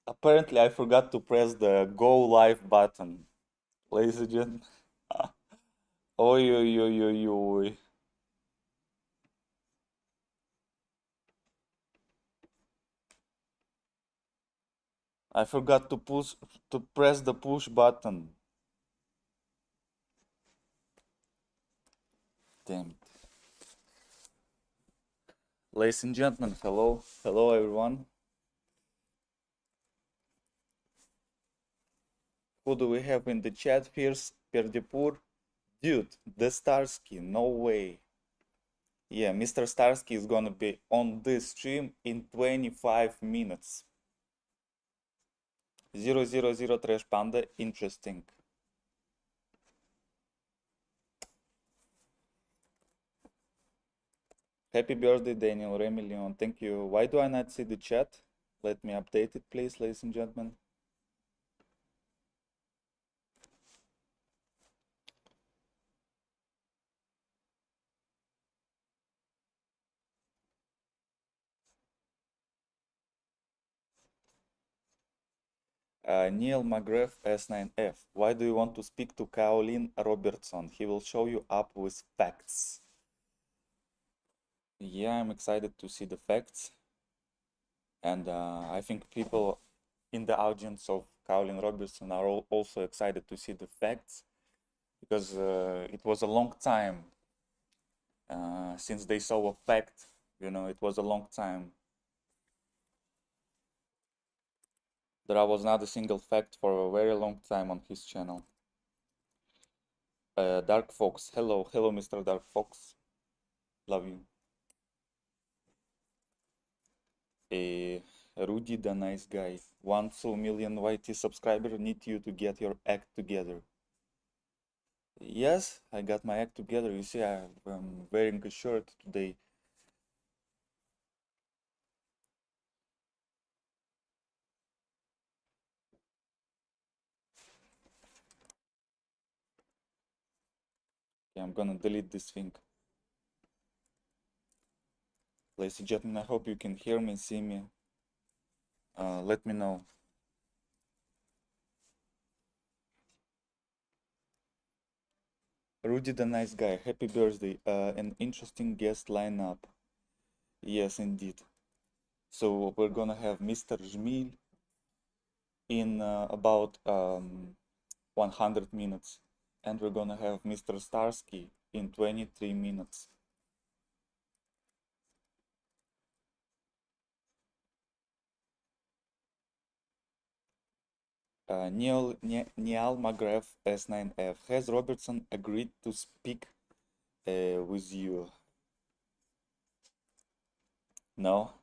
Apparently, I forgot to press the go live button, ladies and gentlemen. Oi, oi, oi, oi, oi. I forgot to press the push button. Damn it. Ladies and gentlemen, hello. Hello, everyone. Who do we have in the chat? Fierce Perdipur. Dude, the Starsky, no way. Yeah, Mr. Starsky is gonna be on this stream in 25 minutes. 000 Trash Panda, interesting. Happy birthday, Daniel Remilion. Thank you. Why do I not see the chat? Let me update it, please, ladies and gentlemen. Neil McGrath S9F. Why do you want to speak to Caroline Robertson? He will show you up with facts. Yeah, I'm excited to see the facts. And I think people in the audience of Caroline Robertson are also excited to see the facts because it was a long time since they saw a fact. You know, it was a long time. There was not a single fact for a very long time on his channel. Dark Fox, hello, hello, Mr. Dark Fox, love you. Rudy, the nice guy, 1 million YT subscriber, need you to get your act together. Yes, I got my act together. You see, I'm wearing a shirt today. Okay, I'm gonna delete this thing. Ladies and gentlemen, I hope you can hear me, see me. Let me know. Rudy the nice guy, happy birthday. An interesting guest lineup. Yes, indeed. So we're gonna have Mr. Jmil in about 100 minutes, and we're gonna have Mr. Starsky in 23 minutes. Neil McGrath S9F. Has Robertson agreed to speak with you? No?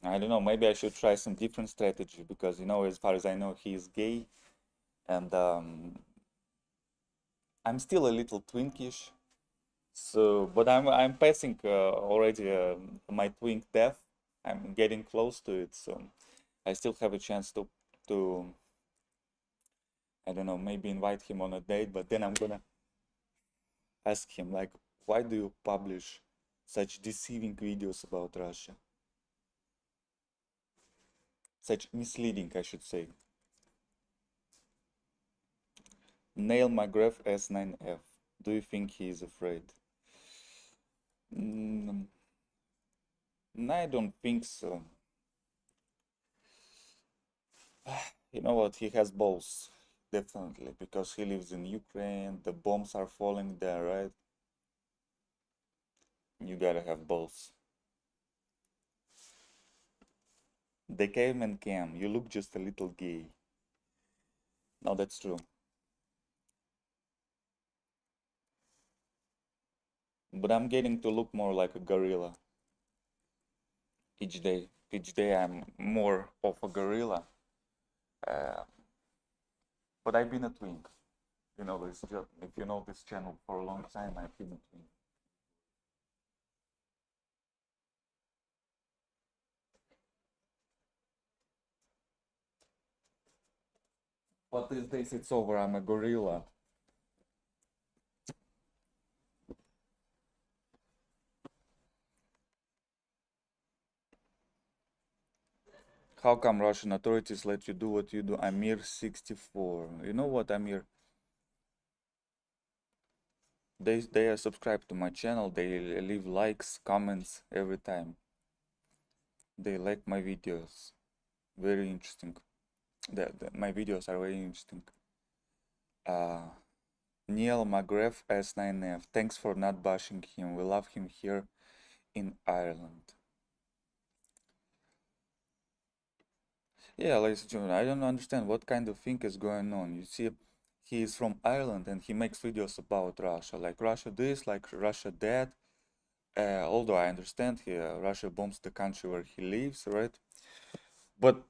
I don't know, maybe I should try some different strategy because, you know, as far as I know, he is gay and I'm still a little twinkish. So, but I'm passing already my twink death. I'm getting close to it, so I still have a chance to I don't know, maybe invite him on a date, but then I'm gonna ask him like, why do you publish such deceiving videos about Russia? Such misleading, I should say. Nail McGrath S9F. Do you think he is afraid? Mm, I don't think so. You know what? He has balls, definitely, because he lives in Ukraine. The bombs are falling there, right? You gotta have balls. The caveman cam. You look just a little gay. No, that's true. But I'm getting to look more like a gorilla each day. Each day I'm more of a gorilla. Uh, but I've been a twink. You know, if you know this channel for a long time, I've been a twink. But these days it's over. I'm a gorilla. How come Russian authorities let you do what you do? Amir64. You know what, Amir? They are subscribed to my channel. They leave likes, comments every time. They like my videos. Very interesting. My videos are very interesting. Neil McGrath S9F. Thanks for not bashing him. We love him here in Ireland. Yeah, ladies and gentlemen, I don't understand what kind of thing is going on. You see, he is from Ireland and he makes videos about Russia, like Russia this, like Russia that. Although I understand Russia bombs the country where he lives, right? But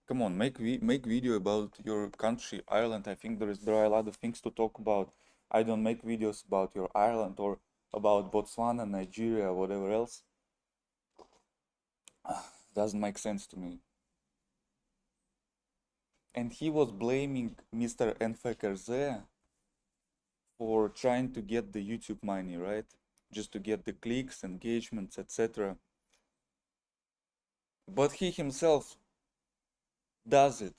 come on, make video about your country, Ireland. I think there are a lot of things to talk about. I don't make videos about your Ireland or about Botswana, Nigeria, whatever else. Doesn't make sense to me. And he was blaming Mr. NFKRZ for trying to get the YouTube money, right? Just to get the clicks, engagements, etc. But he himself does it.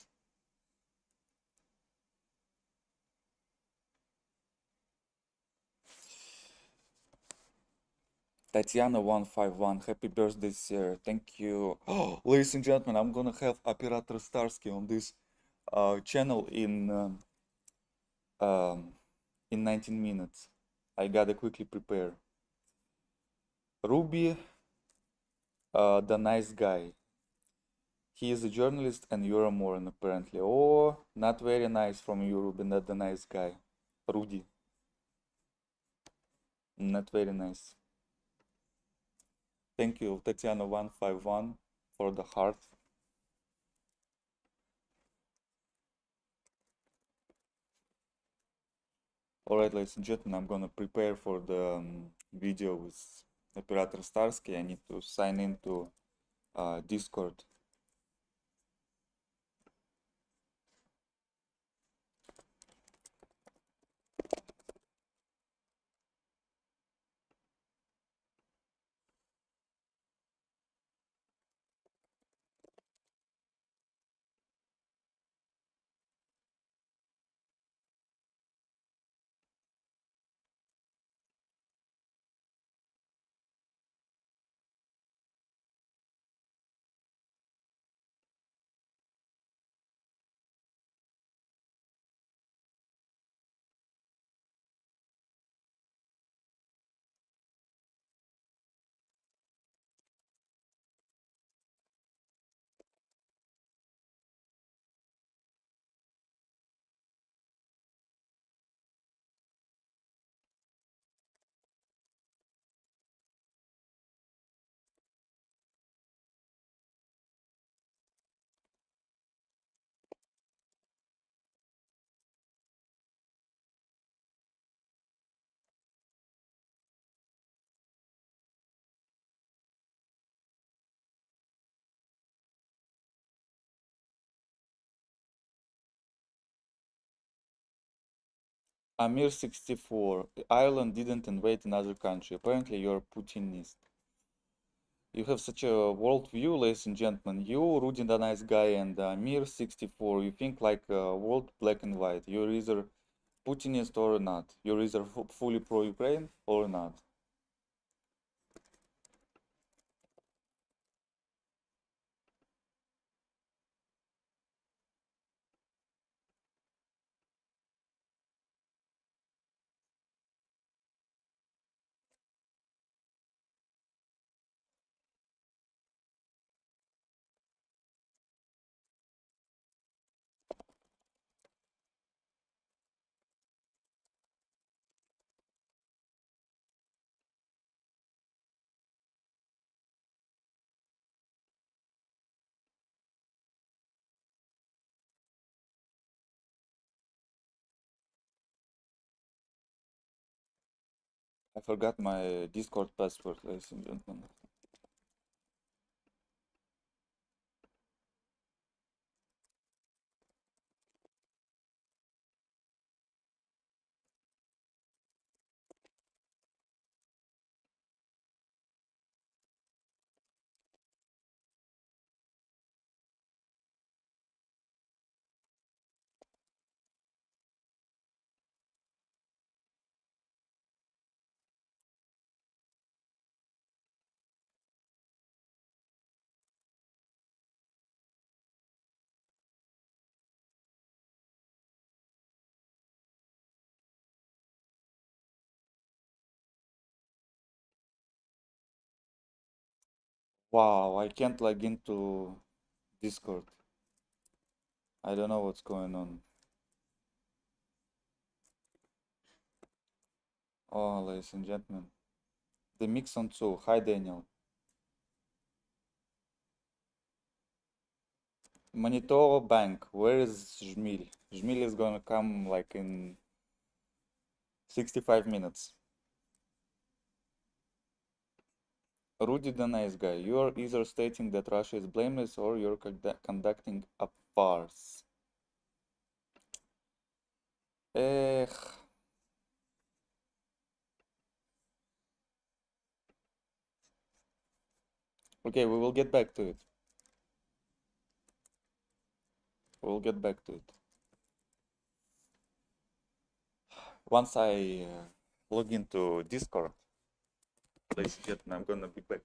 Tatiana151, happy birthday, sir. Thank you. Oh, ladies and gentlemen, I'm gonna have Operator Starsky on this channel in 19 minutes. I gotta quickly prepare. Ruby, the nice guy. He is a journalist and you're a moron apparently. Oh, not very nice from you, Ruby, not the nice guy. Rudy. Not very nice. Thank you, Tatiana151, for the heart. Alright, ladies and gentlemen, I'm gonna prepare for the video with Operator Starsky. I need to sign into Discord. Amir64, Ireland didn't invade another country. Apparently you're Putinist. You have such a world view, ladies and gentlemen. You, Rudy the nice guy, and Amir64, you think like world black and white. You're either Putinist or not. You're either fully pro-Ukraine or not. I forgot my Discord password, ladies and gentlemen. Wow, I can't log into Discord. I don't know what's going on. Oh, ladies and gentlemen. The mix on two. Hi, Daniel. Manitoba Bank. Where is Жмиль? Жмиль is gonna come like in 65 minutes. Rudy the nice guy. You are either stating that Russia is blameless or you're conducting a farce. Эх. Okay, we will get back to it. We'll get back to it. Once I log into Discord, ladies and gentlemen, I'm gonna be back.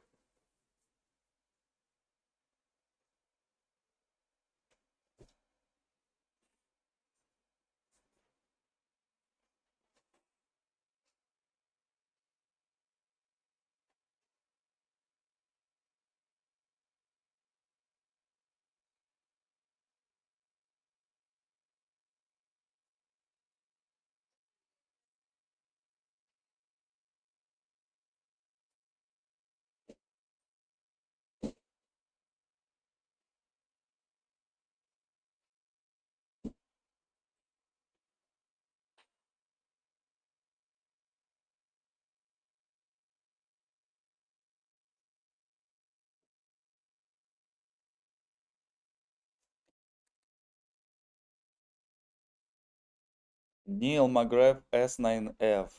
Neil McGrath S9F.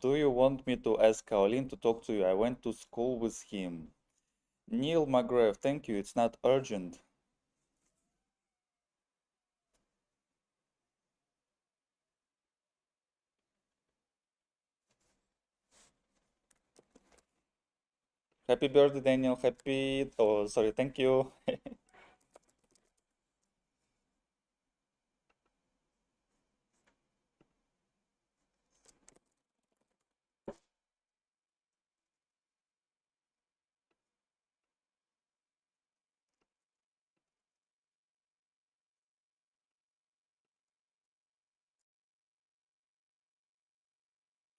Do you want me to ask Kaolin to talk to you? I went to school with him. Neil McGrath, thank you. It's not urgent. Happy birthday, Daniel. Happy. Oh, sorry. Thank you.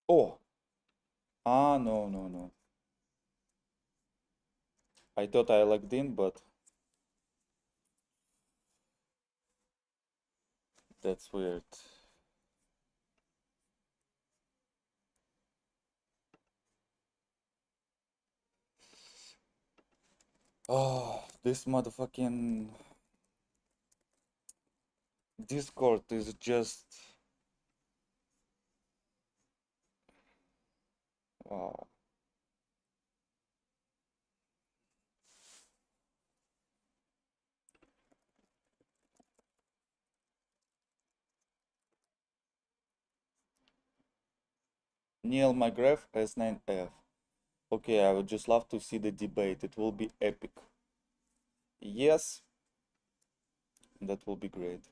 Oh. No, no, no. I thought I logged in, but that's weird. Oh, this motherfucking Discord is just. Wow. Neil McGrath S9F. Okay, I would just love to see the debate. It will be epic. Yes, that will be great.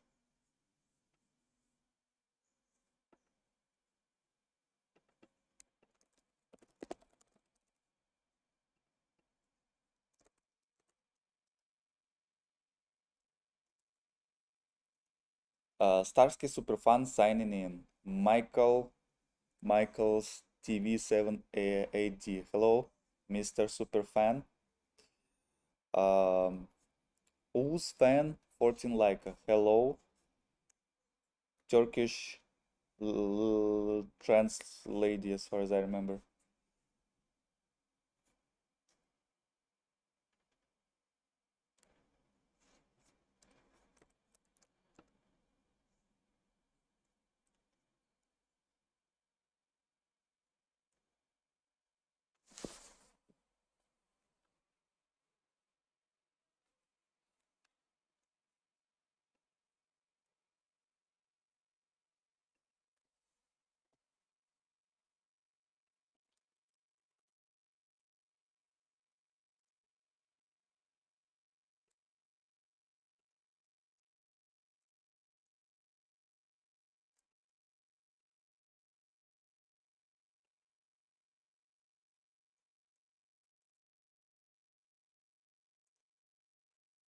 Starsky Superfan signing in. Michael's TV7AD. Hello, Mr. Superfan. Who's fan 14 like hello. Turkish trans lady, as far as I remember.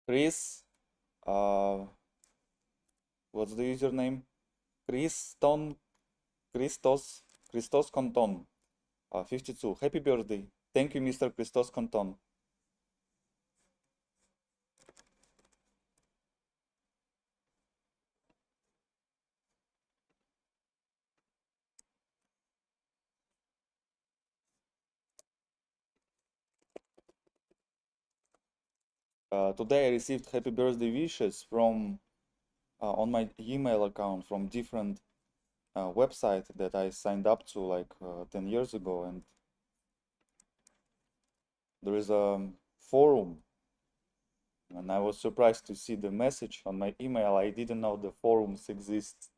Chris, what's the username? Christos Conton, 52. Happy birthday. Thank you, Mr. Christos Conton. Today I received happy birthday wishes from on my email account from different website that I signed up to like 10 years ago, and there is a forum, and I was surprised to see the message on my email. I didn't know the forums exist.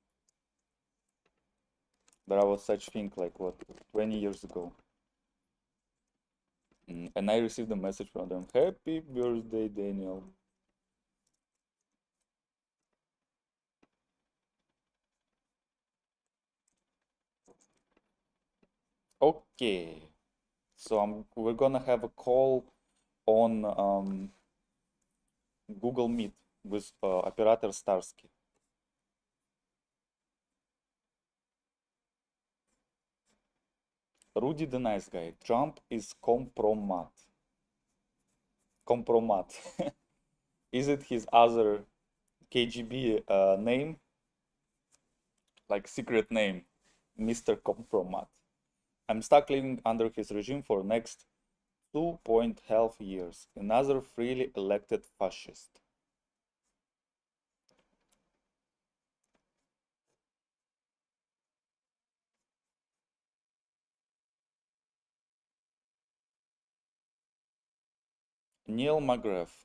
There was such thing like what 20 years ago. And I received a message from them. Happy birthday, Daniel. Okay, so we're gonna have a call on Google Meet with operator Starsky. Rudy the nice guy. Trump is compromat. Compromat. Is it his other KGB name? Like secret name, Mr. Compromat. I'm stuck living under his regime for next 2.5 years. Another freely elected fascist. Neil McGrath,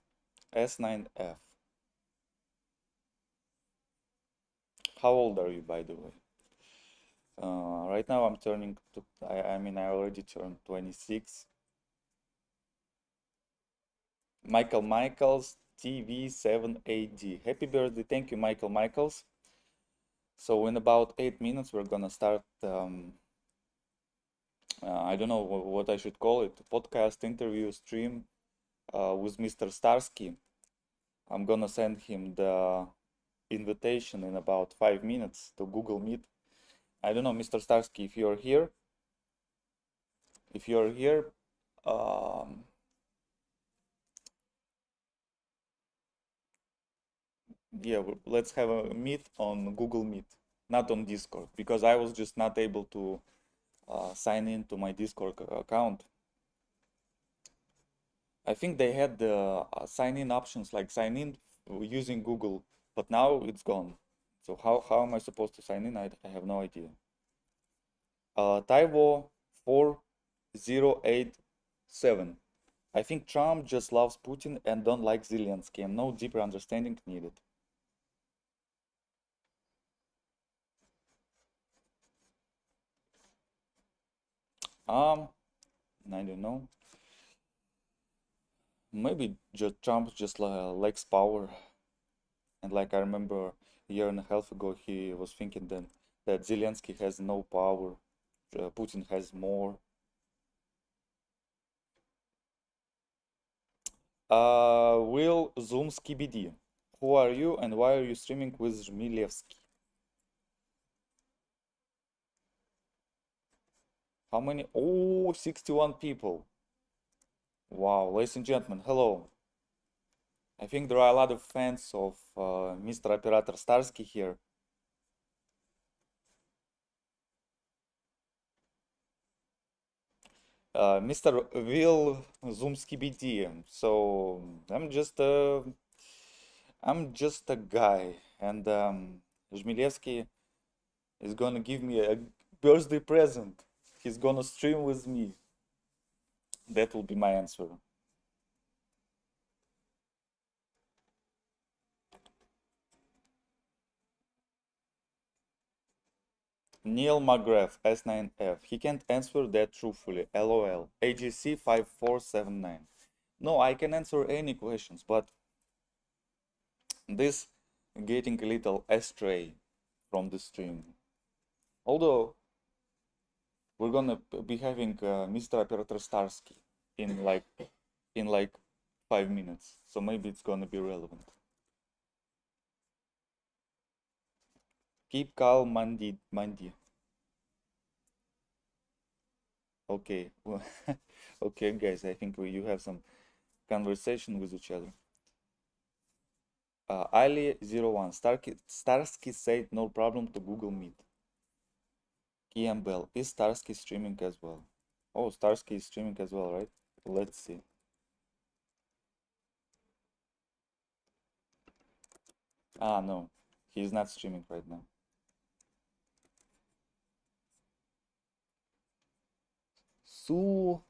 S9F. How old are you, by the way? Right now I'm turning to, I mean, I already turned 26. Michael Michaels, TV7AD. Happy birthday. Thank you, Michael Michaels. So in about 8 minutes, we're gonna start, I don't know what I should call it, podcast, interview, stream with Mr. Starsky. I'm gonna send him the invitation in about 5 minutes to Google Meet. I don't know, Mr. Starsky, if you're here. If you're here, yeah, let's have a meet on Google Meet, not on Discord, because I was just not able to sign in to my Discord account. I think they had the sign in options, like sign in using Google, but now it's gone. So how am I supposed to sign in? I have no idea. Taiwo 4087. I think Trump just loves Putin and don't like Zelensky, and no deeper understanding needed. I don't know. Maybe just Trump just likes power, and like I remember a year and a half ago, he was thinking that Zelensky has no power, Putin has more. Will Zoom Skibidi. Who are you and why are you streaming with Żmilewski? How many? Oh, 61 people. Wow, ladies and gentlemen, hello. I think there are a lot of fans of Mr. Operator Starsky here. Mr. Will Zoomski BD. So I'm just a guy, and Żmilewski is gonna give me a birthday present. He's gonna stream with me. That will be my answer. Neil McGrath, S9F. He can't answer that truthfully. LOL. AGC 5479. No, I can answer any questions, but this getting a little astray from the stream. Although we're gonna be having Mr. Operator Starsky in like 5 minutes, so maybe it's gonna be relevant. Keep calm, Mandi. Okay, well, okay, guys, I think you have some conversation with each other. Ali01, Starsky said no problem to Google Meet. Kian Bell, is Starsky streaming as well? Oh, Starsky is streaming as well, right? Let's see. Ah, no, he's not streaming right now. Su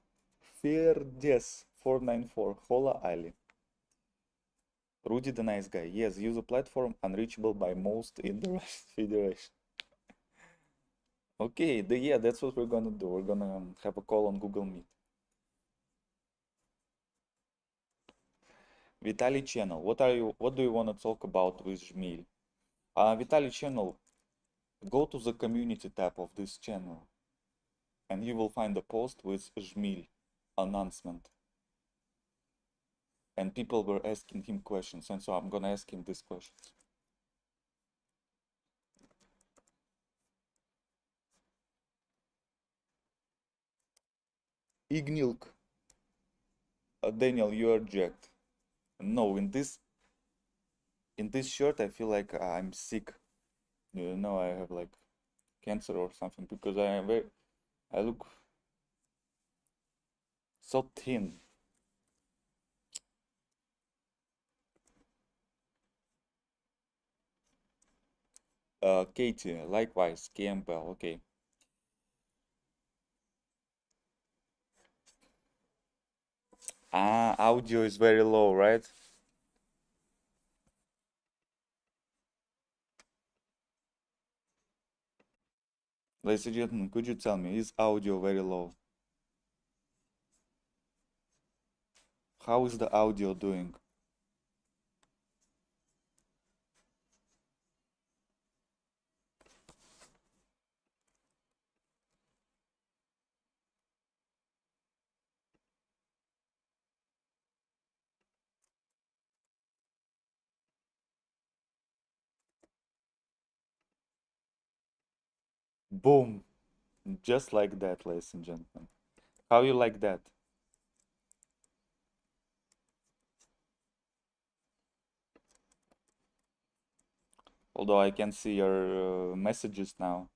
Ferdes 494, Hola Ali. Rudy the nice guy. Yes, use a platform unreachable by most in the Russian Federation. Okay, yeah, that's what we're gonna do. We're gonna have a call on Google Meet. Vitaly channel. What do you want to talk about with Жмиль? Vitaly channel, go to the community tab of this channel and you will find a post with Жмиль announcement. And people were asking him questions, and so I'm gonna ask him these questions. Ignilk. Daniel, you are jacked. No, in this shirt I feel like I'm sick. You know, I have like cancer or something because I look so thin. Katie, likewise, Campbell, okay. Audio is very low, right? Ladies and gentlemen, could you tell me, is audio very low? How is the audio doing? Boom! Just like that, ladies and gentlemen. How you like that? Although I can see your messages now.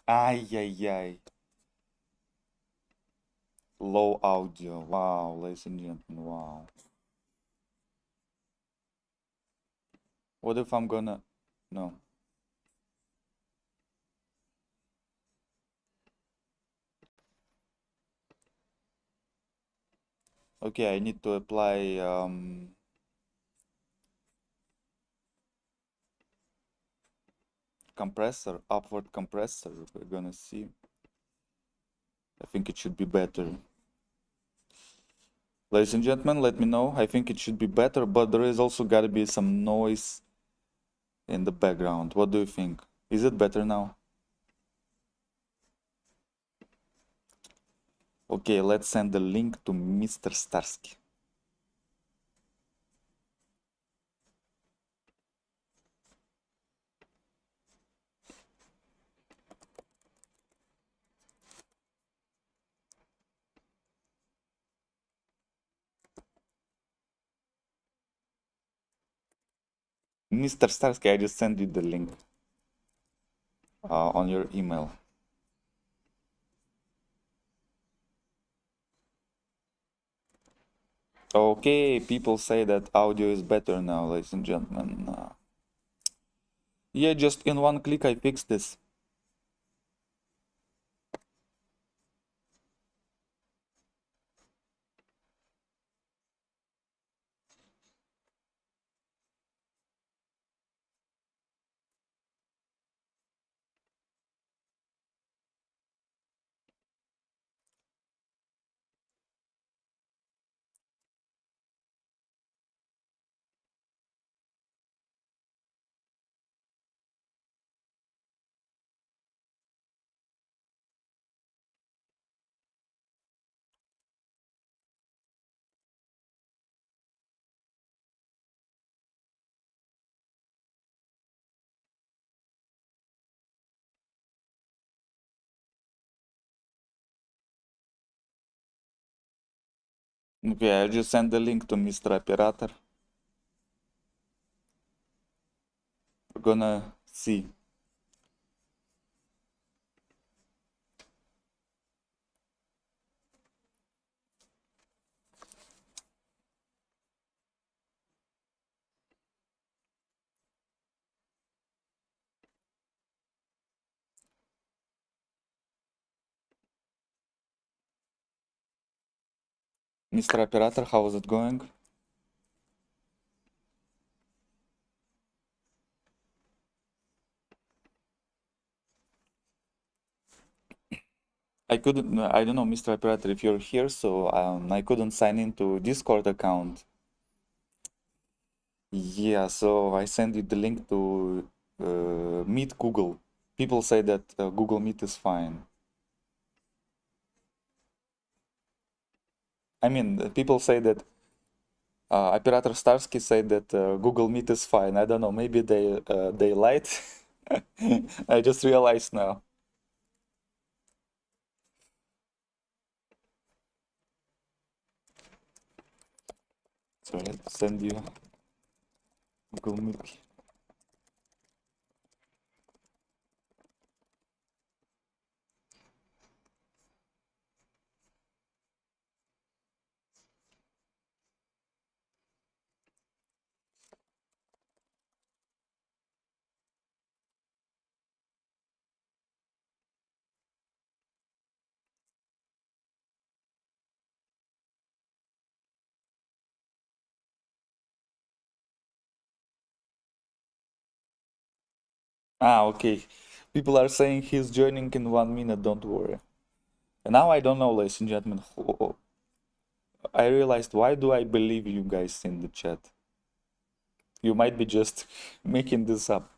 Ay, ay, ay. Low audio. Wow, ladies and gentlemen, wow. What if I'm gonna... No. Okay, I need to apply compressor, upward compressor. We're gonna see. I think it should be better. Ladies and gentlemen, let me know. I think it should be better, but there is also gotta be some noise in the background. What do you think? Is it better now? Okay, let's send the link to Mr. Starsky. Mr. Starsky, I just sent you the link on your email. Okay, people say that audio is better now, ladies and gentlemen. Yeah, just in one click I fixed this. Okay, I just send the link to Mr. Operator. We're gonna see. Mr. Operator, how is it going? I couldn't, I don't know, Mr. Operator, if you're here, so I couldn't sign into Discord account. Yeah, so I sent you the link to Meet Google. People say that Google Meet is fine. I mean, people say that Operator Starsky said that Google Meet is fine. I don't know, maybe they lied. I just realized now. So let's send you Google Meet. Ah, okay. People are saying he's joining in 1 minute, don't worry. And now I don't know, ladies and gentlemen. I realized, why do I believe you guys in the chat? You might be just making this up.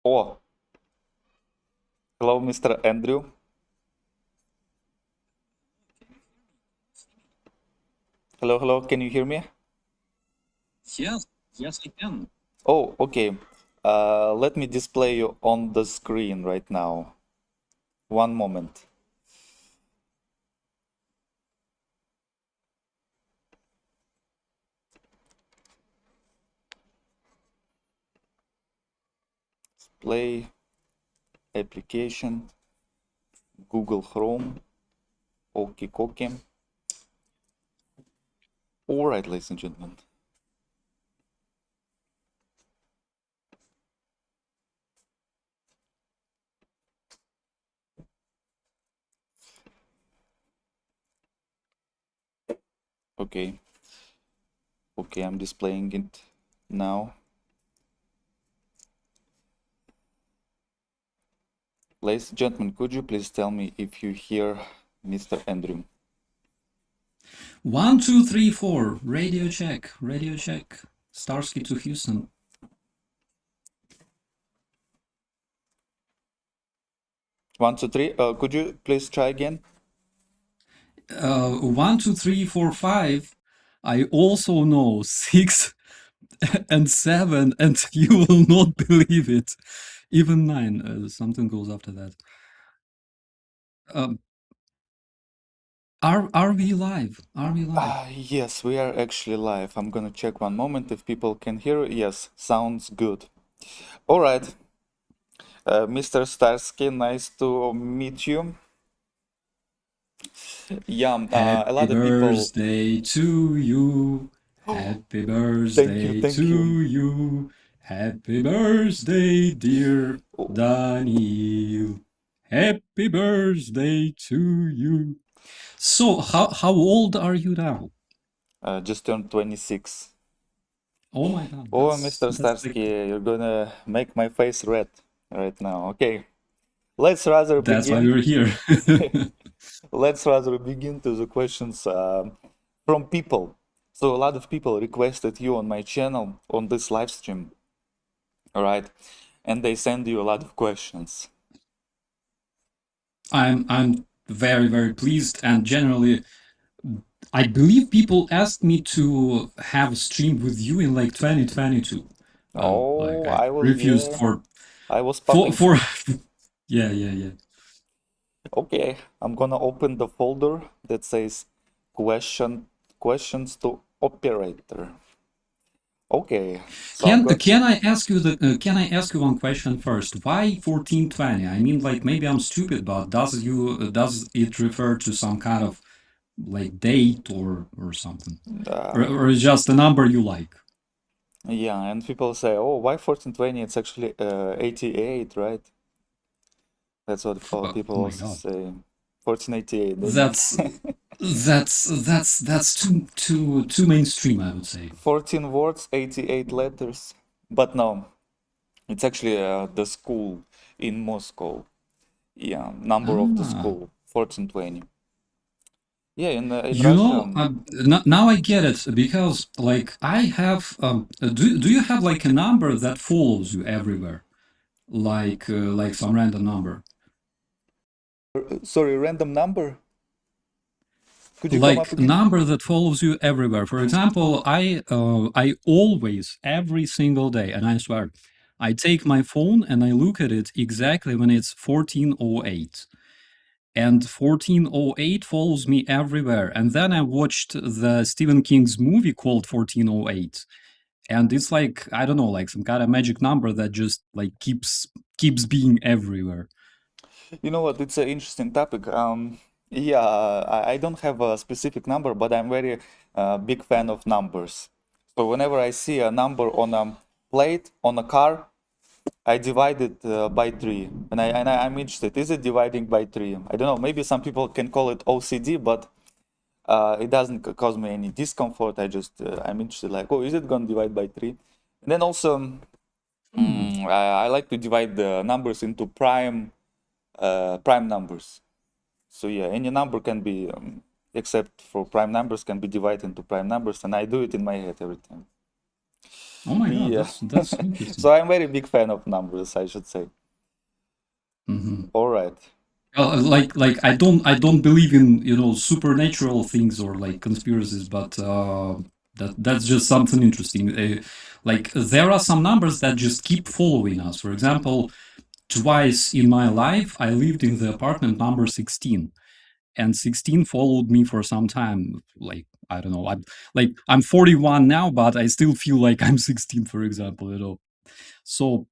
Oh, hello, Mr. Andrew. Hello, hello, can you hear me? Yes, yes, I can. Oh, okay. Let me display you on the screen right now. One moment. Display application, Google Chrome, okay. All right, ladies and gentlemen. Okay. Okay, I'm displaying it now. Ladies and gentlemen, could you please tell me if you hear Mr. Andrew? 1, 2, 3, 4. Radio check. Radio check. Starsky to Houston. 1, 2, 3. Could you please try again? 1, 2, 3, 4, 5. I also know 6 and 7, and you will not believe it. even 9. Something goes after that. Um, are we live? Are we live? Yes, we are actually live. I'm gonna check one moment if people can hear. Yes, sounds good. All right, Mr. Starsky, nice to meet you. Yeah, Happy a lot of people. birthday to you. Happy birthday Thank you. to you. Happy birthday, dear Oh, Daniel. Happy birthday to you. So, how old are you now? just turned 26. Oh my God, Oh, that's Mr. Starsky, like you're gonna make my face red right now. Okay, let's rather that's why begin. we're here. Let's rather begin to the questions from people. So a lot of people requested you on my channel on this live stream, all right? And they send you a lot of questions. I'm very pleased, and generally I believe people asked me to have a stream with you in like 2022. Like Oh, I I was refused yeah, for I was for spamming. for yeah. Okay, I'm gonna open the folder that says questions to operator. Okay, so I'm going. Can I ask you can I ask you one question first? Why 1420? I mean, like maybe I'm stupid, but does it refer to some kind of like date or something, or is just a number you like? Yeah, and people say, "Oh, why 1420? It's actually 88, right?" That's what Oh people my also God. say. 1488, they mean. That's that's too mainstream, I would say. 14 words, 88 letters. But no, it's actually the school in Moscow. Yeah, number of the Ah, school, 1420. Yeah, in you Russia, know, now I get it because like I have do you have like a number that follows you everywhere, like some random number, sorry, random number. Could you come up like a again? number that follows you everywhere. For example, I always every single day, and I swear, I take my phone and I look at it exactly when it's 14:08. And 1408 follows me everywhere. And then I watched the Stephen King's movie called 1408. And it's like, I don't know, like some kind of magic number that just like keeps being everywhere. You know what? It's an interesting topic. Yeah, I don't have a specific number, but I'm very big fan of numbers. So whenever I see a number on a plate on a car, I divide it by three, and I'm interested. Is it dividing by three? I don't know. Maybe some people can call it OCD, but it doesn't cause me any discomfort. I'm interested. Like, oh, is it gonna divide by three? And then also, Hmm. I like to divide the numbers into prime numbers. So yeah, any number can be, except for prime numbers, can be divided into prime numbers, and I do it in my head every time. Oh my God, Yeah. that's interesting. So I'm very big fan of numbers, I should say. Hmm. All right. Like I don't believe in supernatural things or like conspiracies, but that's just something interesting. Like there are some numbers that just keep following us. For example, twice in my life, I lived in the apartment number 16, and 16 followed me for some time. Like, I don't know. I'm 41 now, but I still feel like I'm 16, for example. So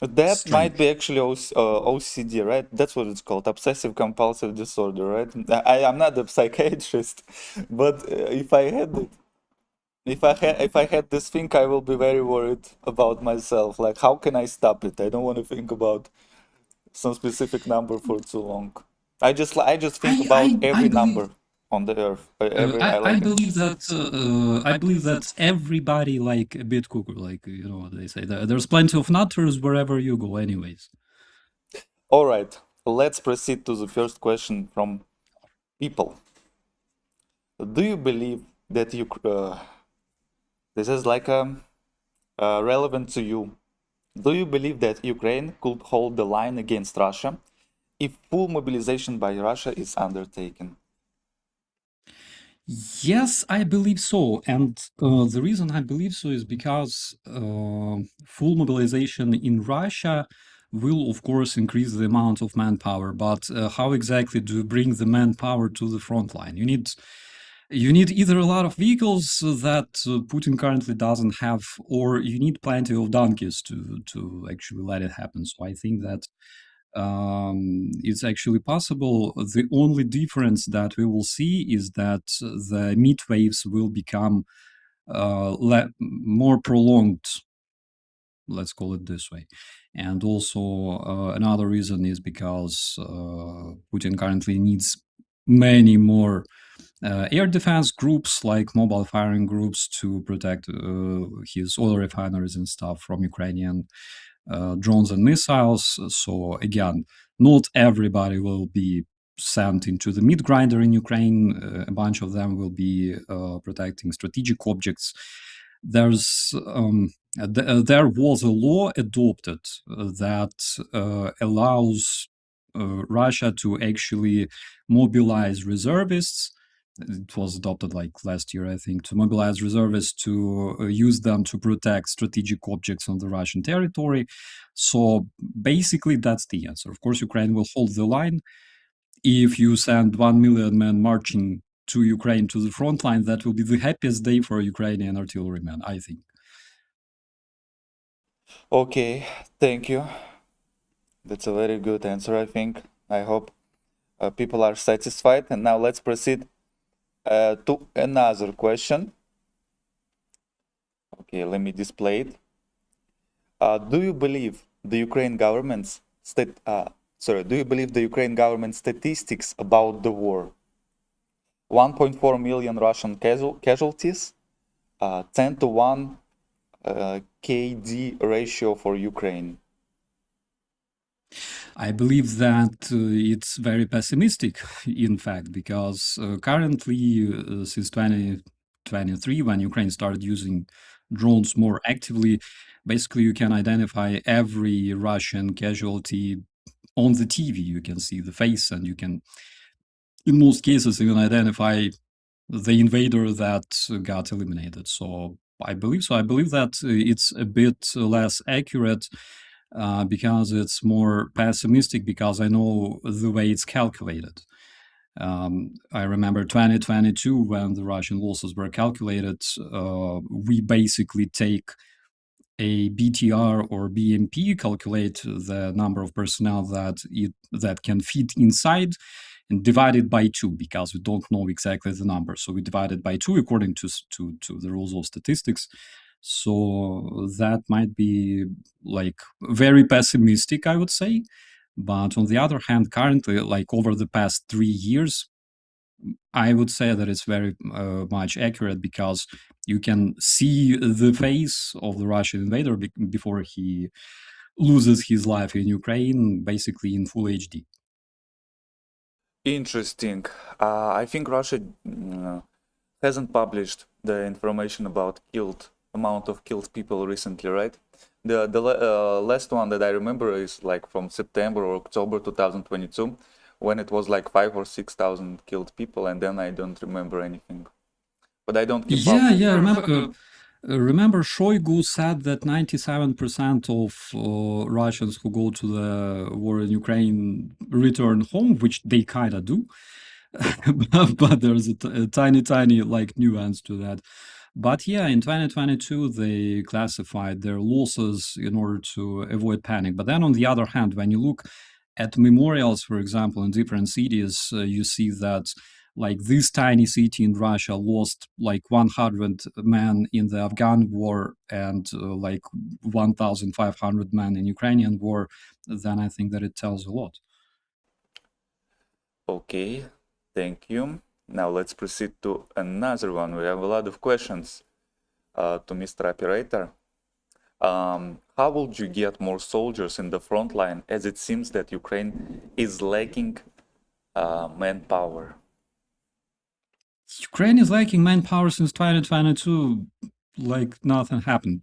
That might be strange. actually OCD, right? That's what it's called, obsessive compulsive disorder, right? I'm not a psychiatrist, but if I had it, if I had this thing, I will be very worried about myself. Like, how can I stop it? I don't want to think about some specific number for too long. I just think I about I I every believe number on the earth. Every I I like it. believe that everybody like a bit cuckoo, like what they say. There's plenty of nutters wherever you go, anyways. All right, let's proceed to the first question from people. Do you believe that you this is like relevant to you? Do you believe that Ukraine could hold the line against Russia if full mobilization by Russia is undertaken? Yes, I believe so, and the reason I believe so is because full mobilization in Russia will, of course, increase the amount of manpower. But how exactly do you bring the manpower to the front line? You need either a lot of vehicles that Putin currently doesn't have, or you need plenty of donkeys to actually let it happen. So I think that it's actually possible. The only difference that we will see is that the heat waves will become more prolonged, let's call it this way. And also another reason is because Putin currently needs many more air defense groups, like mobile firing groups, to protect his oil refineries and stuff from Ukrainian drones and missiles. So again, not everybody will be sent into the meat grinder in Ukraine. A bunch of them will be protecting strategic objects. There was a law adopted that allows Russia to actually mobilize reservists. It was adopted like last year, I think, to mobilize reservists to use them to protect strategic objects on the Russian territory. So basically, that's the answer. Of course, Ukraine will hold the line. If you send 1 million men marching to Ukraine to the front line, that will be the happiest day for Ukrainian artillerymen, I think. Okay, thank you. That's a very good answer, I think. I hope people are satisfied. And now let's proceed to another question. Okay, let me display it. Do you believe the Ukraine government's statistics about the war? 1.4 million Russian casualties, 10 to 1 KD ratio for Ukraine. I believe that it's very pessimistic, in fact, because currently, since 2023, when Ukraine started using drones more actively, basically you can identify every Russian casualty on the TV. You can see the face, and you can, in most cases, even identify the invader that got eliminated. So I believe so. I believe that it's a bit less accurate because it's more pessimistic, because I know the way it's calculated. I remember 2022, when the Russian losses were calculated, we basically take a BTR or BMP, calculate the number of personnel that can fit inside, and divide it by 2, because we don't know exactly the number. So we divide it by 2 according to the rules of statistics. So that might be like very pessimistic, I would say. But on the other hand, currently, like over the past 3 years, I would say that it's very much accurate, because you can see the face of the Russian invader before he loses his life in Ukraine, basically in full HD. Interesting. I think Russia hasn't published the information about amount of killed people recently, right? The last one that I remember is like from September or October 2022, when it was like 5 or 6,000 killed people, and then I don't remember anything. But I don't keep up. Yeah. Remember, Shoigu said that 97% of Russians who go to the war in Ukraine return home, which they kind of do. But there's a tiny like nuance to that. But yeah, in 2022, they classified their losses in order to avoid panic. But then on the other hand, when you look at memorials, for example, in different cities, you see that like this tiny city in Russia lost like 100 men in the Afghan war and like 1,500 men in Ukrainian war. Then I think that it tells a lot. Okay, thank you. Now let's proceed to another one. We have a lot of questions to Mr. Operator. How would you get more soldiers in the front line, as it seems that Ukraine is lacking manpower? Ukraine is lacking manpower since 2022, like nothing happened.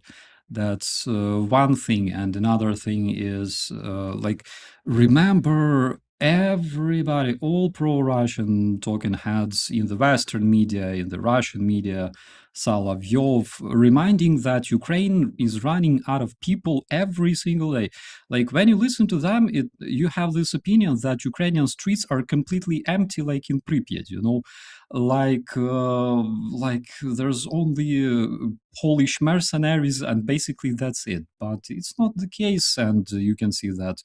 That's one thing. And another thing is, like, remember everybody, all pro-Russian talking heads in the Western media, in the Russian media, Solovyov, reminding that Ukraine is running out of people every single day. Like when you listen to them, you have this opinion that Ukrainian streets are completely empty, like in Pripyat, like there's only Polish mercenaries, and basically that's it. But it's not the case, and you can see that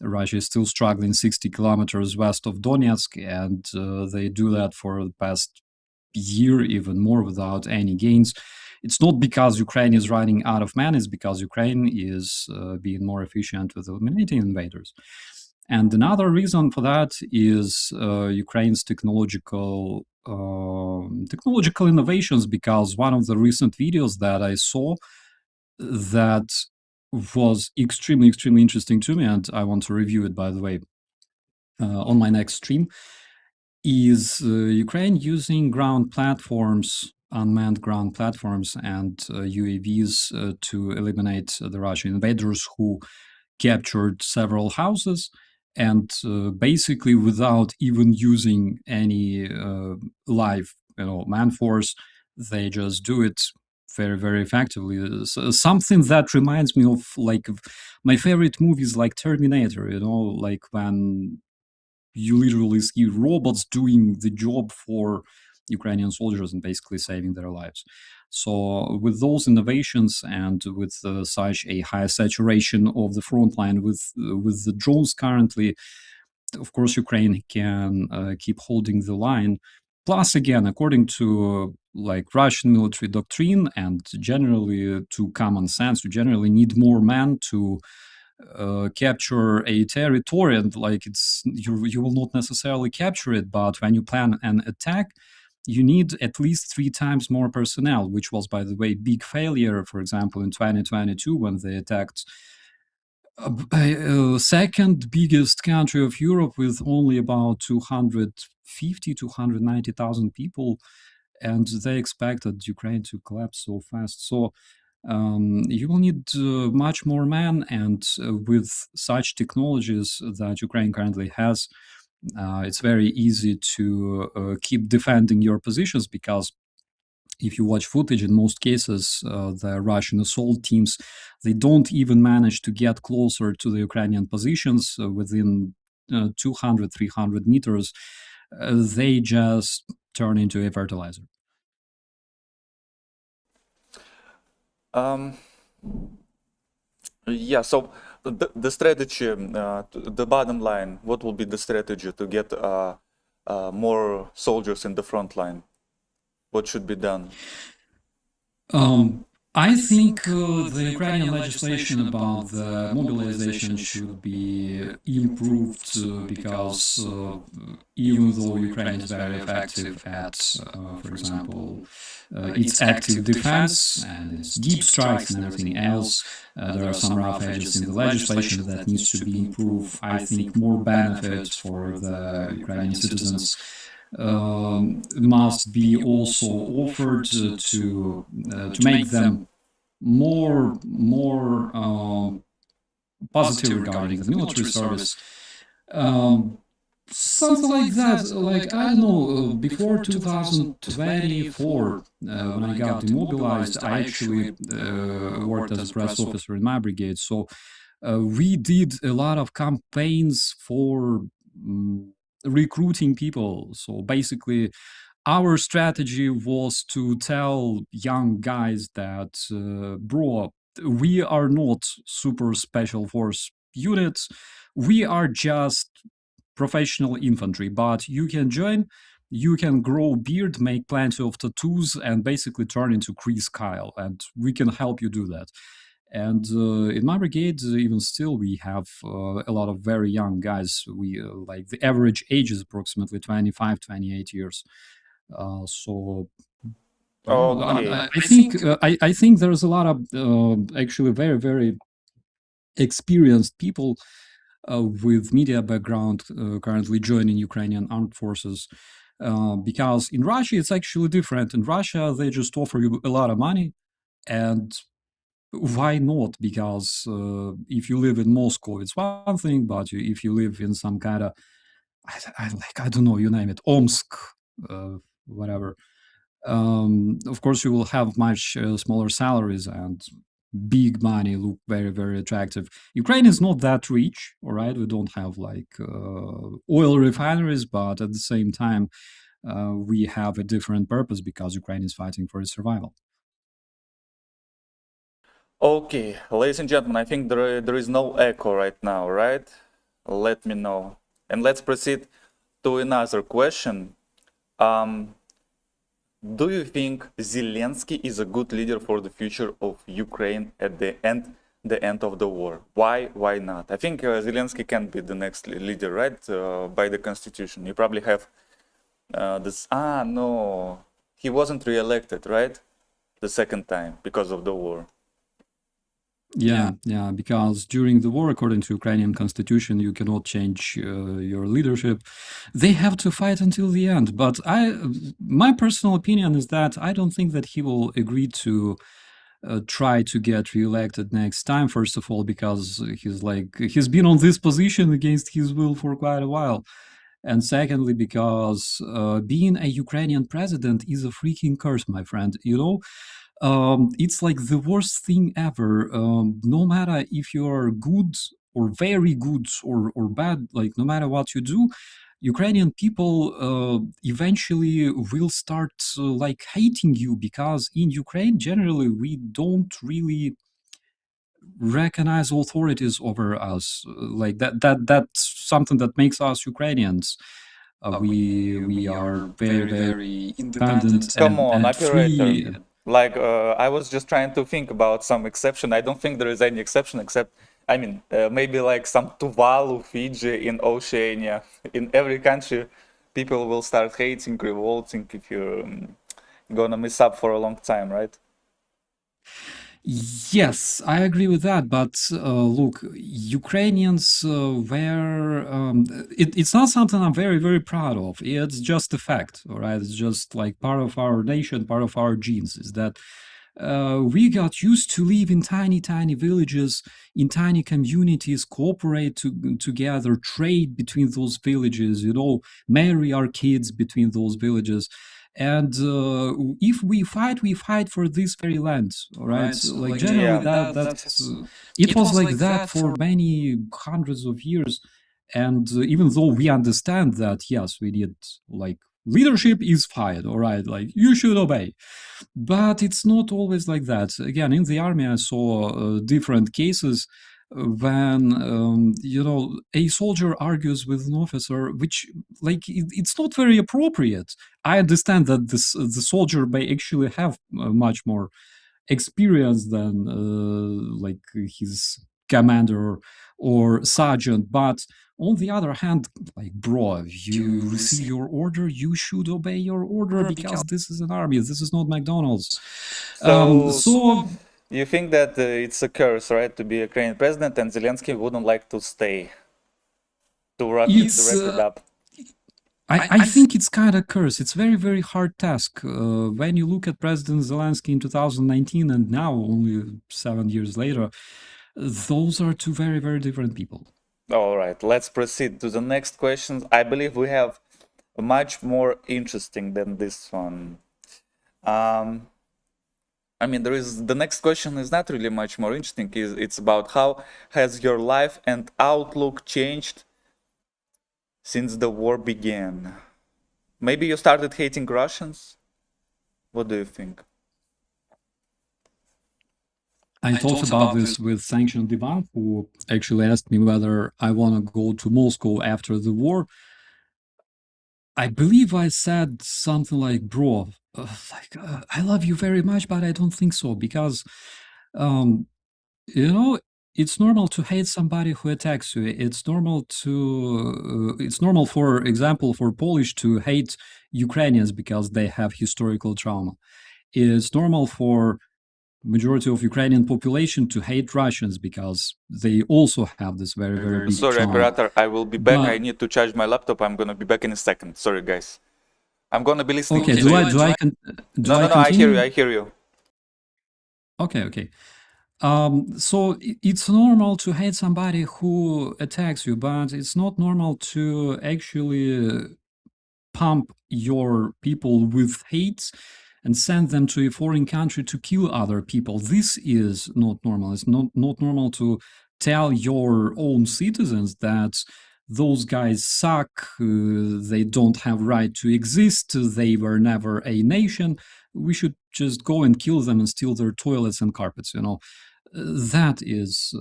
Russia is still struggling 60 kilometers west of Donetsk, and they do that for the past year, even more, without any gains. It's not because Ukraine is running out of men, it's because Ukraine is being more efficient with eliminating invaders. And another reason for that is Ukraine's technological innovations, because one of the recent videos that I saw that was extremely, extremely interesting to me, and I want to review it, by the way, on my next stream, is Ukraine using ground platforms, unmanned ground platforms, and UAVs to eliminate the Russian invaders who captured several houses, and basically without even using any live, man force, they just do it very, very effectively. Something that reminds me of like my favorite movies, like Terminator. Like when you literally see robots doing the job for Ukrainian soldiers and basically saving their lives. So with those innovations and with such a high saturation of the front line with the drones currently, of course, Ukraine can keep holding the line. Plus, again, according to like Russian military doctrine and generally to common sense, you generally need more men to capture a territory, and like you will not necessarily capture it, but when you plan an attack, you need at least 3 times more personnel, which was, by the way, big failure, for example, in 2022 when they attacked second biggest country of Europe with only about 290,000 people, and they expected Ukraine to collapse so fast. So you will need much more men, and with such technologies that Ukraine currently has, it's very easy to keep defending your positions, because if you watch footage, in most cases, the Russian assault teams, they don't even manage to get closer to the Ukrainian positions within 200, 300 meters. They just turn into a fertilizer. Yeah, so the strategy, the bottom line, what will be the strategy to get more soldiers in the front line? What should be done? I think the Ukrainian legislation about the mobilization should be improved, because even though Ukraine is very effective at, for example, its active defense and its deep strikes and everything else, there are some rough edges in the legislation that needs to be improved. I think more benefits for the Ukrainian citizens must be also offered to make them more positive regarding the military service. Something like that. Like, I don't know, before 2024, when I got demobilized, I actually worked as a press officer in my brigade. So we did a lot of campaigns for recruiting people. So basically, our strategy was to tell young guys that, bro, we are not super special force units. We are just professional infantry, but you can join, you can grow beard, make plenty of tattoos, and basically turn into Chris Kyle, and we can help you do that. And in my brigade, even still, we have a lot of very young guys. We like the average age is approximately 25, 28 years. So Okay. I think there's a lot of actually very, very experienced people with media background currently joining Ukrainian armed forces, because in Russia it's actually different. In Russia, they just offer you a lot of money, and why not? Because if you live in Moscow, it's one thing, but if you live in some kind of, I don't know, you name it, Omsk, whatever, of course you will have much smaller salaries and big money look very, very attractive. Ukraine is not that rich, all right? We don't have like oil refineries, but at the same time, we have a different purpose because Ukraine is fighting for its survival. Okay, ladies and gentlemen, I think there is no echo right now, right? Let me know. And let's proceed to another question. Do you think Zelensky is a good leader for the future of Ukraine at the end of the war? Why? Why not? I think Zelensky can be the next leader, right? By the constitution. You probably have this. No, he wasn't re-elected, right? The second time because of the war. Yeah, because during the war, according to Ukrainian constitution, you cannot change your leadership. They have to fight until the end. But my personal opinion is that I don't think that he will agree to try to get reelected next time. First of all, because he's been on this position against his will for quite a while. And secondly, because being a Ukrainian president is a freaking curse, my friend. You know, it's like the worst thing ever. No matter if you're good or very good or bad, like no matter what you do, Ukrainian people eventually will start like hating you, because in Ukraine generally we don't really recognize authorities over us. Like that's something that makes us Ukrainians. We are very, very independent Come on, and operator. free. Like, I was just trying to think about some exception. I don't think there is any exception except, I mean, maybe like some Tuvalu, Fiji in Oceania. In every country, people will start hating, revolting if you're gonna miss up for a long time, right? Yes, I agree with that. But look, Ukrainians it's not something I'm very, very proud of. It's just a fact, all right? It's just like part of our nation, part of our genes, is that we got used to live in tiny, tiny villages, in tiny communities, cooperate together, trade between those villages, you know, marry our kids between those villages. And if we fight for this very land, all right? Like generally, it was like that for many hundreds of years. And even though we understand that, yes, we need like leadership is fine, all right, like you should obey. But it's not always like that. Again, in the army, I saw different cases when you know, a soldier argues with an officer, which like it's not very appropriate. I understand that the soldier may actually have much more experience than like his commander or sergeant, but on the other hand, like, bro, you receive your order, you should obey your order, because this is an army, this is not McDonald's. So You think that it's a curse, right, to be a Ukrainian president, and Zelensky wouldn't like to stay to wrap it up? I think it's kind of curse. It's very, very hard task. When you look at President Zelensky in 2019 and now, only 7 years later, those are two very, very different people. All right, let's proceed to the next questions. I believe we have much more interesting than this one. I mean, the next question is not really much more interesting. It's about how has your life and outlook changed since the war began? Maybe you started hating Russians? What do you think? I talked about this with Sanctioned Divan, who actually asked me whether I want to go to Moscow after the war. I believe I said something like, bro, I love you very much, but I don't think so, because, you know, it's normal to hate somebody who attacks you. It's normal for example, for Polish to hate Ukrainians because they have historical trauma. It's normal for majority of Ukrainian population to hate Russians because they also have this very, very big Sorry, trauma. operator, I will be back. I need to charge my laptop. I'm gonna be back in a second. Sorry, guys. I'm gonna be listening. Okay, No, I I hear you. continue? I hear you. Okay. So it's normal to hate somebody who attacks you, but it's not normal to actually pump your people with hate and send them to a foreign country to kill other people. This is not normal. It's not normal to tell your own citizens that those guys suck, they don't have right to exist, they were never a nation. We should just go and kill them and steal their toilets and carpets, you know. That is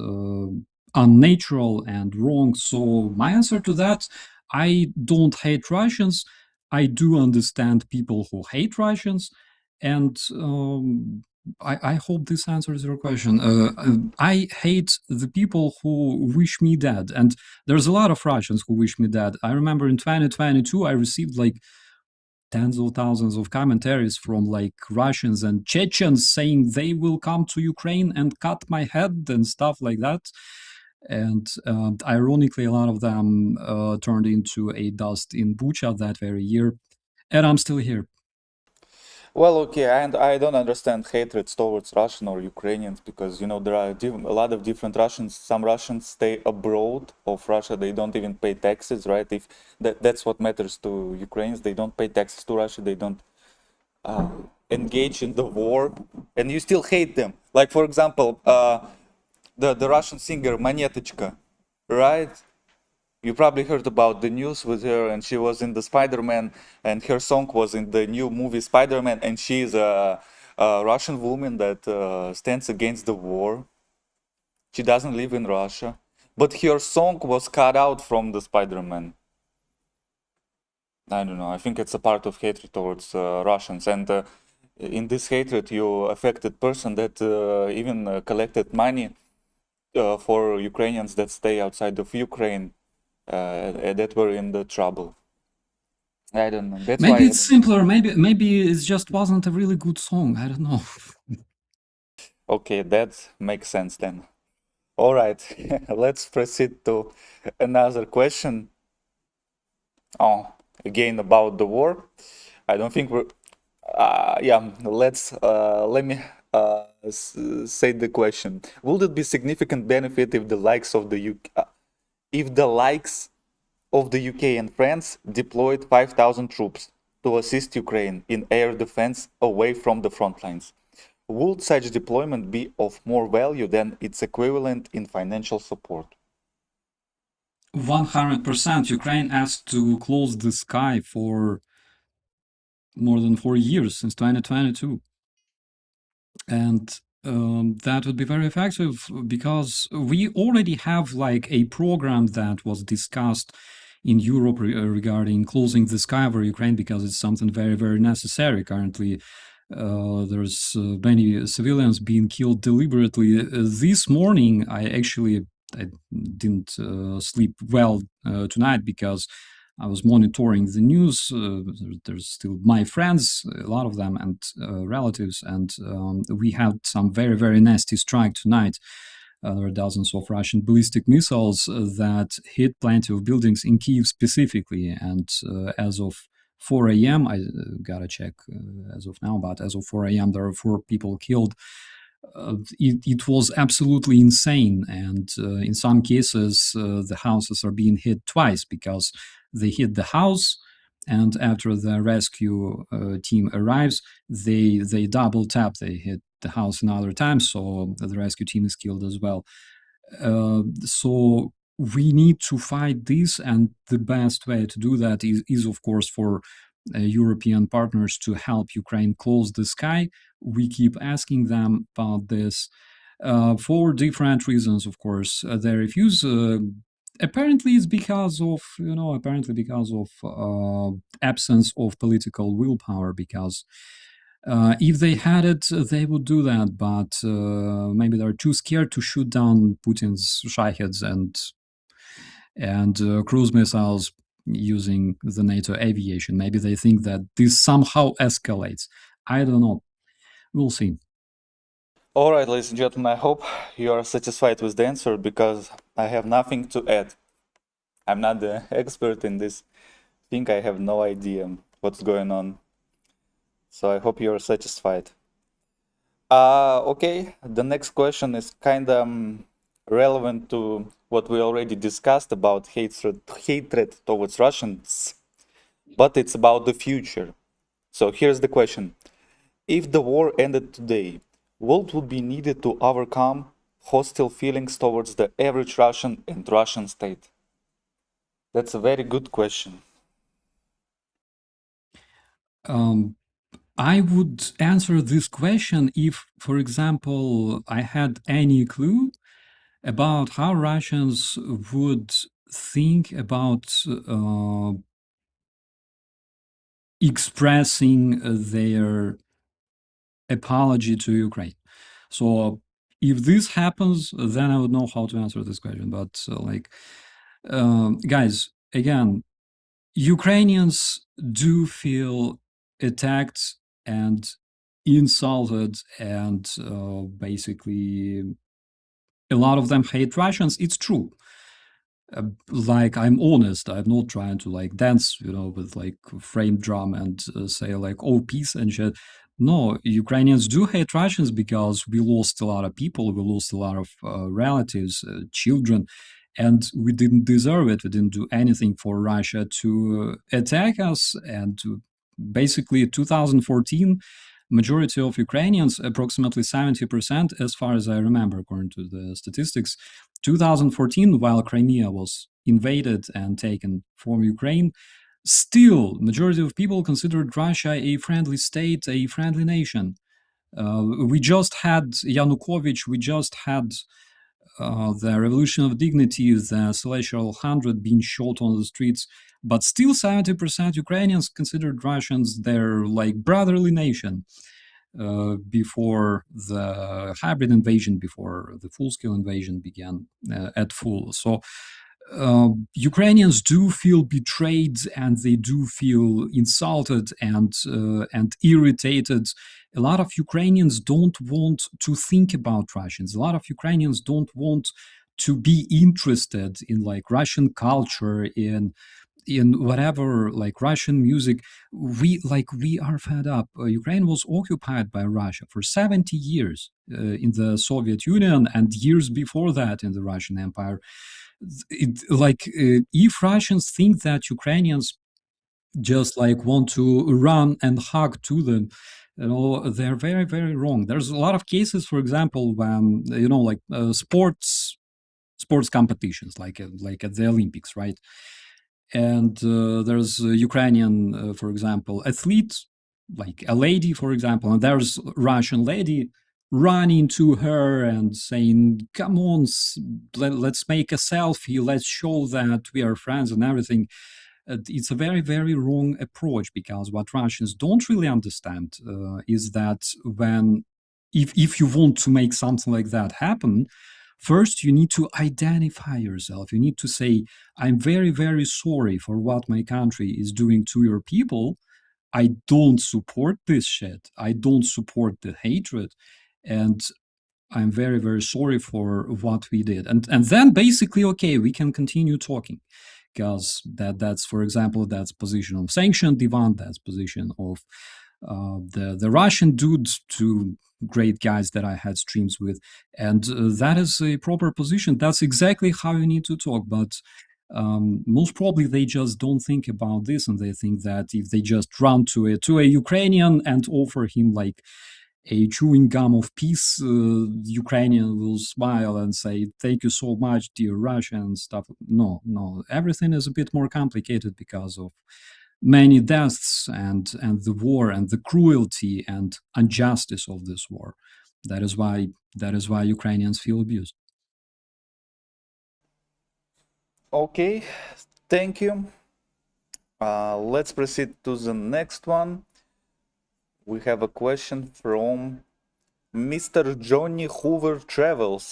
unnatural and wrong. So my answer to that, I don't hate Russians. I do understand people who hate Russians, and I hope this answers your question. I hate the people who wish me dead, and there's a lot of Russians who wish me dead. I remember in 2022, I received like tens of thousands of commentaries from like Russians and Chechens saying they will come to Ukraine and cut my head and stuff like that. And ironically, a lot of them turned into a dust in Bucha that very year. And I'm still here. Well, okay, and I don't understand hatred towards Russian or Ukrainians because there are a lot of different Russians. Some Russians stay abroad of Russia; they don't even pay taxes, right? If that's what matters to Ukrainians, they don't pay taxes to Russia. They don't engage in the war, and you still hate them. Like for example, the Russian singer Monetочка, right? You probably heard about the news with her, and she was in the Spider-Man, and her song was in the new movie Spider-Man, and she is a Russian woman that stands against the war. She doesn't live in Russia, but her song was cut out from the Spider-Man. I don't know. I think it's a part of hatred towards Russians, and in this hatred, you affected person that even collected money for Ukrainians that stay outside of Ukraine. That were in the trouble. I don't know. That's Maybe why. it's simpler. Maybe it just wasn't a really good song. I don't know. Okay, that makes sense then. All right, let's proceed to another question. Oh, again about the war. I don't think we're. Yeah, let me say the question. Would it be significant benefit if the likes of the UK, if the likes of the UK and France deployed 5,000 troops to assist Ukraine in air defense away from the front lines? Would such deployment be of more value than its equivalent in financial support? 100%. Ukraine asked to close the sky for more than 4 years, since 2022. And that would be very effective because we already have like a program that was discussed in Europe regarding closing the sky over Ukraine because it's something very, very necessary currently. There's many civilians being killed deliberately. This morning, I didn't sleep well tonight because I was monitoring the news. There's still my friends, a lot of them, and relatives, and we had some very, very nasty strike tonight. There are dozens of Russian ballistic missiles that hit plenty of buildings in Kyiv specifically. And as of 4 a.m., I gotta check as of now, but as of 4 a.m., there are 4 people killed. It was absolutely insane. And in some cases, the houses are being hit twice because they hit the house, and after the rescue team arrives, they double tap. They hit the house another time, so the rescue team is killed as well. So we need to fight this, and the best way to do that is of course, for European partners to help Ukraine close the sky. We keep asking them about this for different reasons. Of course, they refuse. Apparently, it's because of absence of political willpower. Because if they had it, they would do that. But maybe they're too scared to shoot down Putin's Shaheds and cruise missiles using the NATO aviation. Maybe they think that this somehow escalates. I don't know. We'll see. All right, ladies and gentlemen, I hope you are satisfied with the answer because I have nothing to add. I'm not the expert in this thing. I have no idea what's going on. So I hope you're satisfied. Okay, the next question is kind of relevant to what we already discussed about hatred towards Russians, but it's about the future. So here's the question. If the war ended today, what would be needed to overcome hostile feelings towards the average Russian and Russian state? That's a very good question. I would answer this question if, for example, I had any clue about how Russians would think about expressing their apology to Ukraine. So if this happens, then I would know how to answer this question. But guys, again, Ukrainians do feel attacked and insulted, and basically a lot of them hate Russians. It's true. Like, I'm honest. I'm not trying to like dance, with like frame drum and say like, "Oh, peace" and shit. No, Ukrainians do hate Russians because we lost a lot of people. We lost a lot of relatives, children, and we didn't deserve it. We didn't do anything for Russia to attack us. And basically, 2014, majority of Ukrainians, approximately 70%, as far as I remember, according to the statistics, 2014, while Crimea was invaded and taken from Ukraine, still majority of people considered Russia a friendly state, a friendly nation. We just had Yanukovych, we just had the Revolution of Dignity, the Celestial 100 being shot on the streets, but still 70% Ukrainians considered Russians their like brotherly nation. Before the hybrid invasion, before the full-scale invasion began at full. So Ukrainians do feel betrayed, and they do feel insulted and irritated. A lot of Ukrainians don't want to think about Russians. A lot of Ukrainians don't want to be interested in like Russian culture, in whatever, like Russian music. We are fed up. Ukraine was occupied by Russia for 70 years in the Soviet Union, and years before that in the Russian Empire. If Russians think that Ukrainians just like want to run and hug to them, they're very, very wrong. There's a lot of cases, for example, when sports competitions, like at the Olympics, right? And there's a Ukrainian, for example, athlete, like a lady, for example, and there's Russian lady running to her and saying, "Come on, let's make a selfie, let's show that we are friends and everything." It's a very, very wrong approach, because what Russians don't really understand is that if you want to make something like that happen, first you need to identify yourself. You need to say, "I'm very, very sorry for what my country is doing to your people. I don't support this shit. I don't support the hatred. And I'm very, very sorry for what we did." And then basically, okay, we can continue talking. Because that's, for example, that's position of sanctioned divan, that's position of the Russian dudes, two great guys that I had streams with, and that is a proper position. That's exactly how you need to talk. But most probably they just don't think about this, and they think that if they just run to a Ukrainian and offer him like a chewing gum of peace, Ukrainian will smile and say, "Thank you so much, dear Russia," and stuff. No, everything is a bit more complicated because of many deaths and the war and the cruelty and injustice of this war. That is why Ukrainians feel abused. Okay, thank you. Let's proceed to the next one. We have a question from Mr. Johnny Hoover Travels.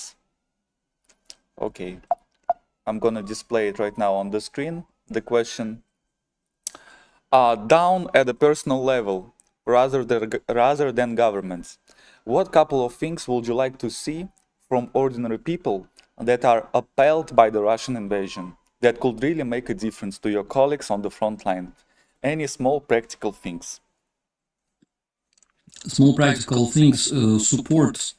Okay, I'm gonna display it right now on the screen. The question: down at the personal level, rather than governments, what couple of things would you like to see from ordinary people that are appalled by the Russian invasion, that could really make a difference to your colleagues on the front line? Any small practical things? small practical things. Support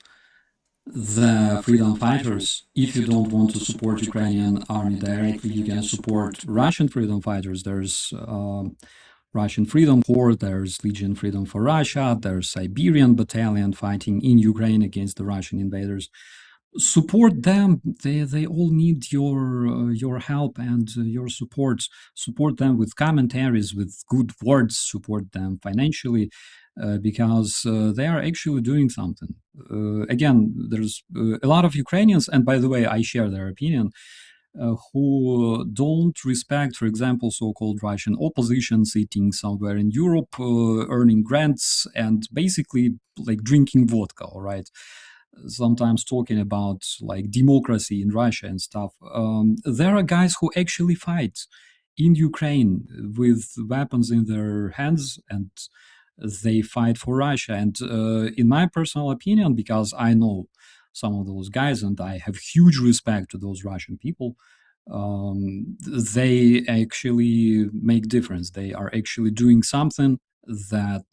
the freedom fighters. If you don't want to support Ukrainian army directly, you can support Russian freedom fighters. There's Russian Freedom Corps, there's Legion Freedom for Russia, there's Siberian Battalion fighting in Ukraine against the Russian invaders. Support them. They all need your help and your support. Support them with commentaries, with good words. Support them financially, because they are actually doing something. Again, there's a lot of Ukrainians, and by the way, I share their opinion, who don't respect, for example, so-called Russian opposition sitting somewhere in Europe, earning grants and basically like drinking vodka, all right? Sometimes talking about like democracy in Russia and stuff. There are guys who actually fight in Ukraine with weapons in their hands, and they fight for Russia. And in my personal opinion, because I know some of those guys and I have huge respect to those Russian people, they actually make difference. They are actually doing something that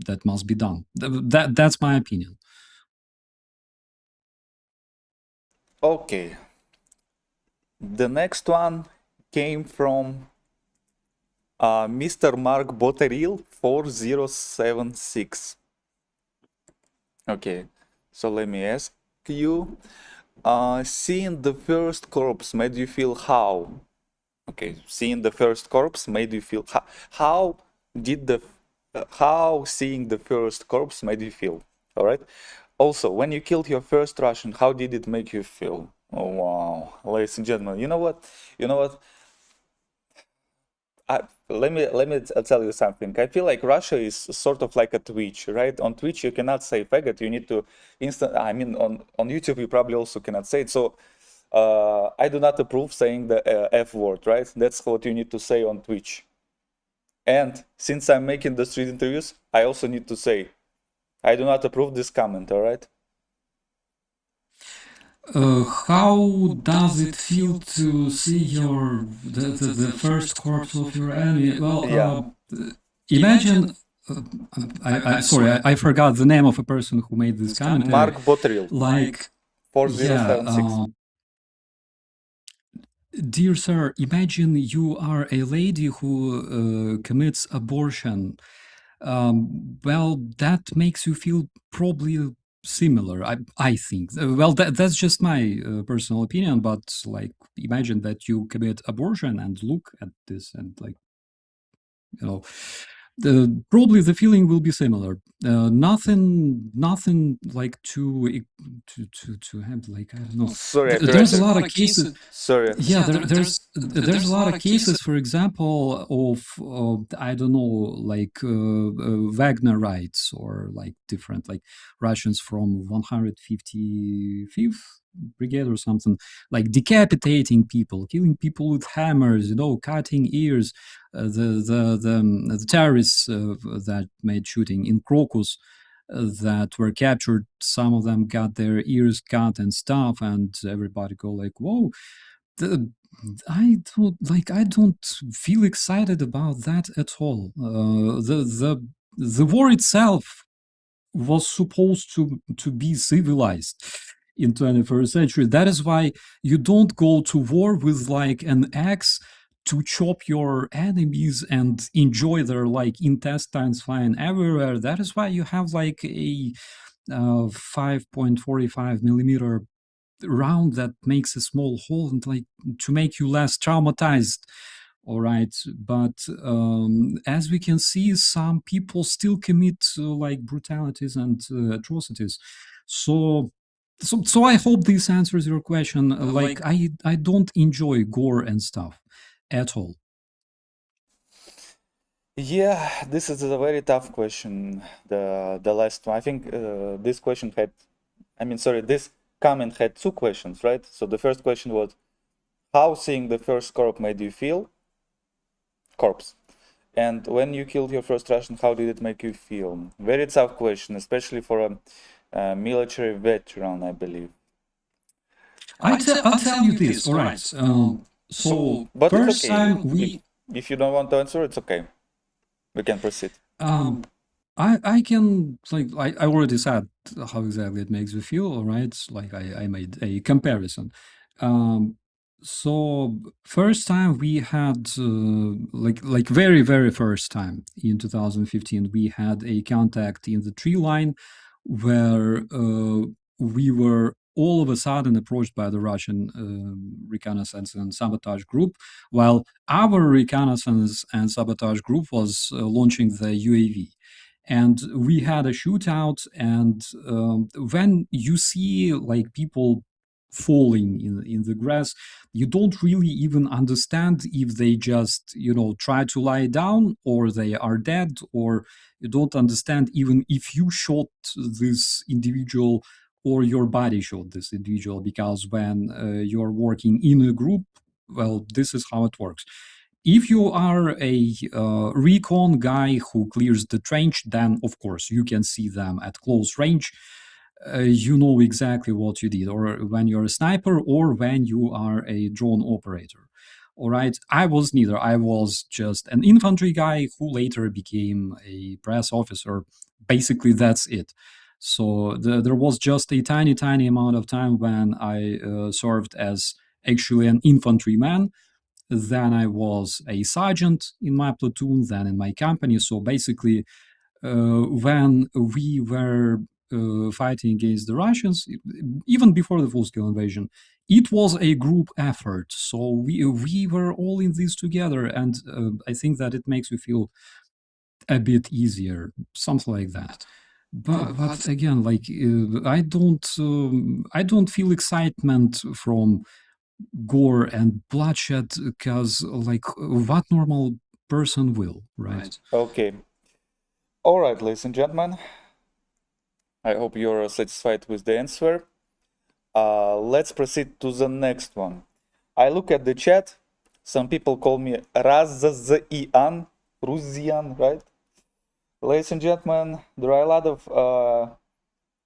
that must be done. That's my opinion. Okay. The next one came from Mr. Mark Botteril 4076. Okay, so let me ask you, seeing the first corpse made you feel how? Okay, seeing the first corpse made you feel how did the how seeing the first corpse made you feel? All right. Also, when you killed your first Russian, how did it make you feel? Oh wow, ladies and gentlemen, you know what? You know what? Let me tell you something. I feel like Russia is sort of like a Twitch, right? On Twitch you cannot say faggot. You need to I mean, on YouTube you probably also cannot say it. So I do not approve saying the F word, right? That's what you need to say on Twitch. And since I'm making the street interviews, I also need to say I do not approve this comment. All right. How does it feel to see the first corpse of your enemy? Well, Yeah. imagine. Sorry, I forgot the name of a person who made this commentary. Mark Botteril. Like, 4076. Dear sir, imagine you are a lady who commits abortion. Well, that makes you feel probably similar, I think. Well, that's just my personal opinion, but like, imagine that you commit abortion and look at this and like, you know, probably the feeling will be similar. Nothing like to have like, I don't know. Sorry, I There's a corrected. lot of cases. Sorry. Yeah, there's a lot of cases, for example, of I don't know, like Wagner rights or like different like Russians from 155th Brigade or something, like decapitating people, killing people with hammers, you know, cutting ears. The terrorists that made shooting in Crocus that were captured, some of them got their ears cut and stuff, and everybody go like, "Whoa!" I don't feel excited about that at all. The war itself was supposed to be civilized in 21st century. That is why you don't go to war with like an axe to chop your enemies and enjoy their like intestines flying everywhere. That is why you have like a 5.45 millimeter round that makes a small hole and like to make you less traumatized. All right, but as we can see, some people still commit like brutalities and atrocities. So I hope this answers your question. Like I don't enjoy gore and stuff at all. Yeah, this is a very tough question. The last one. I think this question had, I mean, sorry, this comment had two questions, right? So the first question was, how seeing the first corpse made you feel? Corpse. And when you killed your first Russian, how did it make you feel? Very tough question, especially for a military veteran, I believe. I'll tell you this. All right. So But it's first okay. time we If you don't want to answer, it's okay. We can proceed. I can like I already said how exactly it makes me feel, all right? Like I made a comparison. Um, so first time we had like very first time in 2015 we had a contact in the tree line where we were all of a sudden approached by the Russian reconnaissance and sabotage group, while our reconnaissance and sabotage group was launching the UAV. And we had a shootout, and when you see like people falling in the grass, you don't really even understand if they just try to lie down or they are dead, or you don't understand even if you shot this individual or your body shot this individual, because when you're working in a group, well, this is how it works. If you are a recon guy who clears the trench, then of course you can see them at close range. You know exactly what you did, or when you're a sniper, or when you are a drone operator. All right, I was neither. I was just an infantry guy who later became a press officer. Basically, that's it. So there was just a tiny amount of time when I served as actually an infantryman. Then I was a sergeant in my platoon, then in my company. So basically, when we were fighting against the Russians, even before the full-scale invasion, it was a group effort. So we were all in this together, and I think that it makes me feel a bit easier, something like that. But again, like I don't feel excitement from gore and bloodshed, because like what normal person will, right? Okay. All right, ladies and gentlemen. I hope you're satisfied with the answer. Let's proceed to the next one. I look at the chat. Some people call me Razazian, Ruzian, right? Ladies and gentlemen, there are a lot of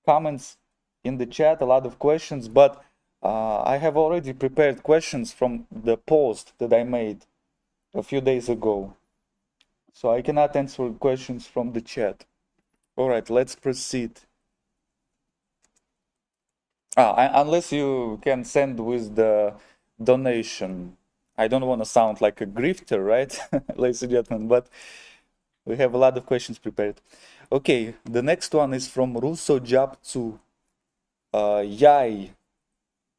comments in the chat, a lot of questions, but I have already prepared questions from the post that I made a few days ago. So I cannot answer questions from the chat. All right, let's proceed. Unless you can send with the donation. I don't want to sound like a grifter, right, ladies and gentlemen, but we have a lot of questions prepared. Okay, the next one is from Russo Japtsu. Yai,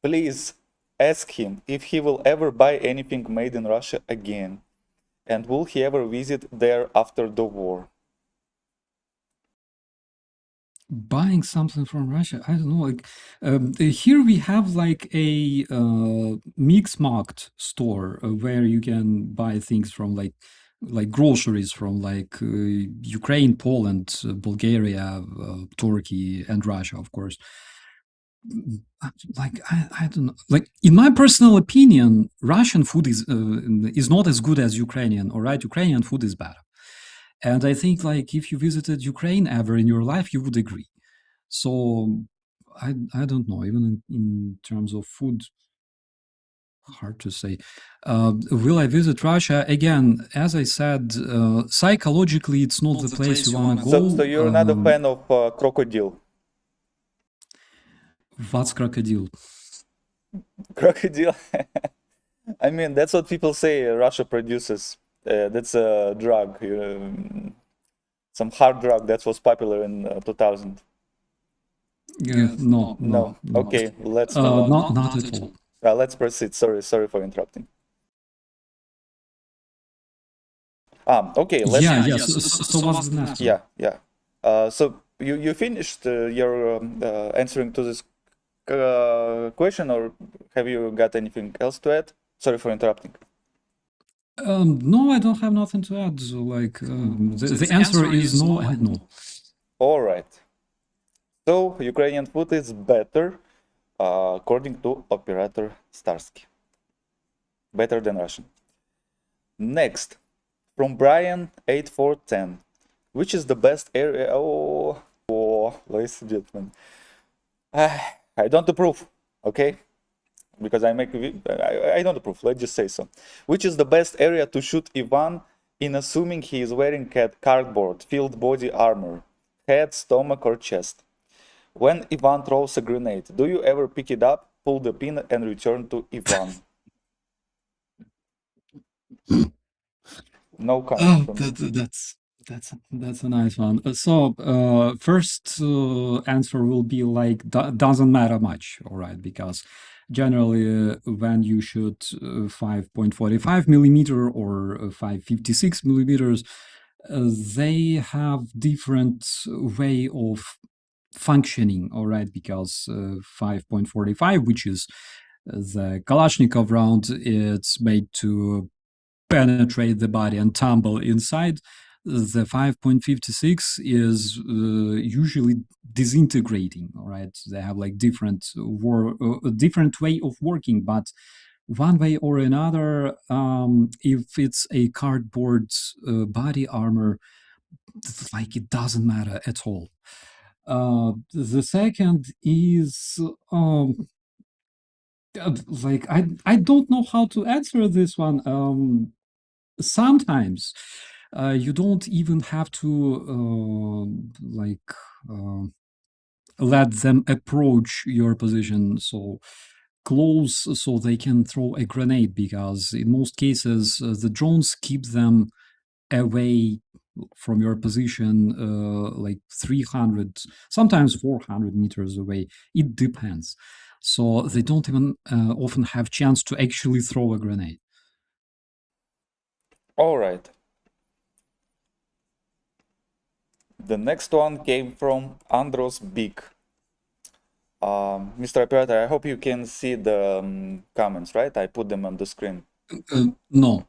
please ask him if he will ever buy anything made in Russia again, and will he ever visit there after the war? Buying something from Russia, I don't know. Like here we have like a mix-marked store where you can buy things from like groceries from like Ukraine, Poland, Bulgaria, Turkey, and Russia, of course. Like I don't know. Like in my personal opinion, Russian food is not as good as Ukrainian. All right, Ukrainian food is better. And I think like if you visited Ukraine ever in your life, you would agree. So I don't know, even in terms of food, hard to say. Will I visit Russia again? As I said, psychologically, it's not the place you want to go. So you're not a fan of crocodile? What's crocodile? Crocodile? I mean, that's what people say Russia produces. That's a drug, some hard drug that was popular in 2000. No. Okay, let's not at all. let's proceed. Sorry for interrupting. Okay, let's. So what's the next one? Yeah. So you finished your answering to this question, or have you got anything else to add? Sorry for interrupting. No, I don't have nothing to add. So, like the answer is no and no. All right. So Ukrainian food is better, according to operator Starsky. Better than Russian. Next, from Brian 8410, which is the best area? Oh, ladies and gentlemen, I don't approve. Okay, because I don't approve. Let's just say so. Which is the best area to shoot Ivan in assuming he is wearing cardboard, filled body armor, head, stomach, or chest. When Ivan throws a grenade, do you ever pick it up, pull the pin, and return to Ivan? No comment Oh, from me. that's a nice one. First answer will be like doesn't matter much, all right? Because generally, when you shoot 5.45 millimeter or 5.56 millimeters, they have different way of functioning, all right? Because 5.45, which is the Kalashnikov round, it's made to penetrate the body and tumble inside. The 5.56 is usually disintegrating. All right, they have like different different way of working, but one way or another, if it's a cardboard body armor, like it doesn't matter at all. The second is like I don't know how to answer this one. Sometimes you don't even have to let them approach your position so close so they can throw a grenade, because in most cases the drones keep them away from your position like 300, sometimes 400 meters away. It depends. So they don't even often have chance to actually throw a grenade. All right. The next one came from Andros Big. Mr. Operator, I hope you can see the comments, right? I put them on the screen. No,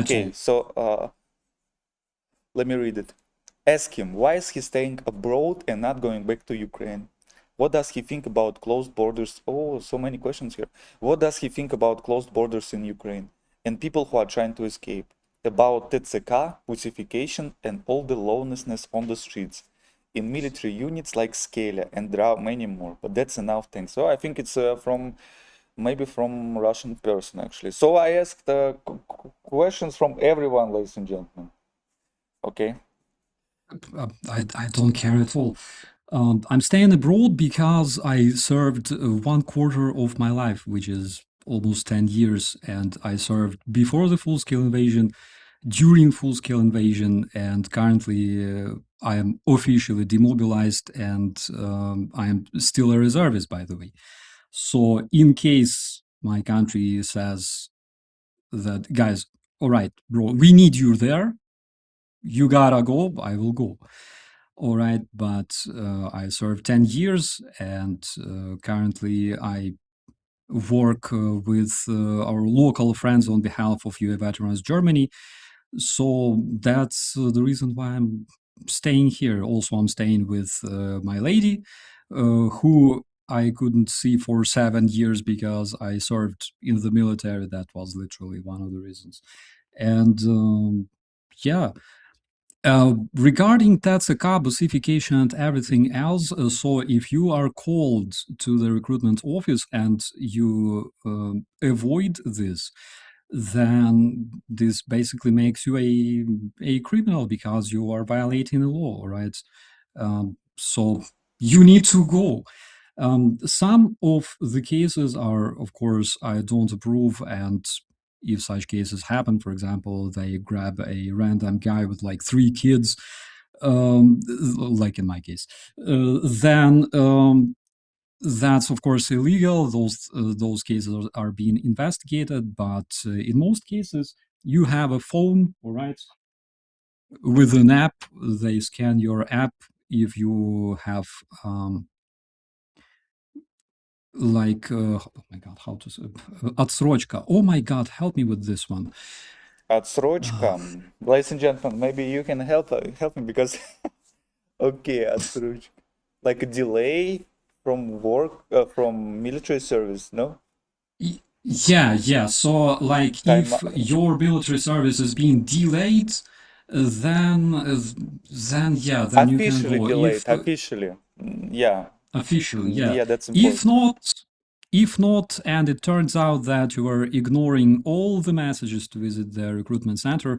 Okay. So let me read it. Ask him, why is he staying abroad and not going back to Ukraine? What does he think about closed borders? Oh, so many questions here. What does he think about closed borders in Ukraine and people who are trying to escape? About TCK, Russification, and all the lawlessness on the streets, in military units like Scalia, and there are many more. But that's enough, thanks. So I think it's maybe from Russian person, actually. So I asked questions from everyone, ladies and gentlemen. Okay. I don't care at all. I'm staying abroad because I served 1/4 of my life, which is almost 10 years, and I served before the full-scale invasion, during full-scale invasion, and currently I am officially demobilized, and I am still a reservist, by the way. So in case my country says that, guys, all right, bro, we need you there, you gotta go, I will go. All right, but I served 10 years, and currently I work with our local friends on behalf of UA Veterans Germany. So that's the reason why I'm staying here. Also, I'm staying with my lady, who I couldn't see for 7 years because I served in the military. That was literally one of the reasons. And yeah. Regarding TCK, busification, and everything else, so if you are called to the recruitment office and you avoid this, then this basically makes you a criminal because you are violating the law, right? So you need to go. Some of the cases are, of course, I don't approve, and if such cases happen, for example, they grab a random guy with like 3 kids, like in my case, then that's of course illegal. Those cases are being investigated, but in most cases, you have a phone, all right, with an app. They scan your app if you have oh my god, how to say отсрочка. Oh my god, help me with this one. Отсрочка. Ladies and gentlemen, maybe you can help me because okay, отсрочка. Like a delay from work, from military service, no? Yeah. So, like, Time. if your military service is being delayed, then yeah, then you can Officially go. delayed. If Officially. Yeah. officially, yeah. Yeah, that's important. If not, and it turns out that you are ignoring all the messages to visit the recruitment center,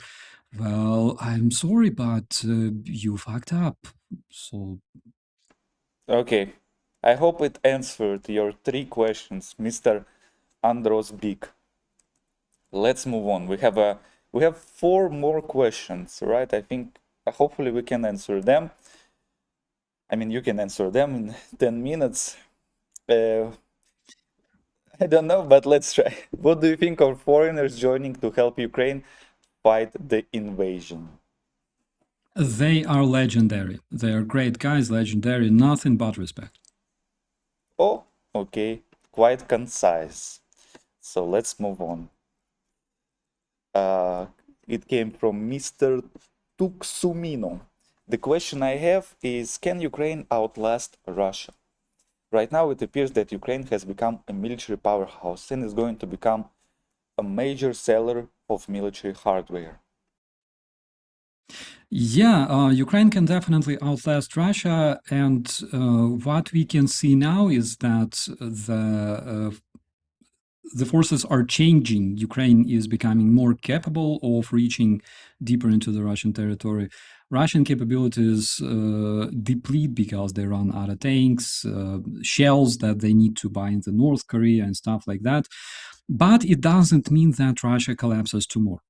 Well, I'm sorry, but you fucked up. So Okay, I hope it answered your 3 questions, Mr. Andros Big. Let's move on. We have 4 more questions, right? I think hopefully we can answer them. I mean, you can answer them in 10 minutes. Uh, I don't know, but let's try. What do you think of foreigners joining to help Ukraine fight the invasion? they are legendary. They are great guys, legendary, nothing but respect. Oh, okay, quite concise. So let's move on. It came from Mr. Tuxumino. The question I have is, can Ukraine outlast Russia? Right now, it appears that Ukraine has become a military powerhouse and is going to become a major seller of military hardware. Yeah, Ukraine can definitely outlast Russia, and what we can see now is that the forces are changing. Ukraine is becoming more capable of reaching deeper into the Russian territory. Russian capabilities deplete because they run out of tanks, shells that they need to buy in the North Korea and stuff like that. But it doesn't mean that Russia collapses tomorrow.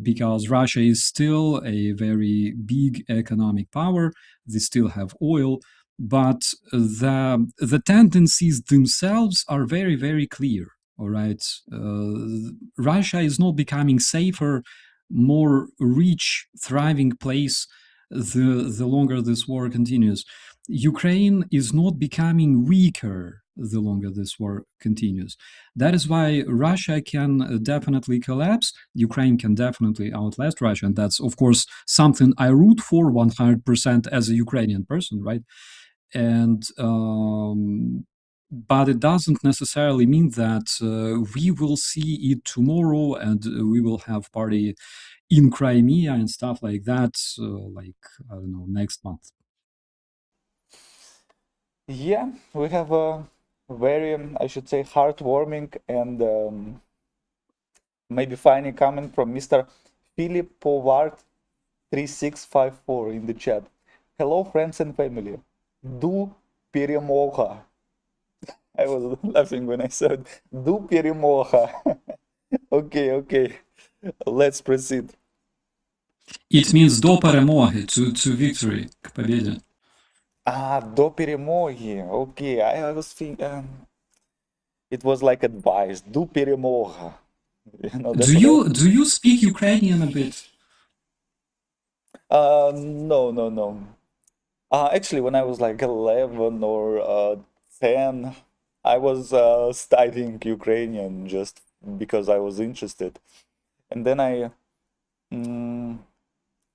Because Russia is still a very big economic power. They still have oil, but the tendencies themselves are very, very clear. All right, Russia is not becoming safer, more rich, thriving place the longer this war continues. Ukraine is not becoming weaker the longer this war continues. That is why Russia can definitely collapse. Ukraine can definitely outlast Russia. And that's, of course, something I root for 100% as a Ukrainian person, right? And, but it doesn't necessarily mean that we will see it tomorrow and we will have party in Crimea and stuff like that, like, I don't know, next month. Yeah, we have a very, I should say, heartwarming and maybe funny comment from Mr. Philip Povart 3654 in the chat. Hello, friends and family. Do перемога. I was laughing when I said do перемога. Okay. Let's proceed. It means до перемоги, to victory, к победе. До перемоги. Okay, I was thinking it was like advice. Do перемога. You know, that's what Do you speak Ukrainian a bit? No. Actually, when I was like 11 or 10, I was studying Ukrainian just because I was interested. And then I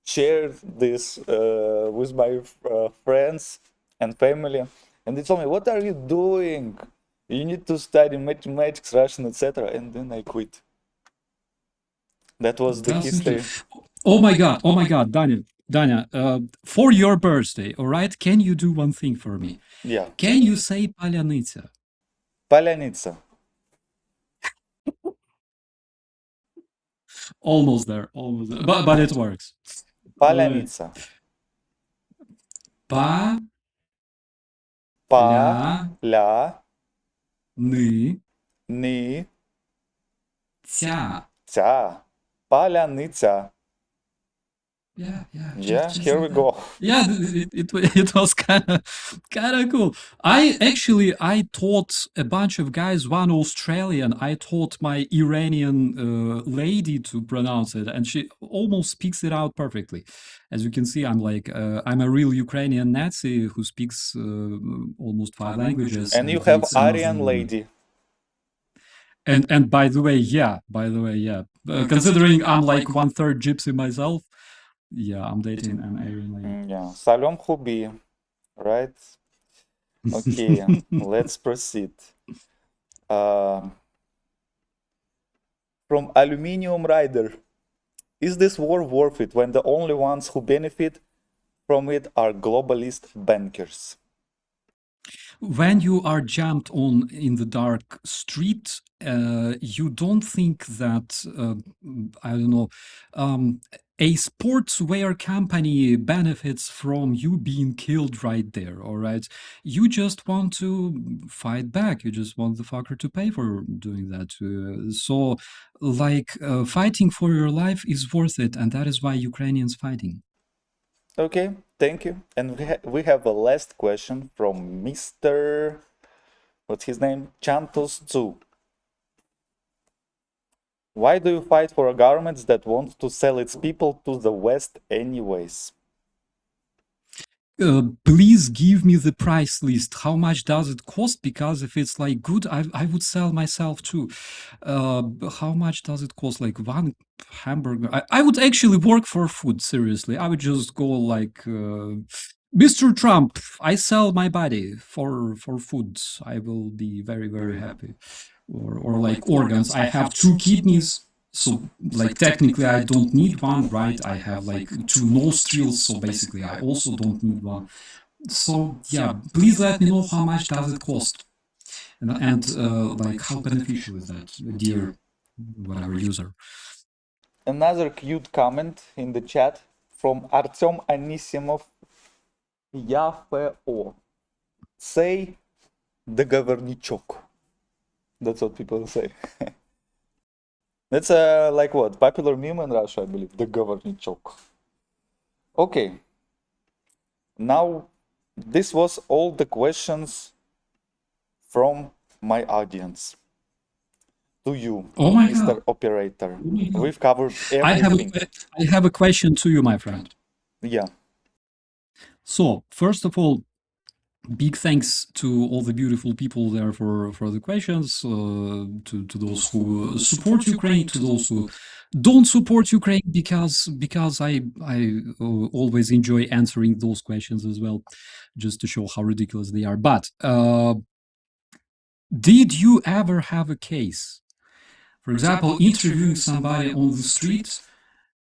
shared this with my friends and family, and they told me, "What are you doing? You need to study mathematics, Russian, etc." And then I quit. That was the That's history. oh my God, Danya, for your birthday, all right? Can you do one thing for me? Yeah. Can you say паляниця? Паляница. Almost there, but it works. All right. Паляница. Па, ля, Ля, ны, ни, ця. ця. Паляниця. Yeah, Yeah, just here we like that. go. Yeah, it was kind of cool. I taught a bunch of guys, one Australian. I taught my Iranian lady to pronounce it, and she almost speaks it out perfectly. As you can see, I'm a real Ukrainian Nazi who speaks almost 5 languages And you and have hates some of Aryan them. lady. And by the way, yeah. Considering I'm like 1/3 gypsy myself, yeah, I'm dating an Aryan lady. Yeah. Salom Hubi, right? Okay, let's proceed. From Aluminium Rider. Is this war worth it when the only ones who benefit from it are globalist bankers? When you are jumped on in the dark street, you don't think that I don't know, a sportswear company benefits from you being killed right there. All right, you just want to fight back. You just want the fucker to pay for doing that. So, like, fighting for your life is worth it, and that is why Ukrainians fighting. Okay, thank you. And we have a last question from Mr. What's his name? Chantos Tzu. Why do you fight for a government that wants to sell its people to the West anyways? Please give me the price list. How much does it cost? Because if it's like good, I would sell myself too. How much does it cost? Like one hamburger? I would actually work for food, seriously. I would just go like, Mr. Trump, I sell my body for food. I will be very, very happy. Or like organs. I have two kidneys. So, like, technically, I don't need one, right? I have like two nostrils, so basically, I also don't need one. So, yeah, please let me know how much does it cost, and like how beneficial is that, dear whatever user. Another cute comment in the chat from Artem Anisimov. Яфео. Say договорничок. That's what people say. That's like what? Popular meme in Russia, I believe. Договорничок. Okay. Now, this was all the questions from my audience. To you, Oh my Mr. God. Operator. Oh my God. We've covered I everything. have a question to you, my friend. Yeah. So, first of all, big thanks to all the beautiful people there for the questions, to those who support Ukraine, to those who don't support Ukraine, because I always enjoy answering those questions as well, just to show how ridiculous they are. But did you ever have a case, for example, interviewing somebody on the street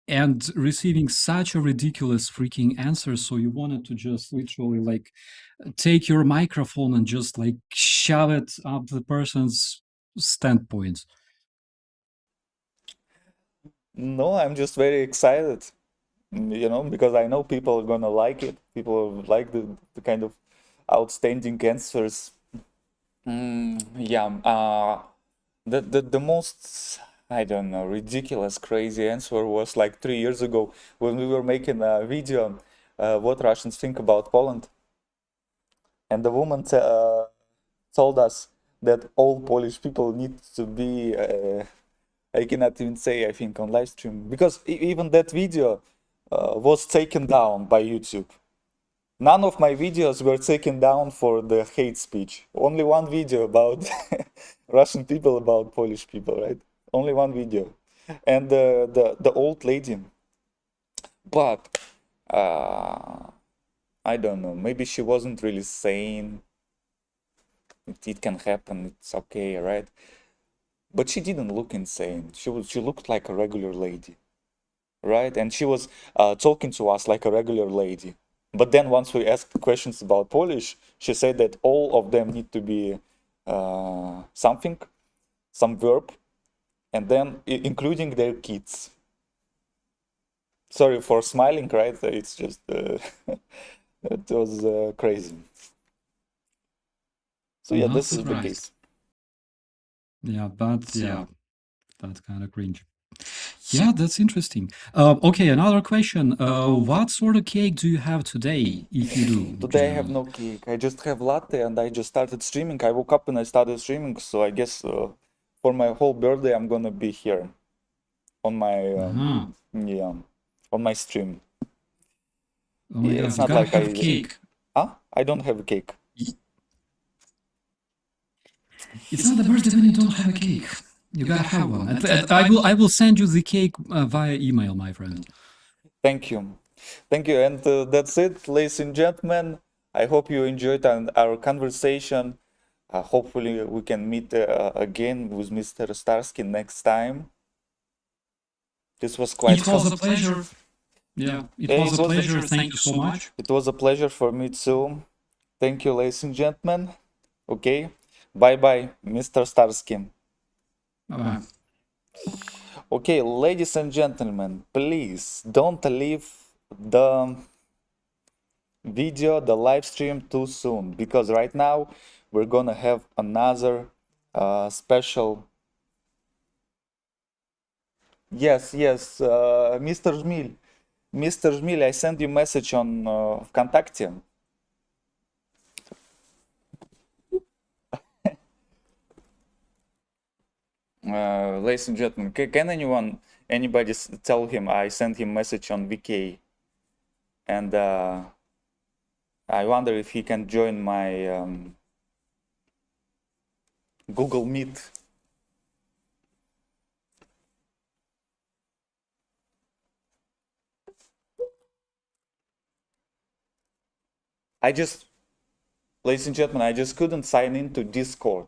and receiving such a ridiculous freaking answer, so you wanted to just literally like take your microphone and just like shove it up the person's standpoint? No, I'm just very excited, because I know people are gonna like it. People like the kind of outstanding answers. Yeah, the most, I don't know, ridiculous, crazy answer was like 3 years ago when we were making a video, what Russians think about Poland, and the woman told us that all Polish people need to be, I cannot even say, I think, on live stream, because even that video was taken down by YouTube. None of my videos were taken down for the hate speech. Only one video about Russian people, about Polish people, right? Only one video. And the old lady. But I don't know. Maybe she wasn't really sane. It can happen. It's okay, right? But she didn't look insane. She looked like a regular lady, right? And she was talking to us like a regular lady. But then once we asked questions about Polish, she said that all of them need to be something, some verb, and then including their kids. Sorry for smiling, right? It's just, it was crazy. So yeah, Not this is the surprised. case. Yeah, but yeah, that's kind of cringe. Yeah, that's interesting. Okay, another question. What sort of cake do you have today, if you do, Today I have generally? no cake. I just have latte and I just started streaming. I woke up and I started streaming, so I guess for my whole birthday I'm gonna be here on my Uh-huh. yeah, on my stream. Oh my Yeah, God, it's you not gotta like have cake. I don't have a cake. It's not a birthday when you don't have a cake. You gotta have one. I will send you the cake via email, my friend. Thank you. Thank you. And that's it, ladies and gentlemen. I hope you enjoyed our conversation. Hopefully, we can meet again with Mr. Starsky next time. This was quite It was fun. a pleasure. Yeah, it Yeah, was a pleasure. Thank you so much. it was a pleasure for me too. Thank you, ladies and gentlemen. Okay. Bye-bye, Mr. Starsky. Okay, ladies and gentlemen, please don't leave the video, the live stream too soon, because right now we're gonna have another special. Yes, Mr. Жмиль. Mr. Жмиль, I sent you message on ВКонтакте. Ladies and gentlemen, can anybody tell him I sent him message on VK, and I wonder if he can join my Google Meet. Ladies and gentlemen, I just couldn't sign into Discord.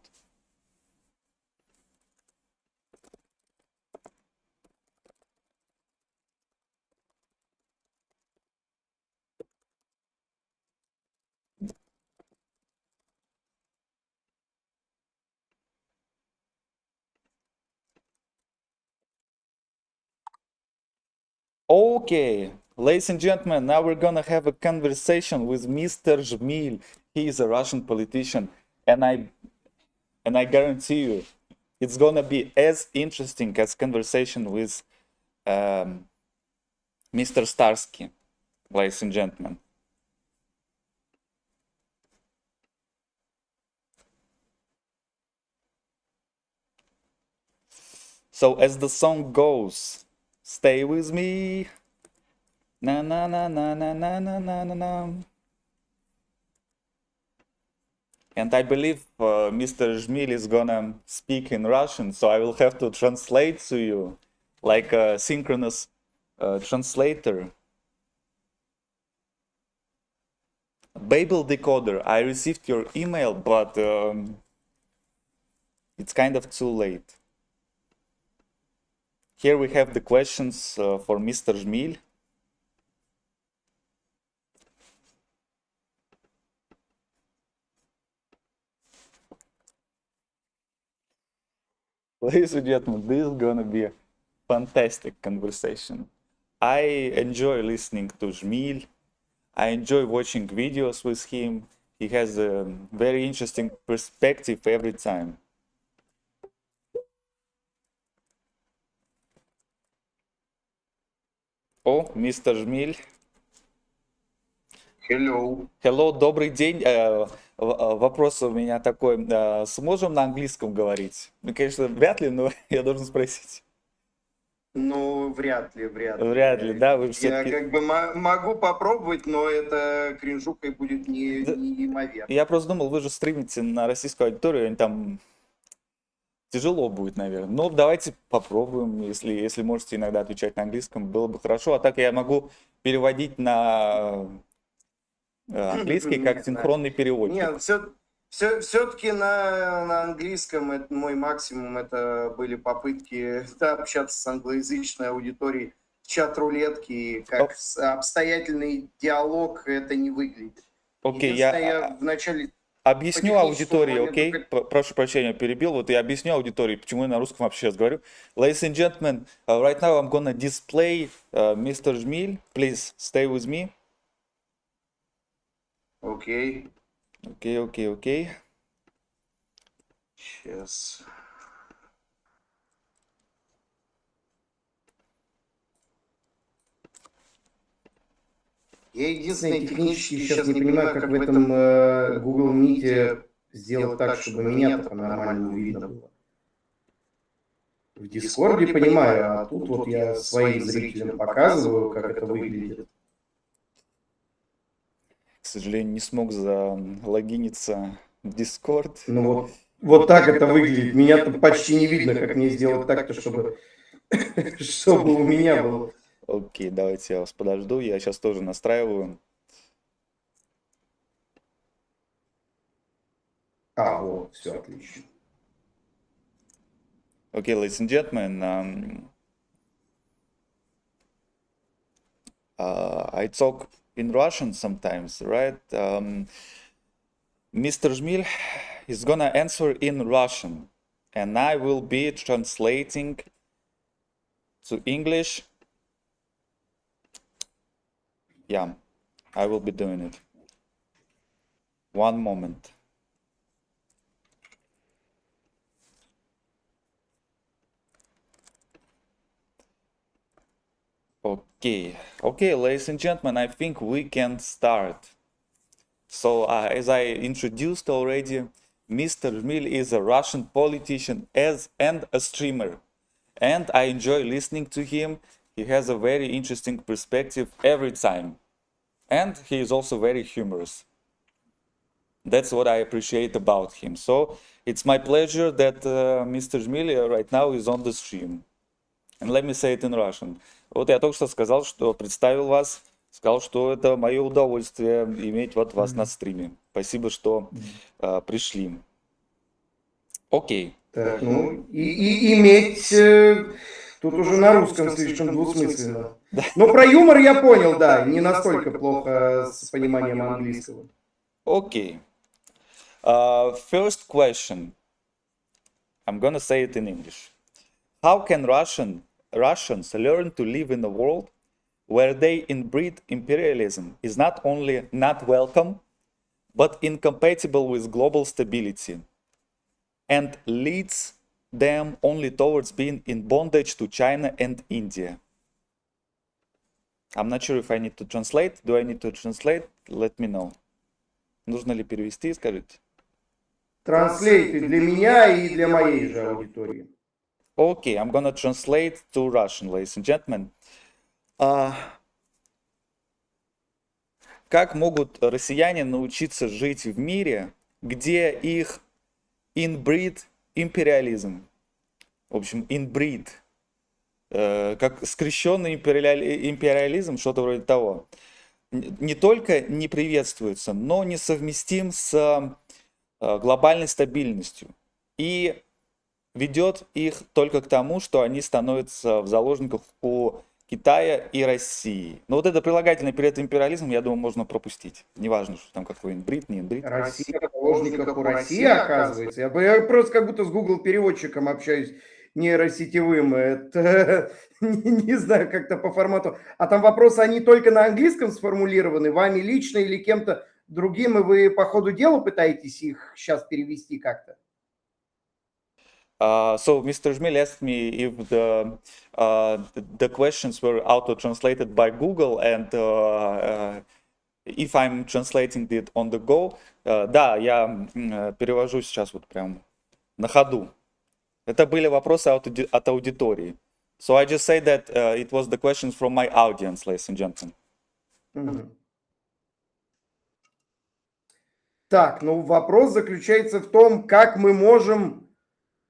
Okay, ladies and gentlemen, now we're gonna have a conversation with Mr. Жмиль. He is a Russian politician, and I guarantee you, it's gonna be as interesting as conversation with Mr. Starsky, ladies and gentlemen. So as the song goes, stay with me. Na na na na na na na na na na. And I believe Mr. Жмиль is gonna speak in Russian, so I will have to translate to you like a synchronous translator. Babel decoder, I received your email, but it's kind of too late. Here we have the questions for Mr. Жмиль. Ladies and gentlemen, this is gonna be a fantastic conversation. I enjoy listening to Жмиль. I enjoy watching videos with him. He has a very interesting perspective every time. О, мистер Жмиль. Hello, добрый день. Вопрос у меня такой. Сможем на английском говорить? Ну, конечно, вряд ли, но я должен спросить. Ну, вряд ли. Вряд ли, да? Вы Я все-таки... как бы могу попробовать, но это кринжухой будет неимоверно. Я просто думал, вы же стримите на российскую аудиторию, и там тяжело будет, наверное. Но давайте попробуем, если можете иногда отвечать на английском, было бы хорошо. А так я могу переводить на английский как синхронный переводчик. Нет, все-таки на английском это мой максимум. Это были попытки общаться с англоязычной аудиторией в чат-рулетке. Как обстоятельный диалог это не выглядит. Окей, я вначале... Объясню аудитории, окей? Прошу прощения, перебил. Вот я объясню аудитории, почему я на русском вообще сейчас говорю. Ladies and gentlemen, right now I'm gonna display Mr. Жмиль. Please stay with me. Окей. Окей. Сейчас. Я единственное технически сейчас не понимаю, как в этом Google Meet сделать так, чтобы меня там нормально видно было. В Discord понимаю, а тут вот я своим зрителям показываю, как это выглядит. К сожалению, не смог залогиниться в Discord. Ну вот так это выглядит. Меня там почти не видно, как мне сделать так-то, чтобы у меня было. Окей, давайте я вас подожду. Я сейчас тоже настраиваю. Вот, все отлично. Okay, ladies and gentlemen, I talk in Russian sometimes, right? Mr. Жмиль is gonna answer in Russian, and I will be translating to English. Yeah, I will be doing it. One moment. Okay, ladies and gentlemen, I think we can start. So, as I introduced already, Mr. Жмиль is a Russian politician and a streamer. And I enjoy listening to him. He has a very interesting perspective every time. And he is also very humorous. That's what I appreciate about him. So, it's my pleasure that Mr. Жмиль right now is on the stream. And let me say it in Russian. Вот я только что сказал, что представил вас, сказал, что это мое удовольствие иметь вот вас на стриме. Спасибо, что пришли. Окей. Так, ну, и иметь... Тут уже на русском слишком двусмысленно. Но про юмор я понял, да, не настолько плохо с пониманием английского. Okay. First question. I'm gonna say it in English. How can Russians learn to live in a world where they inbreed imperialism is not only not welcome, but incompatible with global stability, and leads them only towards being in bondage to China and India? I'm not sure if I need to translate. Do I need to translate? Let me know. Нужно ли перевести, скажите? Транслейты для меня и для моей же аудитории. Okay, I'm gonna translate to Russian, ladies and gentlemen. Как могут россияне научиться жить в мире, где их inbreed империализм? В общем, inbreed, как скрещенный империализм, что-то вроде того, не только не приветствуется, но несовместим с глобальной стабильностью. И ведет их только к тому, что они становятся в заложниках у Китая и России. Но вот это прилагательное перед империализмом, я думаю, можно пропустить. Неважно, что там какой инбрид, не инбрид. Россия в заложниках у России, оказывается. Я просто как будто с Google переводчиком общаюсь нейросетевым. Это не знаю, как-то по формату. А там вопросы, они только на английском сформулированы, вами лично или кем-то другим, и вы по ходу дела пытаетесь их сейчас перевести как-то? So Mr. Жмиль asked me if the questions were auto-translated by Google and if I'm translating it on the go. Да, я перевожу сейчас вот прям на ходу. Это были вопросы от аудитории. So I just say that it was the questions from my audience, ladies and gentlemen. Так, ну вопрос заключается в том, как мы можем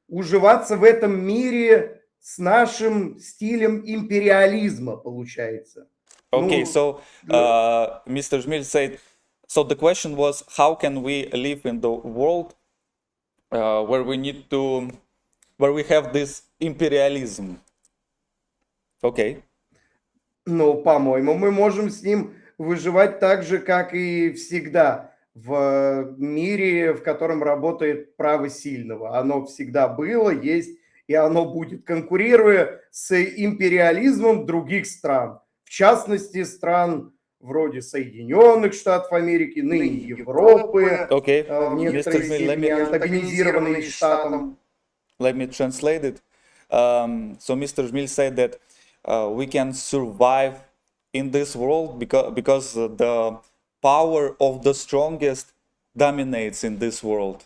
уживаться в этом мире с нашим стилем империализма, получается. Okay, so Mr. Жмиль said, so the question was, how can we live in the world where we have this imperialism? Okay. Ну, по-моему, мы можем с ним выживать так же, как и всегда. В мире, в котором работает право сильного. Оно всегда было, есть, и оно будет, конкурируя с империализмом других стран. В частности, стран вроде Соединенных Штатов Америки, ныне Европы, в некоторой степени антагонизированные Штатом. Let me translate it. So Mr. Жмиль said that we can survive in this world because the power of the strongest dominates in this world,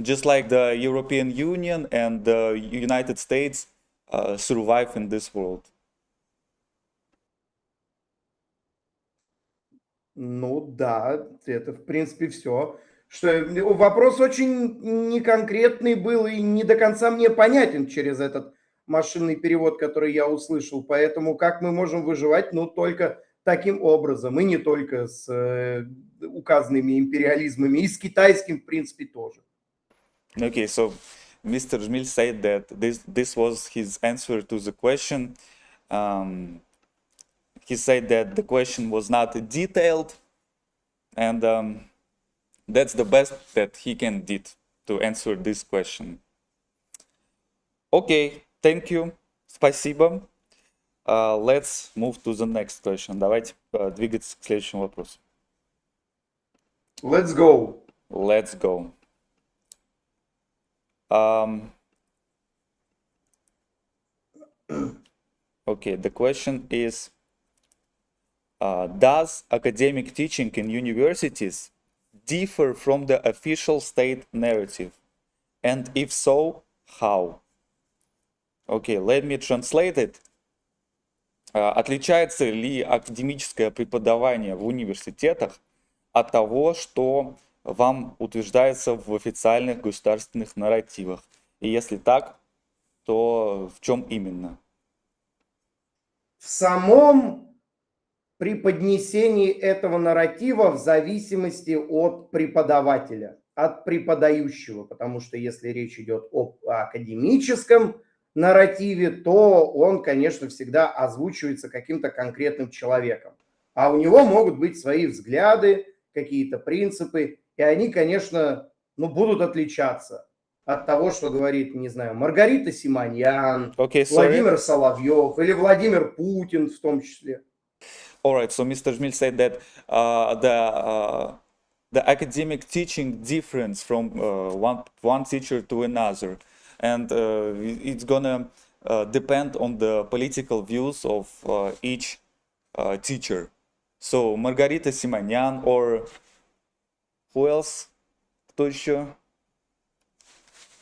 just like the European Union and the United States survive in this world. Ну да, это в принципе все. Что вопрос очень неконкретный был и не до конца мне понятен через этот машинный перевод, который я услышал. Поэтому как мы можем выживать, ну только таким образом, и не только с указанными империализмами, и с китайским, в принципе, тоже. Okay, so Mr. Жмиль said that this was his answer to the question. He said that the question was not detailed, and That's the best that he can did to answer this question. Okay, thank you. Спасибо. Let's move to the next question. Давайте двигаться к следующему вопросу. Let's go. Let's go. Okay, the question is, does academic teaching in universities differ from the official state narrative? And if so, how? Okay, let me translate it. Отличается ли академическое преподавание в университетах от того, что вам утверждается в официальных государственных нарративах? И если так, то в чем именно? В самом преподнесении этого нарратива в зависимости от преподавателя, от преподающего, потому что если речь идет об академическом нарративе, то он, конечно, всегда озвучивается каким-то конкретным человеком. А у него могут быть свои взгляды, какие-то принципы, и они, конечно, будут отличаться от того, что говорит, не знаю, Маргарита Симоньян, Владимир Соловьев или Владимир Путин в том числе. All right, so Mr. Жмиль said that the academic teaching difference from one teacher to another, and it's gonna depend on the political views of each teacher. So Margarita Симоньян or who else? Кто еще?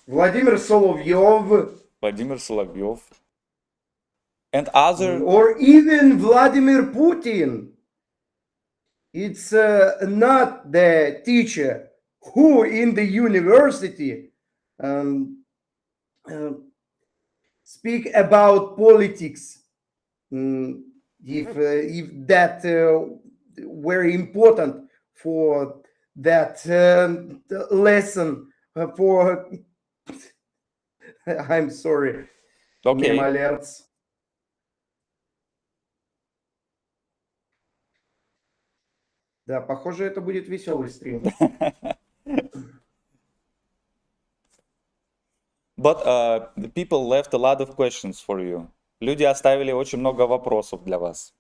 Владимир Соловьев. Владимир Соловьев. And other... Or even Vladimir Putin. It's not the teacher who in the university speak about politics. If that very important for that lesson for... I'm sorry. Okay. Meme alerts. Да, похоже, это будет веселый стрим. But people left a lot of questions for you. Люди оставили очень много вопросов для вас.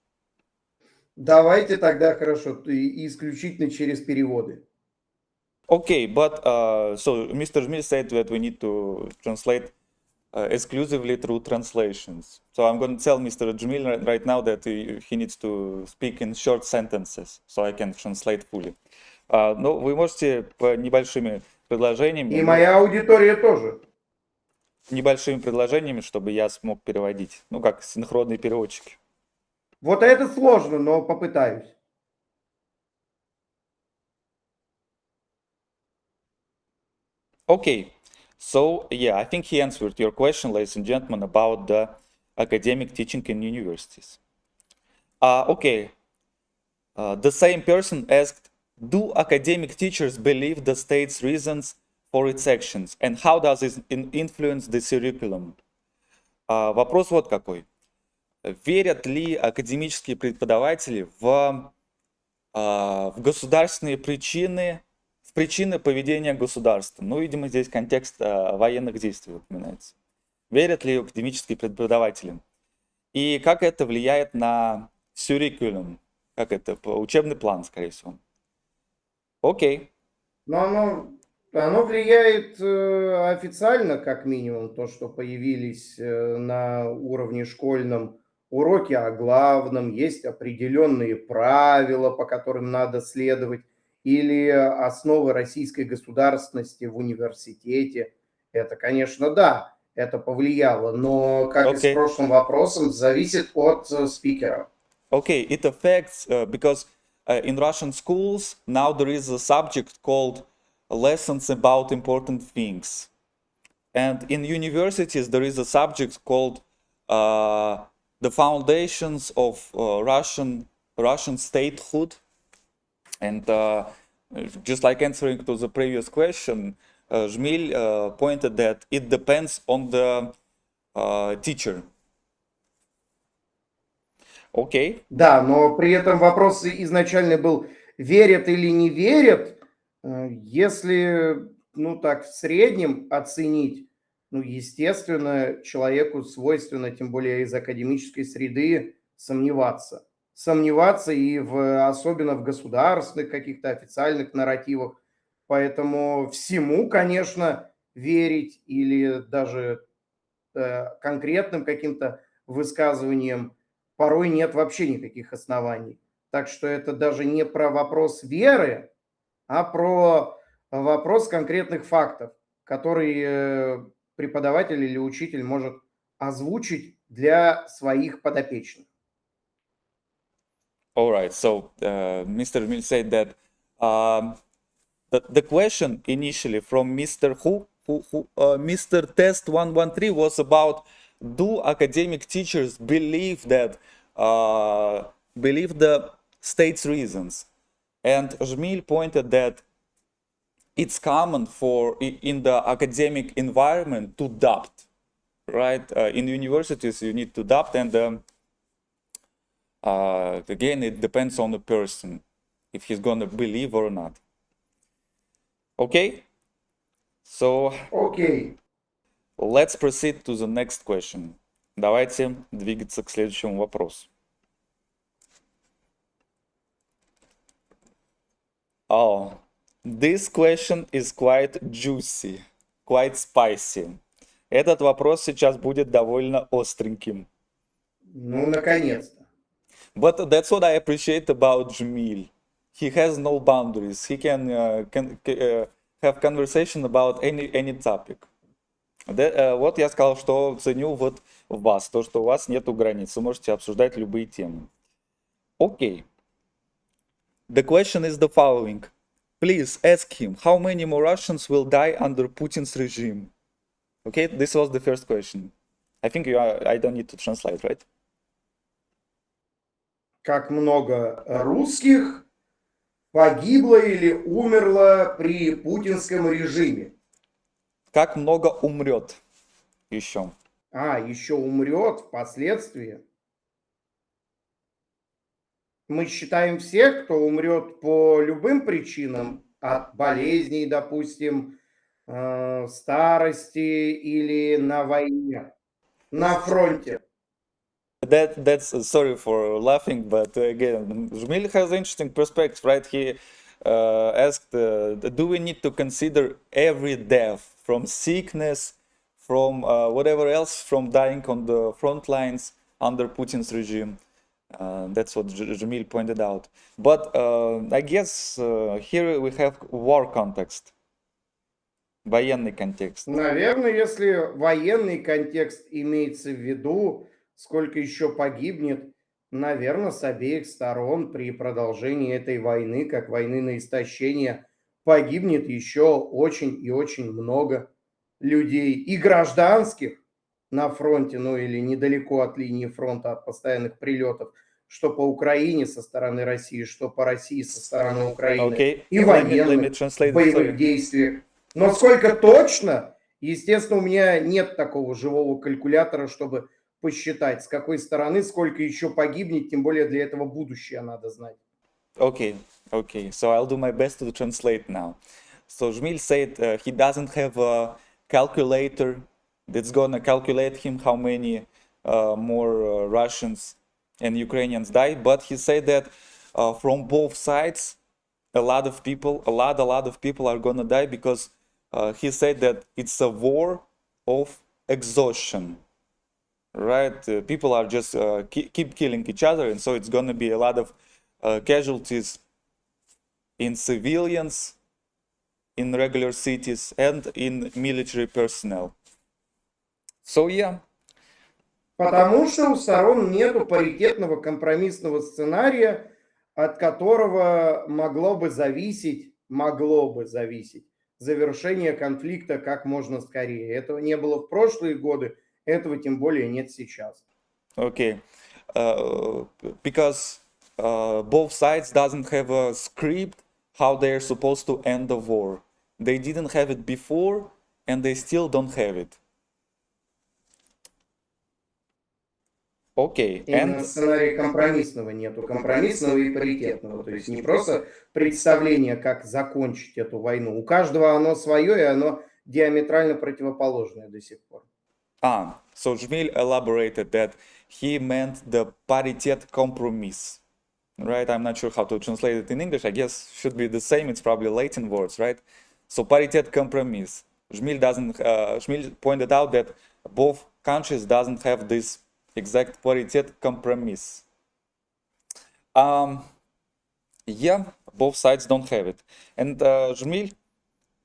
Давайте тогда, хорошо, исключительно через переводы. Okay, but so Mr. Жмиль said that we need to translate exclusively through translations. So I'm going to tell Mr. Жмиль right now that he needs to speak in short sentences, so I can translate fully. Но вы можете по небольшими предложениями... И моя аудитория тоже. Небольшими предложениями, чтобы я смог переводить. Ну, как синхронные переводчики. Вот это сложно, но попытаюсь. Okay, so yeah, I think he answered your question, ladies and gentlemen, about the academic teaching in universities. Okay, the same person asked, do academic teachers believe the state's reasons for its actions, and how does it influence the curriculum? Вопрос вот какой. Верят ли академические преподаватели в государственные причины, в причины поведения государства? Ну, видимо, здесь контекст военных действий упоминается. Верят ли академические преподаватели? И как это влияет на curriculum? Как это? Учебный план, скорее всего. Окей. Но оно влияет официально, как минимум, то, что появились на уровне школьном уроки о главном, есть определенные правила, по которым надо следовать, или основы российской государственности в университете. Это, конечно, да, это повлияло, но, как и с прошлым вопросом, зависит от спикера. Okay, it affects because in Russian schools now there is a subject called lessons about important things, and in universities there is a subject called the foundations of Russian statehood. And just like answering to the previous question, Жмиль pointed that it depends on the teacher. Okay. Да, но при этом вопрос изначально был, верят или не верят Если, ну так, в среднем оценить, ну, естественно, человеку свойственно, тем более из академической среды, сомневаться. Сомневаться и особенно в государственных каких-то официальных нарративах. Поэтому всему, конечно, верить или даже конкретным каким-то высказываниям порой нет вообще никаких оснований. Так что это даже не про вопрос веры, а про вопрос конкретных фактов, который преподаватель или учитель может озвучить для своих подопечных. All right. So Mr. Jmil said that the question initially from Mr. Mr. Test 113 was about, do academic teachers believe that believe the state's reasons? And Жмиль pointed that it's common for in the academic environment to doubt, right? In universities you need to doubt, and again it depends on the person if he's gonna believe or not. Okay, so Окей. let's proceed to the next question. Давайте двигаться к следующему вопросу. Oh, this question is quite juicy, quite spicy. Этот вопрос сейчас будет довольно остреньким. Ну, наконец-то. But that's what I appreciate about Жмиль. He has no boundaries. He can have conversation about any topic. Вот я сказал, что ценю вот в вас, то, что у вас нету границ. Вы можете обсуждать любые темы. Okay. The question is the following. Please ask him how many more Russians will die under Putin's regime. Okay, this was the first question. I think I don't need to translate, right? Как много русских погибло или умерло при путинском режиме? Как много умрет еще? Еще умрет впоследствии. Мы считаем всех, кто умрет по любым причинам, от болезней, допустим, старости или на войне, на фронте. That's sorry for laughing, but again, Жмиль has interesting perspective, right? He asked, do we need to consider every death from sickness, from whatever else, from dying on the front lines under Putin's regime? That's what Жмиль pointed out. But I guess here we have war context, военный контекст. Наверное, если военный контекст имеется в виду, сколько еще погибнет, наверное, с обеих сторон при продолжении этой войны, как войны на истощение, погибнет еще очень и очень много людей. И гражданских на фронте, ну или недалеко от линии фронта, от постоянных прилетов, что по Украине со стороны России, что по России со стороны Украины. Okay. И военных в боевых действиях. Но сколько точно, естественно, у меня нет такого живого калькулятора, чтобы посчитать, с какой стороны сколько еще погибнет, тем более для этого будущее надо знать. Okay, so I'll do my best to translate now. So Жмиль said he doesn't have a calculator that's gonna calculate him how many more Russians and Ukrainians died, but he said that from both sides, a lot of people are gonna die because he said that it's a war of exhaustion. Right, people are just keep killing each other, and so it's gonna be a lot of casualties in civilians, in regular cities, and in military personnel. So yeah. Потому что у сторон нету паритетного компромиссного сценария, от которого могло бы зависеть завершение конфликта как можно скорее. Этого не было в прошлые годы. Этого тем более нет сейчас. Okay, because both sides doesn't have a script how they're supposed to end the war. They didn't have it before, and they still don't have it. Okay, Именно and сценария компромиссного нету, компромиссного и паритетного. То есть не просто представление, как закончить эту войну. У каждого оно свое, и оно диаметрально противоположное до сих пор. so Жмиль elaborated that he meant the paritet compromise, right? I'm not sure how to translate it in English. I guess should be the same. It's probably Latin words, right? So paritet compromise. Жмиль pointed out that both countries doesn't have this exact paritet compromise. Yeah, both sides don't have it. And Жмиль,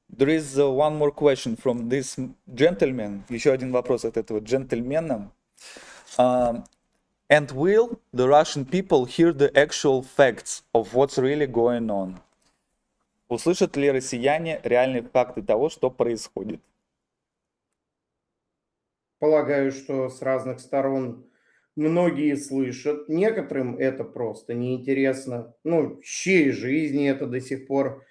there is one more question from this gentleman. Еще один вопрос от этого джентльмена. And will the Russian people hear the actual facts of what's really going on? Услышат ли россияне реальные факты того, что происходит? Полагаю, что с разных сторон многие слышат. Некоторым это просто неинтересно. Ну, чьей жизни это до сих пор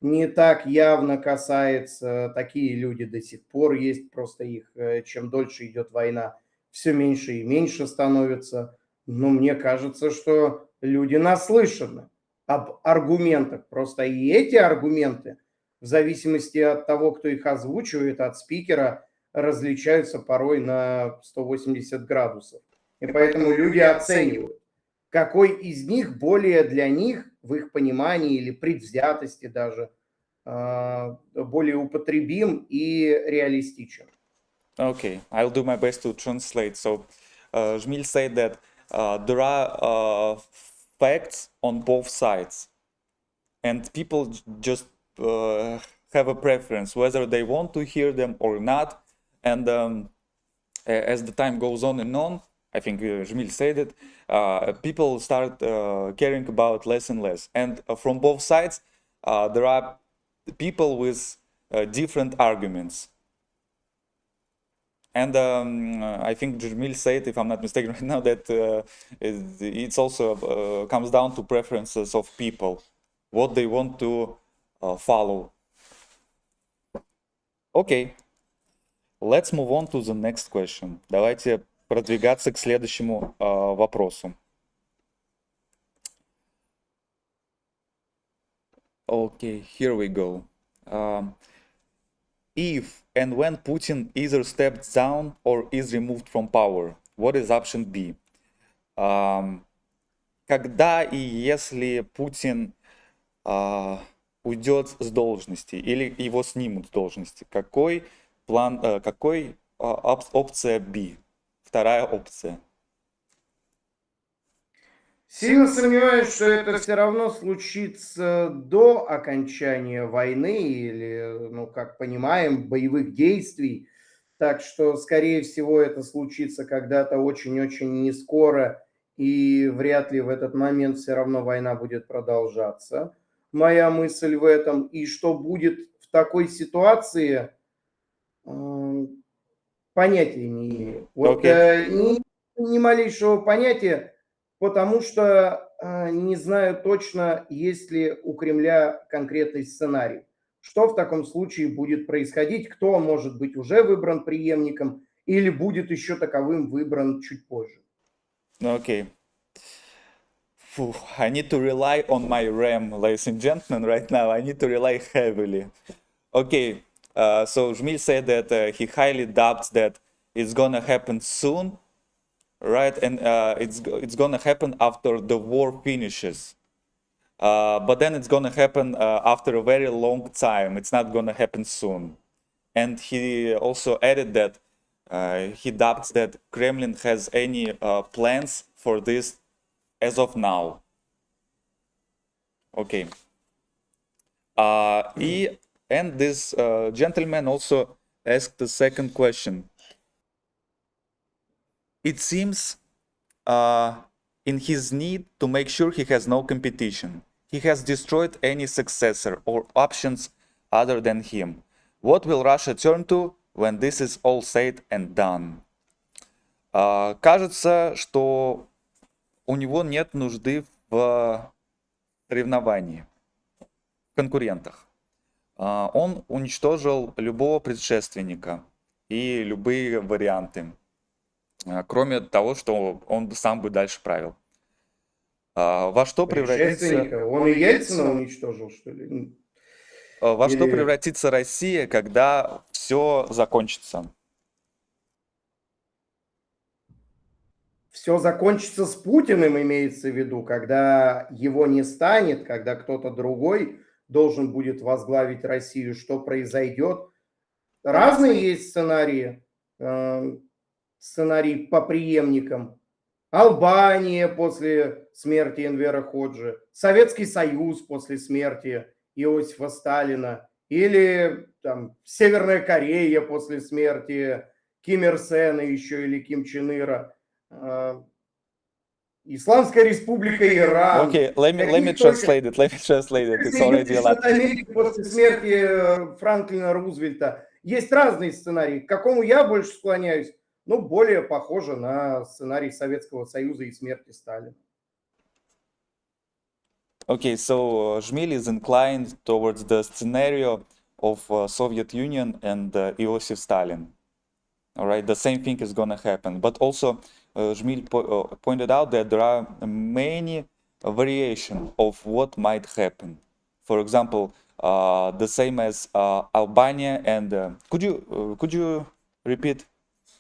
не так явно касается. Такие люди до сих пор есть, просто их, чем дольше идет война, все меньше и меньше становится. Но мне кажется, что люди наслышаны об аргументах. Просто и эти аргументы, в зависимости от того, кто их озвучивает, от спикера, различаются порой на 180 градусов. И поэтому люди оценивают, какой из них более для них, в их понимании или предвзятости даже, более употребим и реалистичен. Okay, I'll do my best to translate. So, Жмиль said that there are facts on both sides, and people just have a preference whether they want to hear them or not. And as the time goes on and on, I think Жмиль said it, people start caring about less and less. And from both sides, there are people with different arguments. And I think Жмиль said, if I'm not mistaken right now, that it's also comes down to preferences of people, what they want to follow. Okay, let's move on to the next question. Давайте продвигаться к следующему вопросу. Okay, here we go. If and when Putin either steps down or is removed from power, what is option B? Когда и если Путин уйдет с должности или его снимут с должности, какой опция B? Вторая опция. Сильно сомневаюсь, что это все равно случится до окончания войны или, ну, как понимаем, боевых действий. Так что, скорее всего, это случится когда-то очень-очень не скоро, и вряд ли в этот момент все равно война будет продолжаться. Моя мысль в этом. И что будет в такой ситуации, понятия не имею. Вот ни малейшего понятия. Потому что не знаю точно, есть ли у Кремля конкретный сценарий. Что в таком случае будет происходить, кто может быть уже выбран преемником или будет еще таковым выбран чуть позже. Okay. I need to rely on my RAM, ladies and gentlemen, right now. I need to rely heavily. Okay, so Жмиль said that he highly doubts that it's gonna happen soon. Right, and it's gonna happen after the war finishes, but then it's gonna happen after a very long time. It's not gonna happen soon. And he also added that he doubts that Kremlin has any plans for this as of now. Okay. And this gentleman also asked the second question. It seems in his need to make sure he has no competition, he has destroyed any successor or options other than him. What will Russia turn to when this is all said and done? Кажется, что у него нет нужды в соревновании, в конкурентах. Он уничтожил любого предшественника и любые варианты. кроме того, что он сам бы дальше правил. Во что превратится... Предшественника. Он и Ельцина уничтожил, что ли? Во что Или- превратится Россия, когда все закончится? Все закончится с Путиным, имеется в виду, когда его не станет, когда кто-то другой должен будет возглавить Россию, что произойдет. Разные есть сценарии, сценарий по преемникам. Албания после смерти Энвера Ходжи, Советский Союз после смерти Иосифа Сталина, или там Северная Корея после смерти Ким Ир Сена еще или Ким Чен Ира. Исламская республика Иран. Okay, let me translate it. Let me translate it. It's already a lot. Америка после смерти Франклина Рузвельта. Есть разные сценарии. К какому я больше склоняюсь? Ну, более похоже на сценарий Советского Союза и смерти Сталина. Okay, so Жмиль is inclined towards the scenario of Soviet Union and Iosif Stalin. All right, the same thing is gonna happen. But also, Жмиль pointed out that there are many variations of what might happen. For example, the same as Albania and could you repeat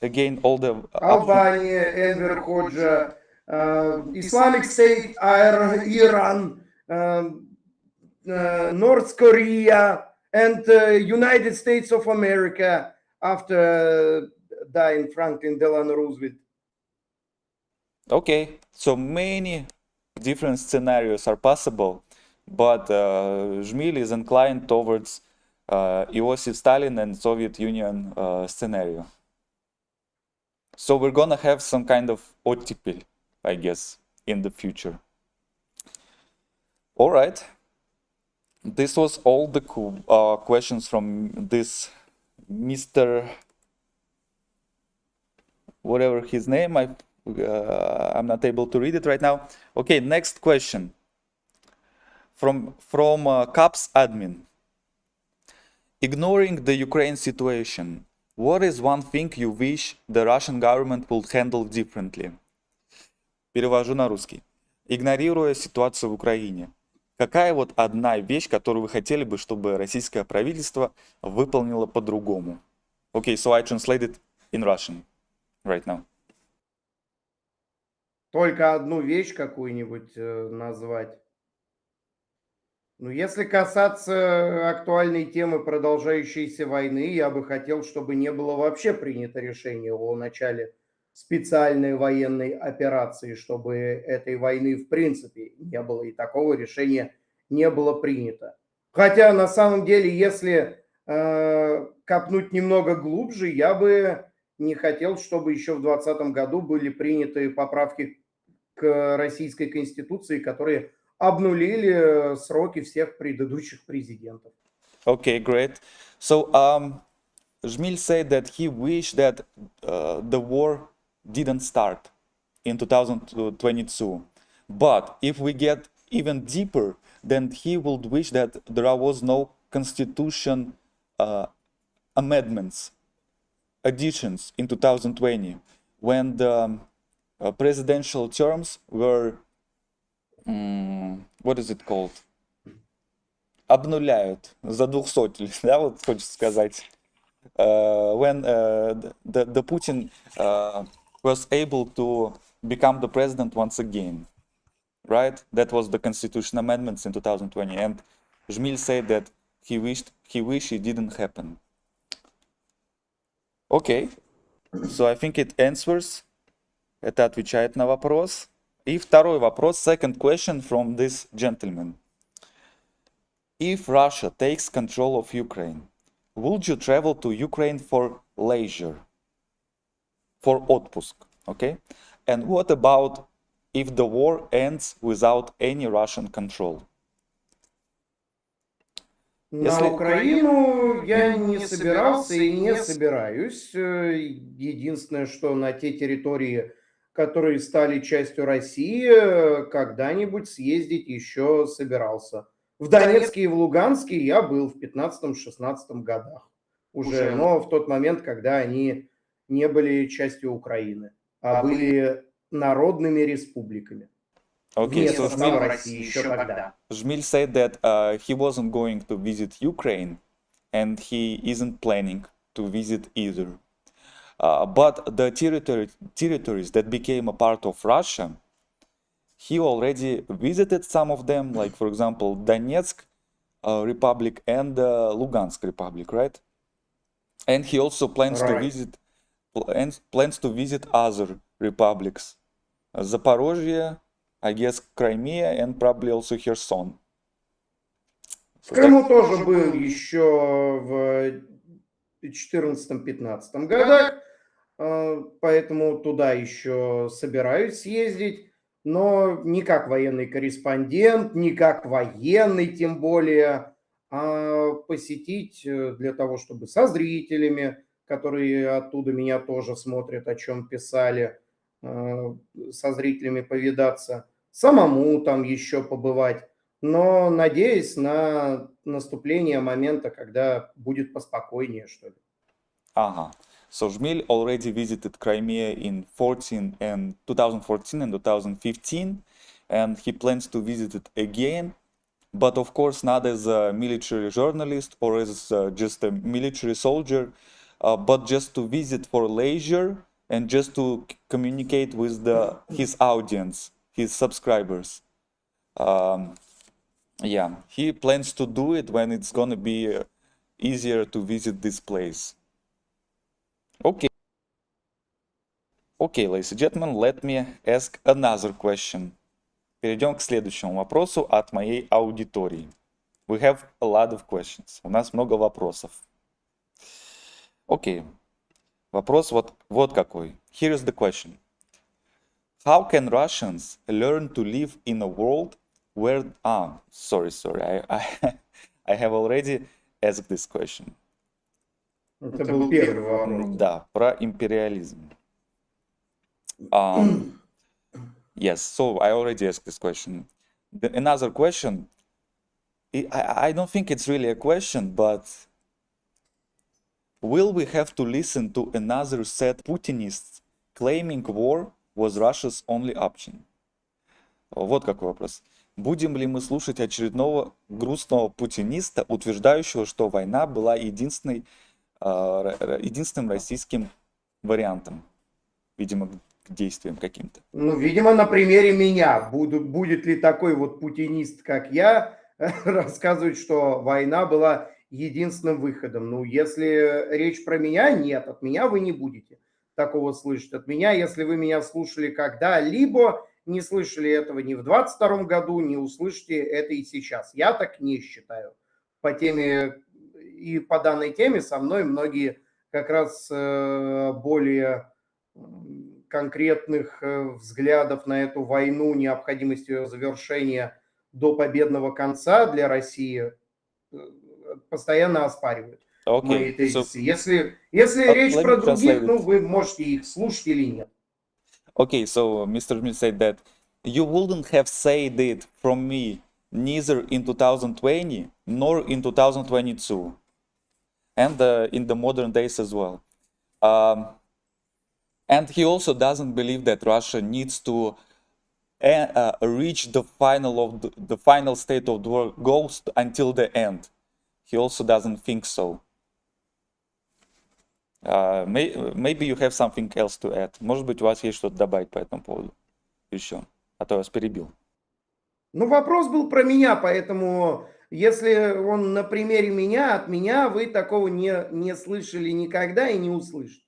again all the Албания, Энвер Ходжа, Islamic State, Iran, North Korea, and United States of America after dying Franklin Delano Roosevelt. Okay, so many different scenarios are possible, but Жмиль is inclined towards Iosif Stalin and Soviet Union scenario. So we're gonna have some kind of ottipel, I guess, in the future. All right. This was all the questions from this Mr. whatever his name. I'm not able to read it right now. Okay, next question from Caps admin. Ignoring the Ukraine situation, what is one thing you wish the Russian government would handle differently? Перевожу на русский. Игнорируя ситуацию в Украине, какая вот одна вещь, которую вы хотели бы, чтобы российское правительство выполнило по-другому? Okay, so I translate it in Russian right now. Только одну вещь какую-нибудь назвать. Ну, если касаться актуальной темы продолжающейся войны, я бы хотел, чтобы не было вообще принято решение о начале специальной военной операции, чтобы этой войны в принципе не было, и такого решения не было принято. Хотя на самом деле, если копнуть немного глубже, я бы не хотел, чтобы еще в 2020 году были приняты поправки к российской конституции, которые обнулили сроки всех предыдущих президентов. Okay, great. So Жмиль said that he wished that the war didn't start in 2022. But if we get even deeper, then he would wish that there was no constitution amendments, additions in 2020, when the presidential terms were, what is it called? Обнуляют за 200, да, вот хочется сказать. When the Putin was able to become the president once again, right? That was the constitution amendments in 2020, and Жмиль said that he wished it didn't happen. Okay, so I think it answers. Это отвечает на вопрос. И второй вопрос, second question from this gentleman. If Russia takes control of Ukraine, would you travel to Ukraine for leisure, for отпуск, okay? And what about if the war ends without any Russian control? На Украину я не собирался и не собираюсь. Единственное, что на те территории, которые стали частью России, когда-нибудь съездить еще собирался. В Донецке и в Луганске я был в 15-16 годах уже, но в тот момент, когда они не были частью Украины. а были народными республиками. Okay, Вне so состава Жмиль, России еще тогда. Жмиль said that he wasn't going to visit Ukraine and he isn't planning to visit either. But the territories that became a part of Russia, he already visited some of them, like for example Donetsk Republic and Lugansk Republic, right? And he also plans to Right. visit other republics, Zaporozhye, I guess Crimea, and probably also Kherson. В Крыму тоже был еще в 2014-2015 годах, поэтому туда еще собираюсь съездить, но не как военный корреспондент, не как военный тем более, а посетить для того, чтобы со зрителями, которые оттуда меня тоже смотрят, о чем писали, со зрителями повидаться, самому там еще побывать, но надеюсь на наступление момента, когда будет поспокойнее, что ли. Ага. So Жмиль already visited Crimea in 2014 and 2015, and he plans to visit it again, but of course not as a military journalist or as just a military soldier, but just to visit for leisure and just to communicate with his audience, his subscribers. Yeah, he plans to do it when it's gonna be easier to visit this place. Okay, ladies and gentlemen, let me ask another question. Перейдем к следующему вопросу от моей аудитории. We have a lot of questions. У нас много вопросов. Окей. Вопрос вот какой. Here is the question. How can Russians learn to live in a world where... Sorry. I have already asked this question. Это был первый вопрос. Да, про империализм. Yes, so I already asked this question. Another question, I don't think it's really a question, but will we have to listen to another set Putinists claiming war was Russia's only option? Вот какой вопрос. Будем ли мы слушать очередного грустного путиниста, утверждающего, что война была единственным российским вариантом? Видимо, к действиям каким-то. Ну, видимо, на примере меня. Будет ли такой вот путинист, как я, рассказывать, что война была единственным выходом? Ну, если речь про меня, нет, от меня вы не будете такого слышать. От меня, если вы меня слушали когда-либо, не слышали этого ни в 22 году, не услышите это и сейчас. Я так не считаю. По теме и по данной теме со мной многие как раз более конкретных взглядов на эту войну, необходимость ее завершения до победного конца для России постоянно оспаривают мои тезисы. Если речь про других, ну, вы можете их слушать или нет. Okay, so Mr. Жмиль said that you wouldn't have said it from me neither in 2020 nor in 2022 and in the modern days as well. And he also doesn't believe that Russia needs to reach the final state of the war goals until the end. He also doesn't think so. Maybe you have something else to add. Может быть, у вас есть что-то добавить по этому поводу еще, а то я вас перебил. Ну, вопрос был про меня, поэтому если он на примере меня, от меня вы такого не слышали никогда и не услышите.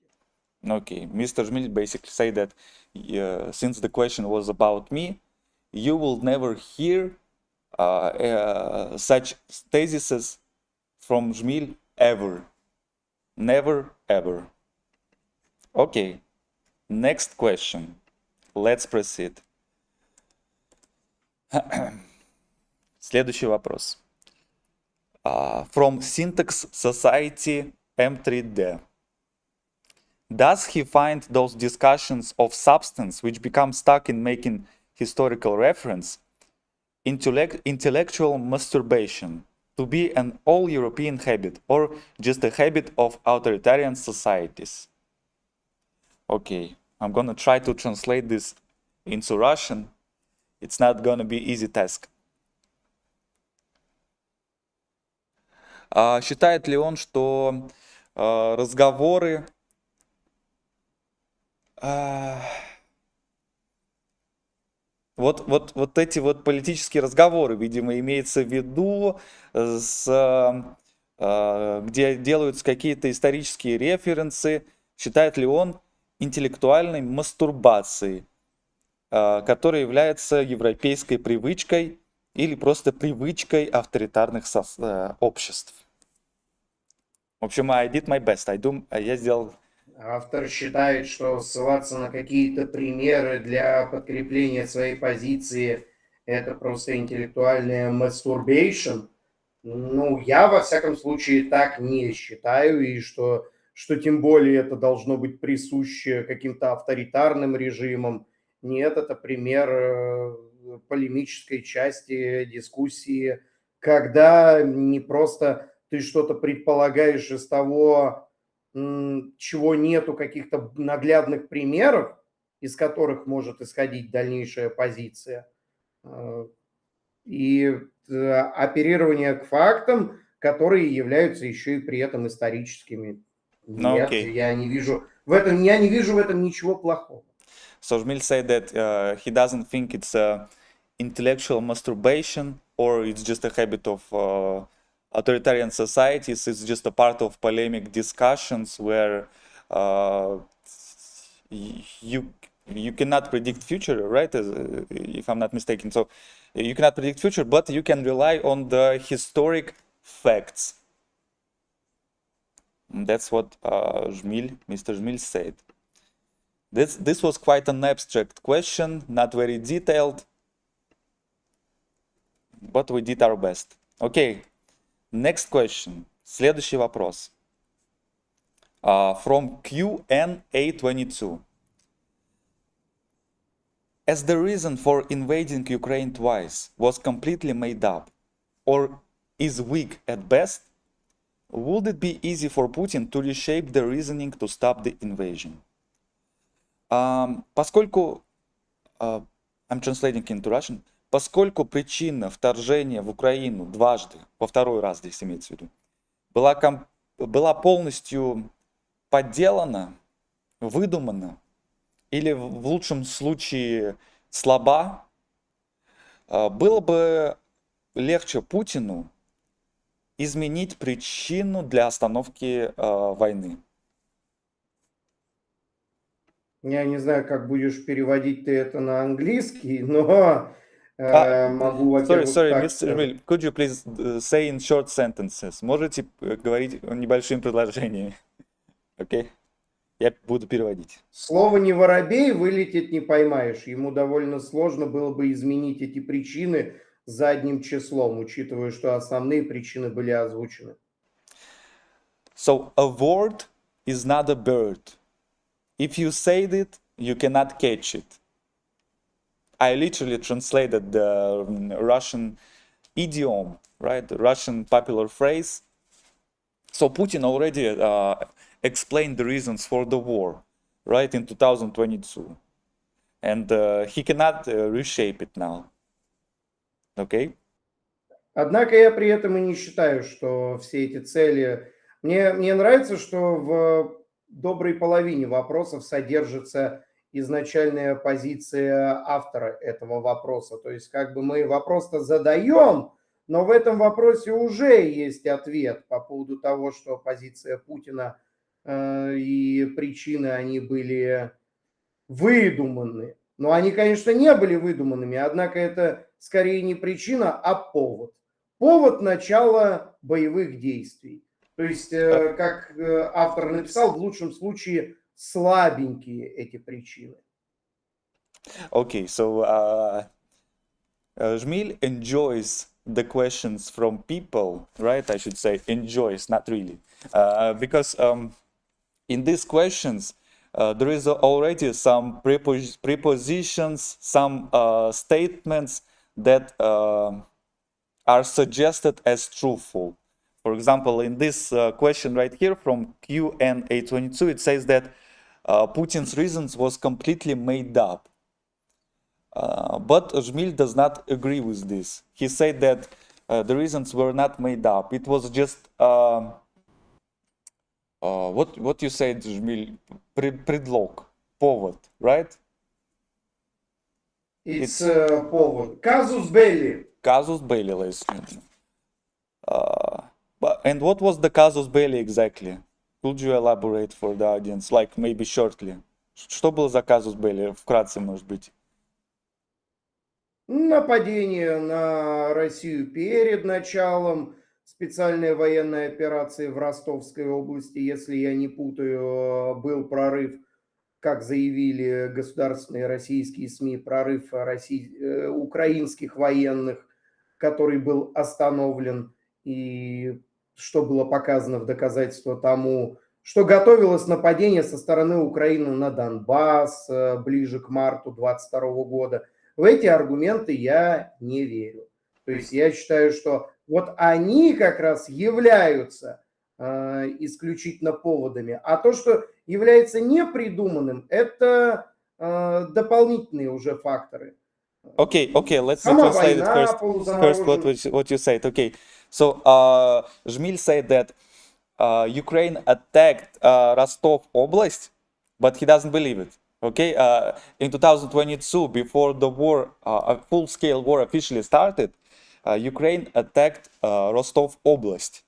Okay, Mr. Жмиль basically say that since the question was about me, you will never hear such theses from Жмиль ever. Never, ever. Okay, next question. Let's proceed. Следующий вопрос. From Syntax Society M3D. Does he find those discussions of substance which become stuck in making historical reference intellectual masturbation to be an all-European habit or just a habit of authoritarian societies? Окей. I'm gonna try to translate this into Russian. It's not gonna be easy task. Считает ли он, что разговоры вот эти вот политические разговоры, видимо, имеется в виду, где делаются какие-то исторические референсы, считает ли он интеллектуальной мастурбацией, которая является европейской привычкой или просто привычкой авторитарных обществ. В общем, I did my best. Я сделал... Автор считает, что ссылаться на какие-то примеры для подкрепления своей позиции – это просто интеллектуальная masturbation. Ну, я, во всяком случае, так не считаю, и что тем более это должно быть присуще каким-то авторитарным режимам. Нет, это пример полемической части дискуссии, когда не просто ты что-то предполагаешь из того, чего нету, каких-то наглядных примеров, из которых может исходить дальнейшая позиция, и оперирование к фактам, которые являются еще и при этом историческими. Нет, Okay. я не вижу в этом ничего плохого. So Жмиль said that he doesn't think it's intellectual masturbation or it's just a habit of authoritarian societies. It's just a part of polemic discussions where you cannot predict future, right? If I'm not mistaken. So you cannot predict future, but you can rely on the historic facts. That's what Mr. Жмиль said. This was quite an abstract question, not very detailed, but we did our best. Okay, next question. Следующий вопрос. From QNA22. As the reason for invading Ukraine twice was completely made up, or is weak at best, would it be easy for Putin to reshape the reasoning to stop the invasion? Поскольку, I'm translating into Russian, поскольку причина вторжения в Украину дважды, во второй раз здесь имеется в виду, была полностью подделана, выдумана, или в лучшем случае слаба, было бы легче Путину изменить причину для остановки войны. Я не знаю, как будешь переводить ты это на английский, но могу, во-первых, Sorry, так Mr. сказать. Жмиль, could you please say in short sentences? Можете говорить небольшими предложениями? Окей? Я буду переводить. Слово «не воробей» вылететь не поймаешь. Ему довольно сложно было бы изменить эти причины задним числом, учитывая, что основные причины были озвучены. So, a word is not a bird. If you said it, you cannot catch it. I literally translated the Russian idiom, right? The Russian popular phrase. So Putin already explained the reasons for the war, right, in 2022. And he cannot reshape it now. Okay? Однако я при этом и не считаю, что все эти цели... Мне нравится, что в доброй половине вопросов содержится изначальная позиция автора этого вопроса. То есть как бы мы вопрос-то задаем, но в этом вопросе уже есть ответ по поводу того, что позиция Путина и причины, они были выдуманы. Но они, конечно, не были выдуманными, однако это скорее не причина, а повод. Повод начала боевых действий. То есть, как автор написал, в лучшем случае слабенькие эти причины. Okay, so Жмиль enjoys the questions from people, right? I should say enjoys, not really. Because in these questions, there is already some prepositions, some statements that are suggested as truthful. For example, in this question right here from QNA22, it says that Putin's reasons was completely made up. But Жмиль does not agree with this. He said that the reasons were not made up. It was just what you said, Жмиль, предлог, повод, right? It's повод. Казус белли. Casus belli, ladies and gentlemen. And what was the casus belli exactly? Could you elaborate for the audience, like maybe shortly? Что было за casus belli? Вкратце, может быть. Нападение на Россию перед началом специальной военной операции в Ростовской области, если я не путаю, был прорыв, как заявили государственные российские СМИ, прорыв украинских военных, который был остановлен, и что было показано в доказательство тому, что готовилось нападение со стороны Украины на Донбасс ближе к марту 2022 года. В эти аргументы я не верю. То есть я считаю, что вот они как раз являются исключительно поводами. А то, что является непридуманным, это дополнительные уже факторы. Okay, let's Сама translate it война first. полузаморожена. First, what you said. Okay, so Жмиль said that Ukraine attacked Rostov Oblast, but he doesn't believe it. Okay, in 2022, before the war, a full-scale war officially started, Ukraine attacked Rostov Oblast,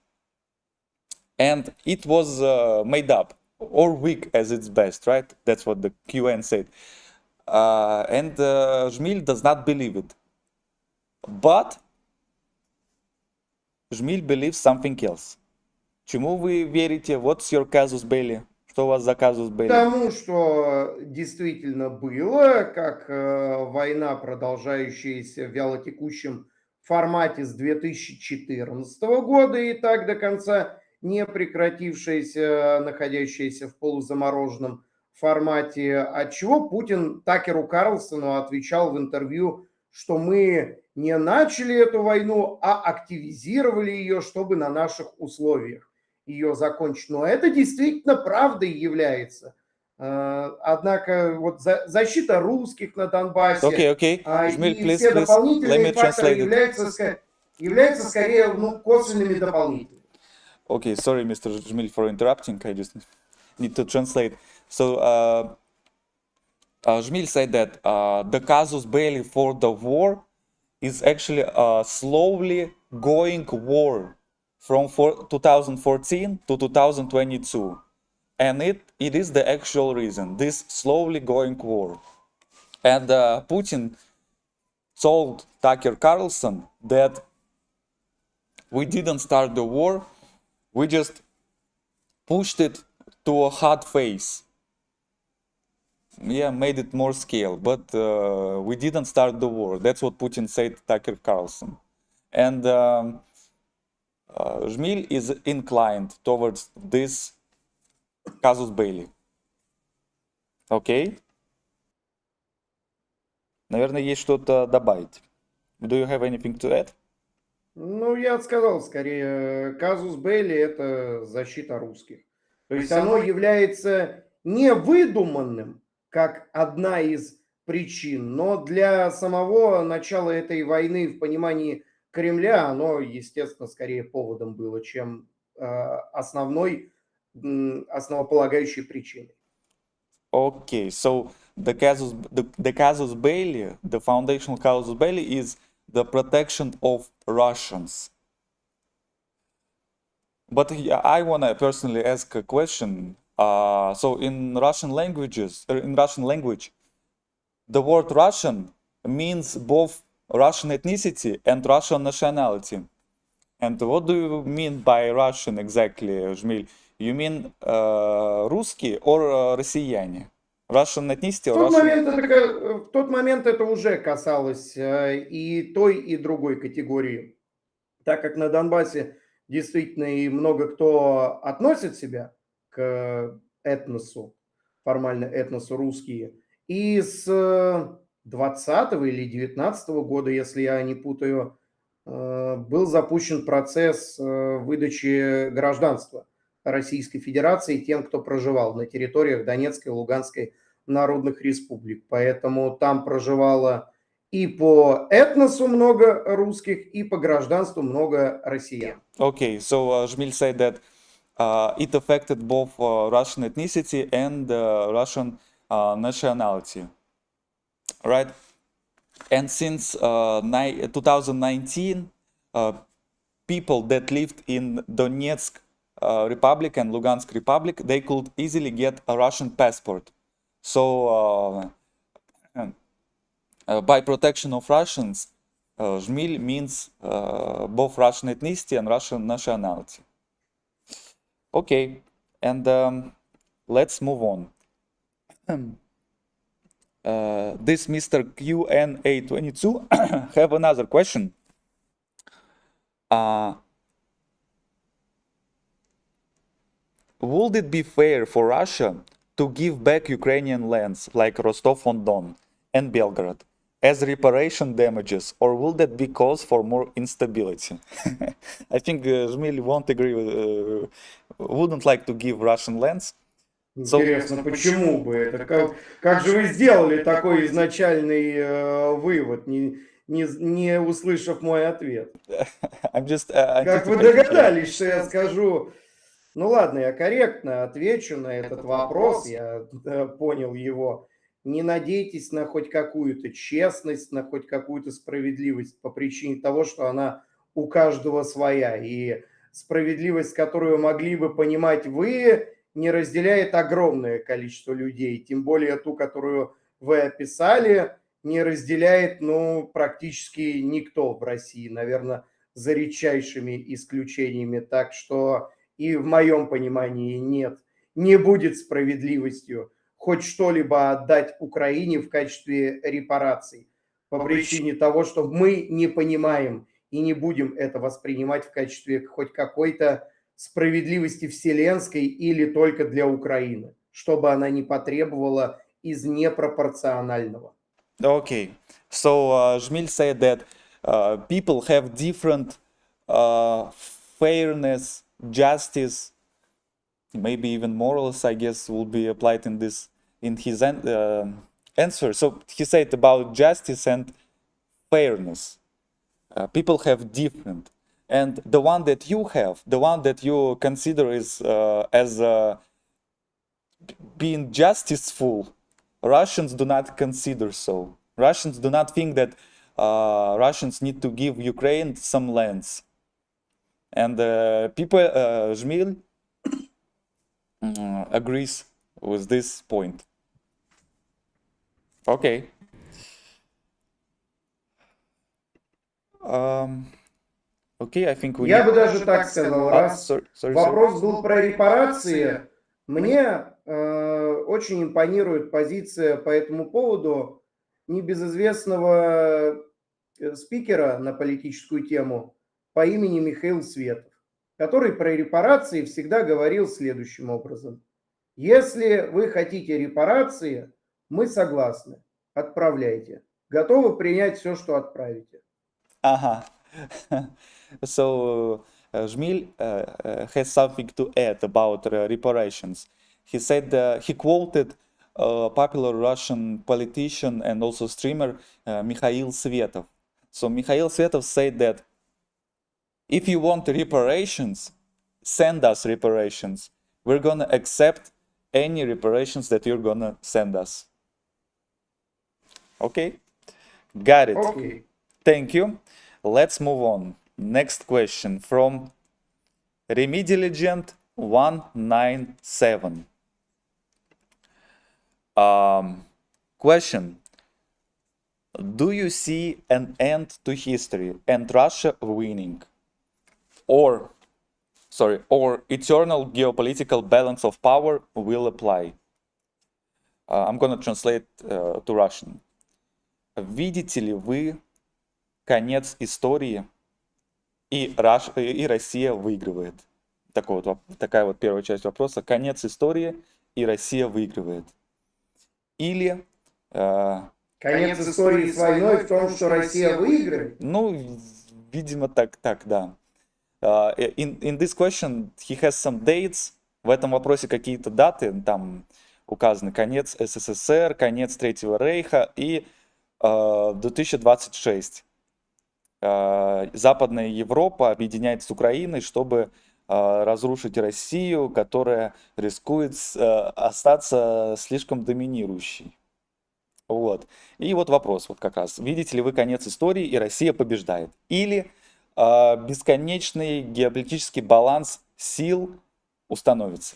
and it was made up or weak as its best, right? That's what the QN said. And Жмиль does not believe it, but Жмиль believes something else. Чему вы верите? What's your casus belli? Что у вас за казус белли? Тому, что действительно было, как война, продолжающаяся в вялотекущем формате с 2014 года и так до конца не прекратившаяся, находящаяся в полузамороженном формате, отчего Путин Такеру Карлсону отвечал в интервью, что мы не начали эту войну, а активизировали ее, чтобы на наших условиях ее закончить. Но это действительно правдой является. Однако вот защита русских на Донбассе Okay. Жмиль, и please, все let дополнительные me факторы translate it. являются скорее косвенными дополнительными. Okay, sorry, Mr. Жмиль, for interrupting. I just need to translate. So, Жмиль said that the casus belli for the war is actually a slowly going war from 2014 to 2022. And it is the actual reason, this slowly going war. And Putin told Tucker Carlson that we didn't start the war, we just pushed it to a hot phase. Yeah, made it more scale, but we didn't start the war. That's what Putin said to Tucker Carlson. And Жмиль is inclined towards this casus belli. Okay? Наверное, есть что-то добавить. Do you have anything to add? Ну, я сказал, скорее, казус белли – это защита русских. То есть оно является не выдуманным, как одна из причин, но для самого начала этой войны в понимании Кремля оно, естественно, скорее поводом было, чем основополагающей причиной. Okay, so the casus belli, the foundational casus belli is the protection of Russians. But I want to personally ask a question. So in Russian language, the word Russian means both Russian ethnicity and Russian nationality. And what do you mean by Russian exactly, Жмиль? You mean русские or россияне? Russian ethnicity or Russian... В тот момент это уже касалось и той, и другой категории. Так как на Донбассе действительно и много кто относит себя к этносу, формально этносу русские. И с 20 или 19 года, если я не путаю, был запущен процесс выдачи гражданства Российской Федерации тем, кто проживал на территориях Донецкой и Луганской народных республик. Поэтому там проживало и по этносу много русских, и по гражданству много россиян. Okay, so Жмиль said that it affected both Russian ethnicity and Russian nationality, right? And since 2019, people that lived in Donetsk Republic and Lugansk Republic, they could easily get a Russian passport. So by protection of Russians, Жмиль means both Russian ethnicity and Russian nationality. Okay, and let's move on. This Mr. QNA22 have another question. Would it be fair for Russia to give back Ukrainian lands like Rostov-on-Don and Belgorod as reparation damages, or will that be cause for more instability? I think Жмиль won't agree with, wouldn't like to give Russian lands. Интересно, почему бы это? Как же вы сделали такой изначальный вывод, не услышав мой ответ? I'm just Как вы догадались, что я скажу? Ну ладно, я корректно отвечу на этот вопрос, я понял его. Не надейтесь на хоть какую-то честность, на хоть какую-то справедливость по причине того, что она у каждого своя. И справедливость, которую могли бы понимать вы, не разделяет огромное количество людей. Тем более ту, которую вы описали, не разделяет, практически никто в России, наверное, за редчайшими исключениями. Так что и в моем понимании не будет справедливостью хоть что-либо отдать Украине в качестве репараций по причине того, что мы не понимаем и не будем это воспринимать в качестве хоть какой-то справедливости вселенской или только для Украины, чтобы она не потребовала из непропорционального. Okay, so Жмиль said that people have different fairness, justice, maybe even morals, I guess, will be applied in his answer. So he said about justice and fairness. People have different, and the one that you have, the one that you consider is as being justiceful, Russians do not consider so. Russians do not think that Russians need to give Ukraine some lands. And Жмиль agrees with this point. Okay. Okay, I think Я бы даже так сказал, раз sorry. вопрос был про репарации, мне очень импонирует позиция по этому поводу небезызвестного спикера на политическую тему по имени Михаил Светов, который про репарации всегда говорил следующим образом. Если вы хотите репарации, мы согласны, отправляйте. Готовы принять все, что отправите. Ага. So Жмиль has something to add about reparations. He said he quoted popular Russian politician and also streamer Mikhail Svetov. So Mikhail Svetov said that if you want reparations, send us reparations. We're gonna accept any reparations that you're gonna send us. Okay? Got it. Okay. Thank you. Let's move on. Next question from Remedilegend 197. Question. Do you see an end to history and Russia winning? Or eternal geopolitical balance of power will apply? I'm gonna translate to Russian. Видите ли вы конец истории и Россия выигрывает? Такая вот первая часть вопроса. Конец истории и Россия выигрывает. Или... Конец истории с войной в том, что Россия выиграет? Ну, видимо, так, да. In this question he has some dates. В этом вопросе какие-то даты, там указаны конец СССР, конец Третьего Рейха и 2026. Западная Европа объединяется с Украиной, чтобы разрушить Россию, которая рискует остаться слишком доминирующей. Вот. И вот вопрос вот как раз. Видите ли вы конец истории и Россия побеждает? Или бесконечный геополитический баланс сил установится?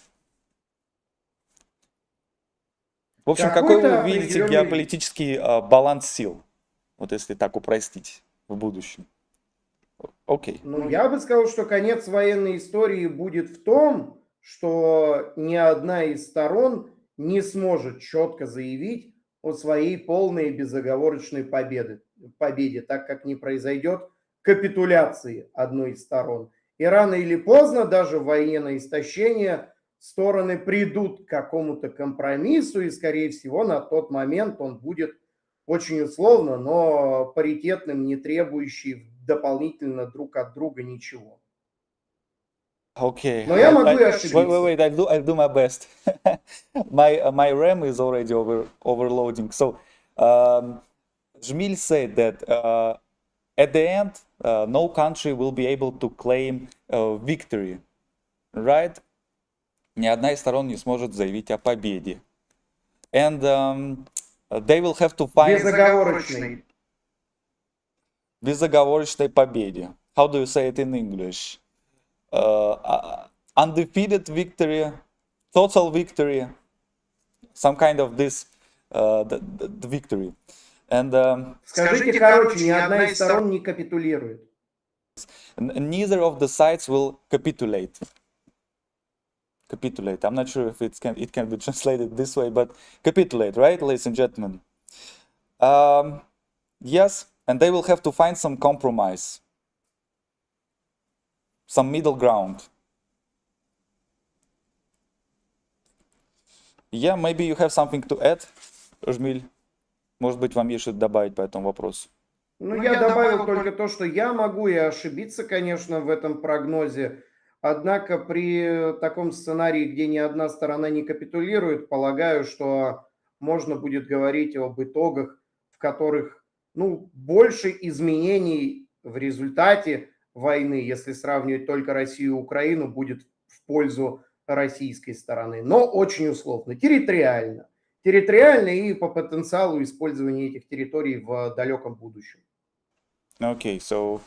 В общем, какой Какой-то вы видите определенный- геополитический баланс сил? Вот если так упростить в будущем. Окей. Ну, я бы сказал, что конец военной истории будет в том, что ни одна из сторон не сможет четко заявить о своей полной и безоговорочной победе, так как не произойдет капитуляции одной из сторон. И рано или поздно, даже в войне на истощение, стороны придут к какому-то компромиссу, и, скорее всего, на тот момент он будет очень условно, но паритетным, не требующий дополнительно друг от друга ничего. Okay. Но я могу и Wait, ошибиться. wait, I'll do my best. My RAM is already overloading. So, Жмиль said that at the end, no country will be able to claim victory, right? Ни одна из сторон не сможет заявить о победе. And they will have to find безоговорочной победе. How do you say it in English? Undefeated victory, total victory, some kind of this the victory. And Скажите короче, ни одна из сторон не капитулирует. neither of the sides will capitulate. Capitulate. I'm not sure if it can be translated this way, but capitulate, right, ladies and gentlemen? Yes, and they will have to find some compromise, some middle ground. Yeah, maybe you have something to add, Жмиль. Может быть, вам есть что-то добавить по этому вопросу? Ну, я добавил только то, что я могу и ошибиться, конечно, в этом прогнозе. Однако при таком сценарии, где ни одна сторона не капитулирует, полагаю, что можно будет говорить об итогах, в которых, ну, больше изменений в результате войны, если сравнивать только Россию и Украину, будет в пользу российской стороны. Но очень условно, территориально. Территориально и по потенциалу использования этих территорий в далеком будущем. Okay, so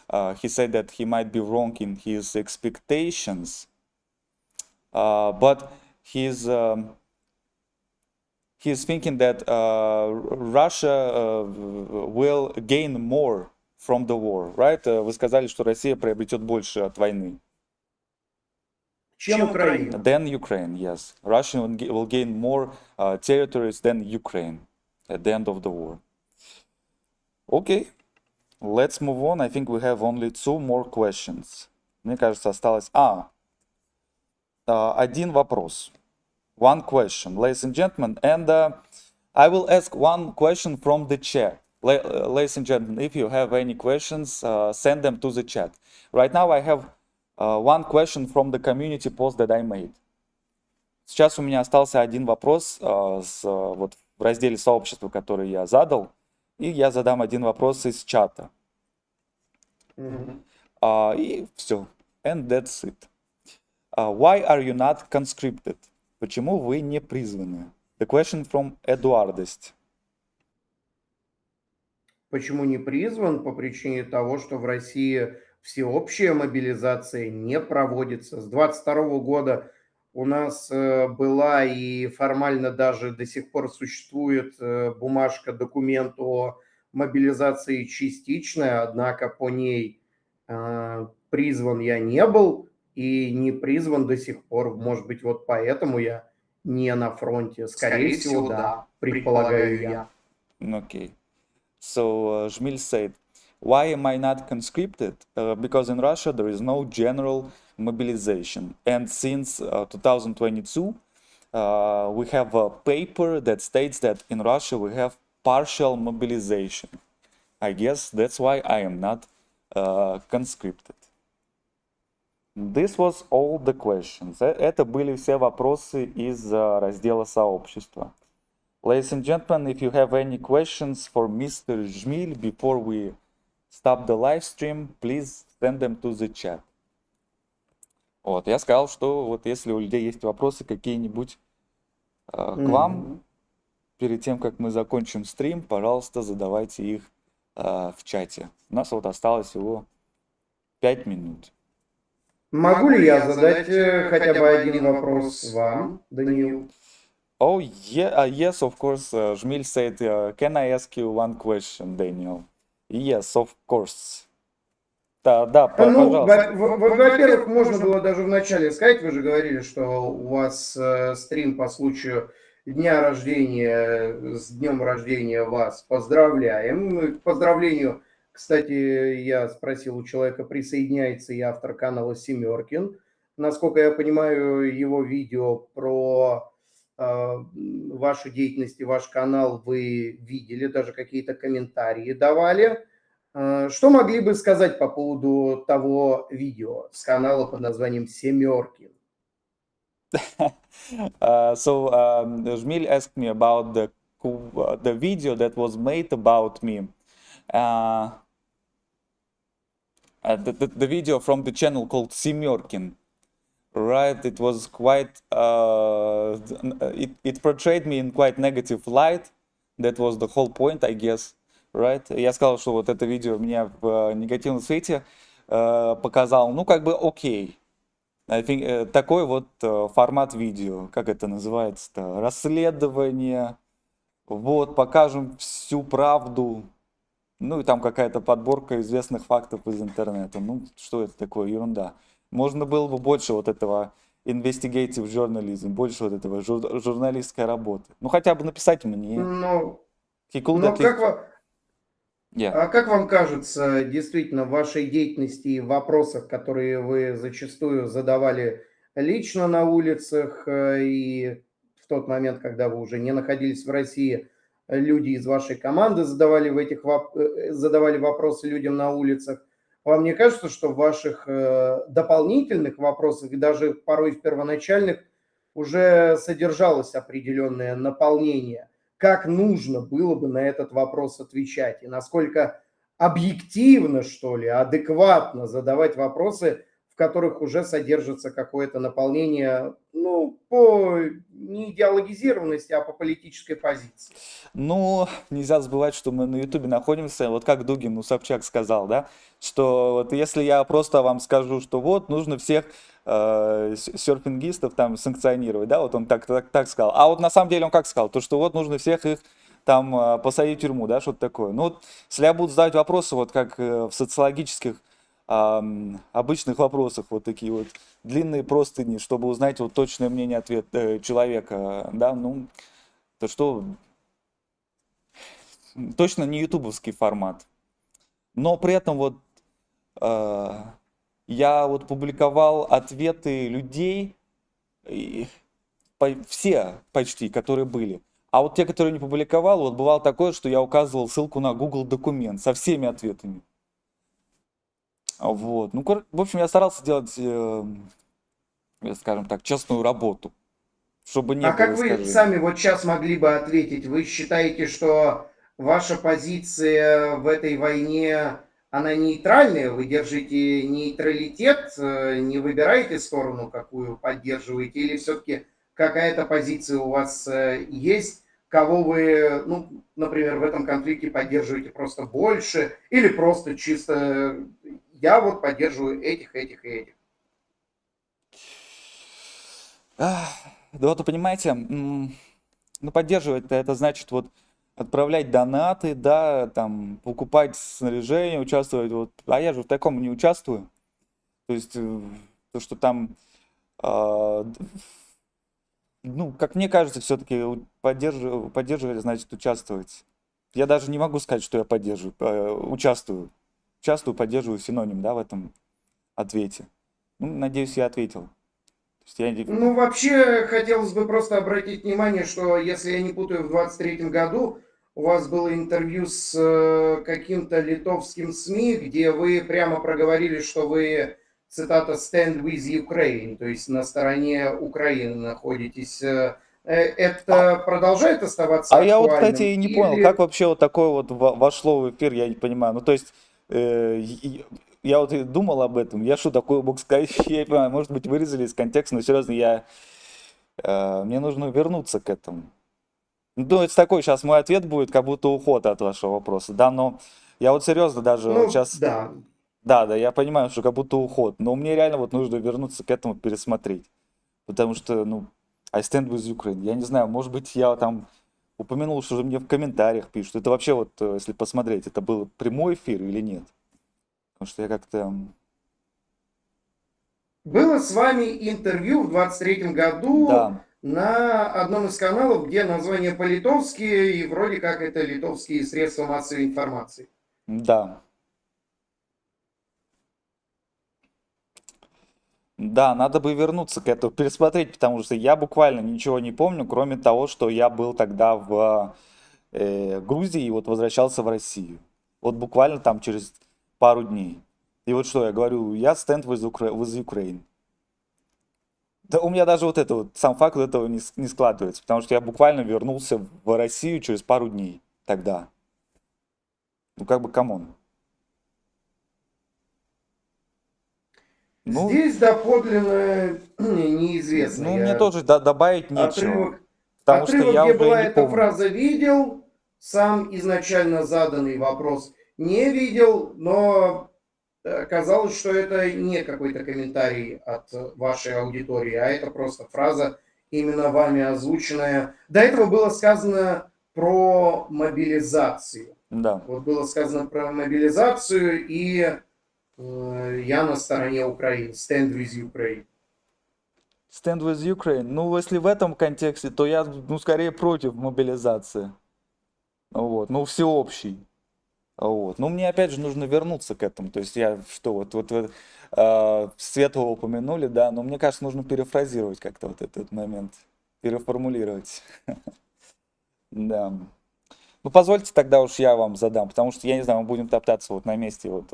he said that he might be wrong in his expectations, but he's thinking that Russia will gain more from the war, right? Вы сказали, что Россия приобретет больше от войны. Чем Украина. Than Ukraine, yes. Russia will gain more territories than Ukraine at the end of the war. Okay, let's move on. I think we have only 2 more questions. Мне кажется, осталось... один вопрос. One question, ladies and gentlemen. And I will ask one question from the chat. Ladies and gentlemen, if you have any questions, send them to the chat. Right now I have one question from the community post that I made. Сейчас у меня остался один вопрос вот в разделе сообщества, который я задал, и я задам один вопрос из чата. И все. And that's it. Why are you not conscripted? Почему вы не призваны? The question from Эдуардость. Почему не призван? По причине того, что в России всеобщая мобилизация не проводится. С 22 года у нас была и формально даже до сих пор существует бумажка, документ о мобилизации частичная, однако по ней призван я не был и не призван до сих пор. Может быть, вот поэтому я не на фронте. Скорее всего, да, предполагаю я. Okay. So Жмиль said, why am I not conscripted? Because in Russia there is no general mobilization. And since 2022, we have a paper that states that in Russia we have partial mobilization. I guess that's why I am not conscripted. This was all the questions. Это были все вопросы из раздела сообщества. Ladies and gentlemen, if you have any questions for Mr. Жмиль before we stop the live stream, please send them to the chat. Вот, я сказал, что вот если у людей есть вопросы какие-нибудь к вам, перед тем, как мы закончим стрим, пожалуйста, задавайте их в чате. У нас вот осталось всего 5 минут. Могу ли я задать хотя бы один вопрос вам, Даниил? Oh, yeah, yes, of course. Жмиль said, can I ask you one question, Daniel? Yes, of course. Да, Ну, пожалуйста. во-первых, можно было даже вначале сказать, вы же говорили, что у вас стрим по случаю дня рождения, с днем рождения вас поздравляем. К поздравлению, кстати, я спросил у человека, присоединяется и автор канала Семеркин. Насколько я понимаю, его видео про вашу деятельность и ваш канал вы видели, даже какие-то комментарии давали. Что могли бы сказать по поводу того видео с канала под названием Семеркин? Жмиль asked me about the video that was made about me. The video from the channel called Семеркин. Right, it was quite, it portrayed me in quite negative light. That was the whole point, I guess. Right? Я сказал, что вот это видео меня в негативном свете показал, ну, как бы окей. I think, такой вот формат видео, как это называется-то, расследование, вот, покажем всю правду, ну, и там какая-то подборка известных фактов из интернета. Ну, что это такое, ерунда. Можно было бы больше вот этого investigative journalism, больше вот этого журналистской работы. Ну, хотя бы написать мне. Ну, Yeah. А как вам кажется, действительно, в вашей деятельности и в вопросах, которые вы зачастую задавали лично на улицах, и в тот момент, когда вы уже не находились в России, люди из вашей команды задавали вопросы людям на улицах, вам не кажется, что в ваших дополнительных вопросах и даже порой в первоначальных уже содержалось определенное наполнение? Как нужно было бы на этот вопрос отвечать и насколько объективно, что ли, адекватно задавать вопросы, в которых уже содержится какое-то наполнение, ну, по не идеологизированности, а по политической позиции. Ну, нельзя забывать, что мы на Ютубе находимся, вот как Дугин, Собчак сказал, да, что вот если я просто вам скажу, что вот нужно всех серфингистов там санкционировать, да, вот он так сказал, а вот на самом деле он как сказал, то что вот нужно всех их там посадить в тюрьму, да, что-то такое. Ну вот, если я буду задавать вопросы, вот как в социологических обычных вопросах, вот такие вот длинные простыни, чтобы узнать вот точное мнение ответ человека, да, ну, то что точно не ютубовский формат. Но при этом вот я вот публиковал ответы людей, все почти, которые были. А вот те, которые не публиковал, вот бывало такое, что я указывал ссылку на Google документ со всеми ответами. Вот. Ну, в общем, я старался делать, скажем так, честную работу. Чтобы не было как вы искажений. сами вот сейчас могли бы ответить? Вы считаете, что ваша позиция в этой войне, она нейтральная? Вы держите нейтралитет, не выбираете сторону, какую поддерживаете? Или все-таки какая-то позиция у вас есть, кого вы, ну, например, в этом конфликте поддерживаете просто больше? Или просто чисто я вот поддерживаю этих и этих? Да, вот вы понимаете, ну, поддерживать это значит вот отправлять донаты, да, там, покупать снаряжение, участвовать, вот, а я же в таком не участвую. То есть, то, что там, ну, как мне кажется, все-таки поддерживать значит участвовать. Я даже не могу сказать, что я поддерживаю, участвую. Участвую, поддерживаю синоним, да, в этом ответе. Ну, надеюсь, я ответил. Ну, вообще, хотелось бы просто обратить внимание, что, если я не путаю, в 23-м году у вас было интервью с каким-то литовским СМИ, где вы прямо проговорили, что вы цитата, stand with Ukraine, то есть на стороне Украины находитесь. Это продолжает оставаться А я вот, актуальным? кстати, и не понял, как вообще вот такое вот вошло в эфир, я не понимаю. Ну, то есть, я вот и думал об этом, я что такое мог сказать, я не понимаю, может быть, вырезали из контекста, но серьезно, мне нужно вернуться к этому. Ну, это такой сейчас мой ответ будет, как будто уход от вашего вопроса, да, но я вот серьезно даже вот Ну, сейчас, да. да, я понимаю, что как будто уход, но мне реально вот нужно вернуться к этому, пересмотреть, потому что, ну, I stand with Ukraine, я не знаю, может быть, я там упомянул, что же мне в комментариях пишут, это вообще вот, если посмотреть, это был прямой эфир или нет, потому что я как-то, Было с вами интервью в 23-м году да, на одном из каналов, где название по-литовски, и вроде как это литовские средства массовой информации. да. Да, надо бы вернуться к этому, пересмотреть, потому что я буквально ничего не помню, кроме того, что я был тогда в Грузии и вот возвращался в Россию. Вот буквально там через пару дней. И вот что я говорю, я stand with Ukraine. Да у меня даже вот это вот, сам факт вот этого не складывается, потому что я буквально вернулся в Россию через пару дней тогда. Ну как бы, камон. Ну, Здесь доподлинно неизвестно. ну мне Я тоже добавить нечего, потому что отрывок, я где уже была не эта помню. фраза, видел. Сам изначально заданный вопрос не видел, но казалось, что это не какой-то комментарий от вашей аудитории, а это просто фраза, именно вами озвученная. До этого было сказано про мобилизацию. Да. Вот было сказано про мобилизацию, и я на стороне Украины. Stand with Ukraine. Stand with Ukraine. Ну, если в этом контексте, то я, ну, скорее против мобилизации. Вот, ну, всеобщий. Вот. Ну, мне опять же нужно вернуться к этому. То есть я что, Светлого упомянули, да, но мне кажется, нужно перефразировать как-то вот этот момент, переформулировать. Да. Ну, позвольте тогда уж я вам задам, потому что, я не знаю, мы будем топтаться вот на месте вот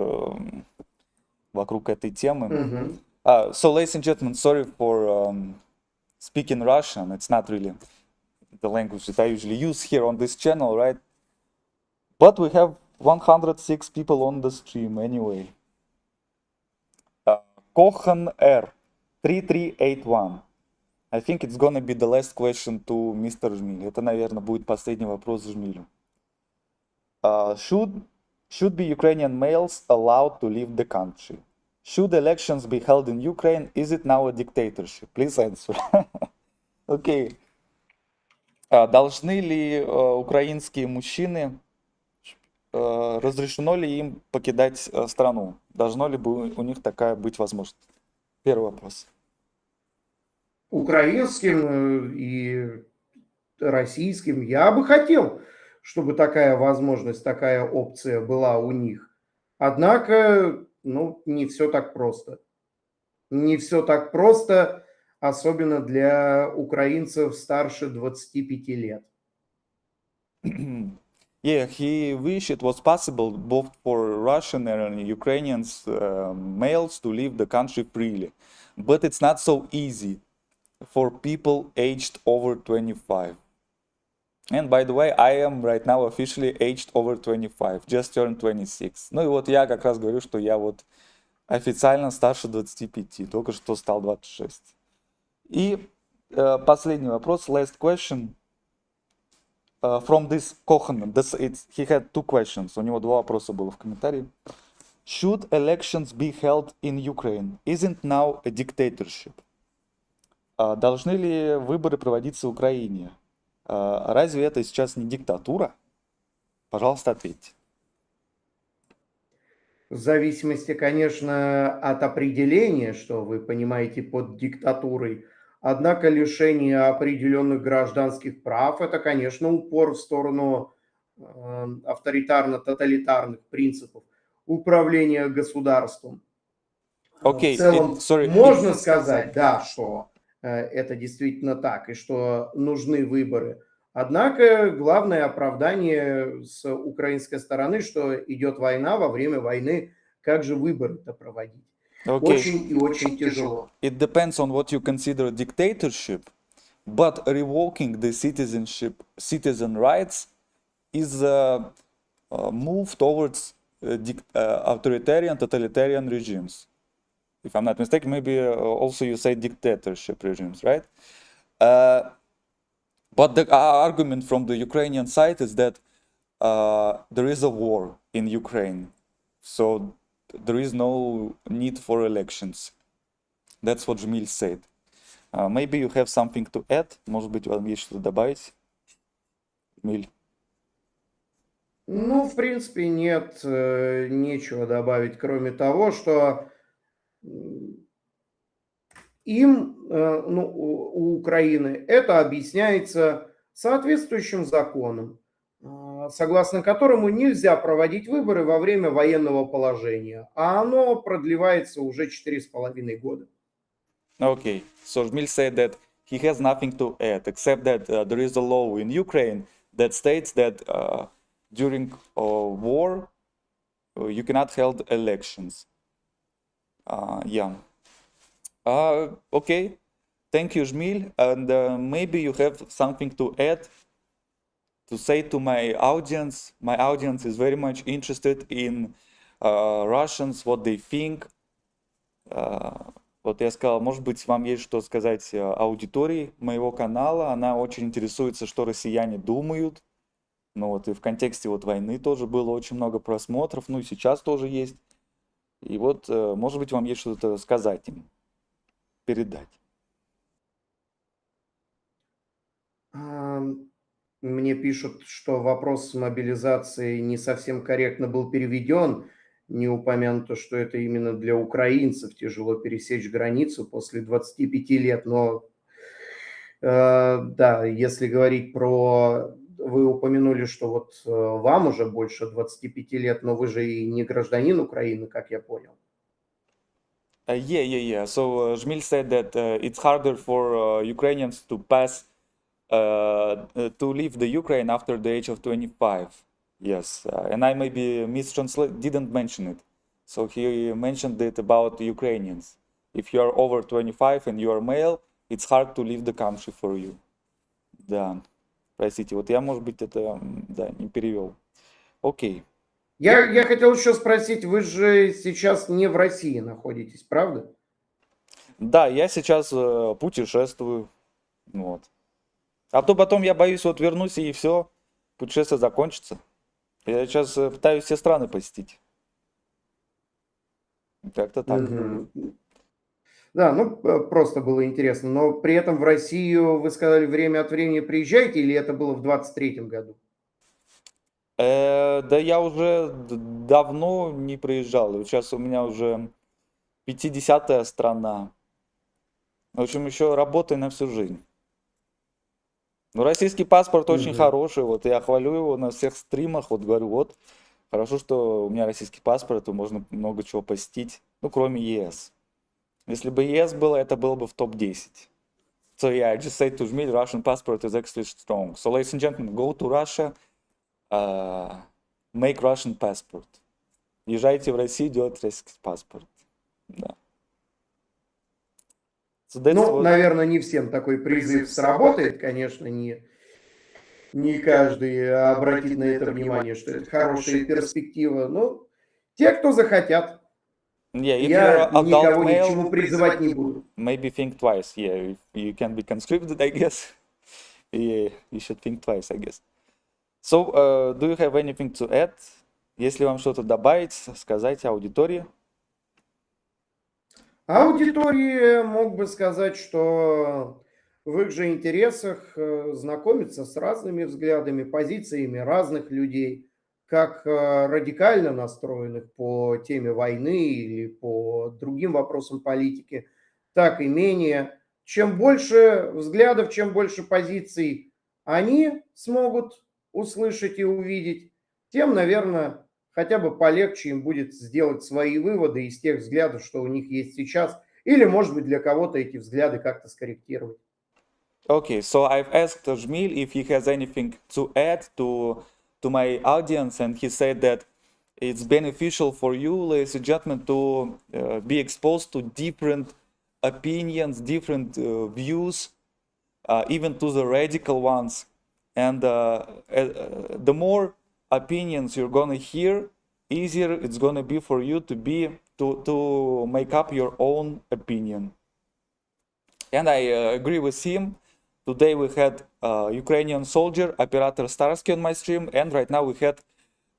вокруг этой темы. Мгм. So, ladies and gentlemen, sorry for speaking Russian. It's not really the language that I usually use here on this channel, right? But we have 106 people on the stream anyway. Kohan R 3381. I think it's gonna be the last question to Mr. Жмиль. Это, наверное, будет последний вопрос Жмилю. Should be Ukrainian males allowed to leave the country? Should elections be held in Ukraine? Is it now a dictatorship? Please answer. Окей. Должны ли украинские мужчины, разрешено ли им покидать страну? Должно ли у них такая быть возможность? Первый вопрос. Украинским и российским я бы хотел, чтобы такая возможность, такая опция была у них. Однако, ну, не все так просто. Не все так просто, особенно для украинцев старше 25 лет. Yeah, he wished it was possible both for Russian and Ukrainians males to leave the country freely, but it's not so easy for people aged over 25. And by the way, I am right now officially aged over 25, just turned 26. Ну и вот я как раз говорю, что я вот официально старше 25, только что стал 26. И последний вопрос, last question. From this Kohan, he had two questions. У него два вопроса было в комментарии. Should elections be held in Ukraine? Isn't now a dictatorship? Должны ли выборы проводиться в Украине? Разве это сейчас не диктатура? Пожалуйста, ответьте. В зависимости, конечно, от определения, что вы понимаете под диктатурой. Однако лишение определенных гражданских прав – это, конечно, упор в сторону авторитарно-тоталитарных принципов управления государством. Okay, в целом, sorry. можно сказать, да, что это действительно так, и что нужны выборы. Однако главное оправдание с украинской стороны, что идет война, во время войны как же выборы-то проводить? Okay. Очень и очень тяжело. It depends on what you consider dictatorship, but revoking the citizen rights is a move towards authoritarian, totalitarian regimes. If I'm not mistaken, maybe also you say dictatorship regimes, right? But the argument from the Ukrainian side is that there is a war in Ukraine, so there is no need for elections. That's what Жмиль said. Maybe you have something to add? Может быть, вам есть что добавить? Жмиль. Ну, в принципе, нет, нечего добавить, кроме того, что им, ну, у Украины, это объясняется соответствующим законом, согласно которому нельзя проводить выборы во время военного положения, а оно продлевается уже 4,5 года. Okay, so Жмиль said that he has nothing to add, except that there is a law in Ukraine that states that during war you cannot hold elections. Yeah. Okay, thank you, Жмиль, and maybe you have something to add to say to my audience. My audience is very much interested in Russians, what they think. Вот я сказал, может быть, вам есть что сказать аудитории моего канала. Она очень интересуется, что россияне думают. Ну вот и в контексте вот войны тоже было очень много просмотров. Ну и сейчас тоже есть. И вот, может быть, вам есть что-то сказать им, передать. Мне пишут, что вопрос мобилизации не совсем корректно был переведен. Не упомянуто, что это именно для украинцев тяжело пересечь границу после 25 лет. Но да, если говорить про... Вы упомянули, что вот вам уже больше 25 лет, но вы же и не гражданин Украины, как я понял. Yeah. So Жмиль said that it's harder for Ukrainians to pass, to leave the Ukraine after the age of 25. Yes, and I maybe didn't mention it. So he mentioned it about Ukrainians. If you are over 25 and you are male, it's hard to leave the country for you. Да, простите, вот я, может быть, это, да, не перевел. Окей. Я хотел еще спросить, вы же сейчас не в России находитесь, правда? Да, я сейчас путешествую, вот. А то потом я боюсь, вот вернусь и все, путешествие закончится. Я сейчас пытаюсь все страны посетить. Как-то так. Да, ну просто было интересно. Но при этом в Россию, вы сказали, время от времени приезжаете, или это было в 23-м году? Да я уже давно не приезжал. Вот сейчас у меня уже 50-я страна. В общем, еще работаю на всю жизнь. Ну, российский паспорт очень хороший. Вот я хвалю его на всех стримах. Вот говорю, вот, хорошо, что у меня российский паспорт, и можно много чего посетить. Ну, кроме ЕС. Если бы ЕС было, это было бы в топ-10. So yeah, I just say to Жмиль, Russian passport is actually strong. So ladies and gentlemen, go to Russia, make Russian passport. Езжайте в Россию, делать российский паспорт. Да. So that's Ну, what... наверное, не всем такой призыв сработает, конечно, не каждый обратит на это внимание, что это хорошая перспектива. Но те, кто захотят, Yeah, if я you're adult никого ни к male, чему призывать не буду. maybe think twice. Yeah, if you can be conscripted, I guess. Yeah, you should think twice, I guess. So, do you have anything to add? Если вам что-то добавить, сказать аудитории. Аудитории мог бы сказать, что в их же интересах знакомиться с разными взглядами, позициями разных людей, как радикально настроенных по теме войны или по другим вопросам политики, так и менее. Чем больше взглядов, чем больше позиций они смогут услышать и увидеть, тем, наверное, хотя бы полегче им будет сделать свои выводы из тех взглядов, что у них есть сейчас, или, может быть, для кого-то эти взгляды как-то скорректировать. Okay, so I've asked Жмиль if he has anything to add to my audience, and he said that it's beneficial for you, ladies and gentlemen, to be exposed to different opinions, different views, even to the radical ones. And the more opinions you're gonna hear, easier it's gonna be for you to make up your own opinion. And I agree with him. Today we had Ukrainian soldier, operator Starsky on my stream, and right now we had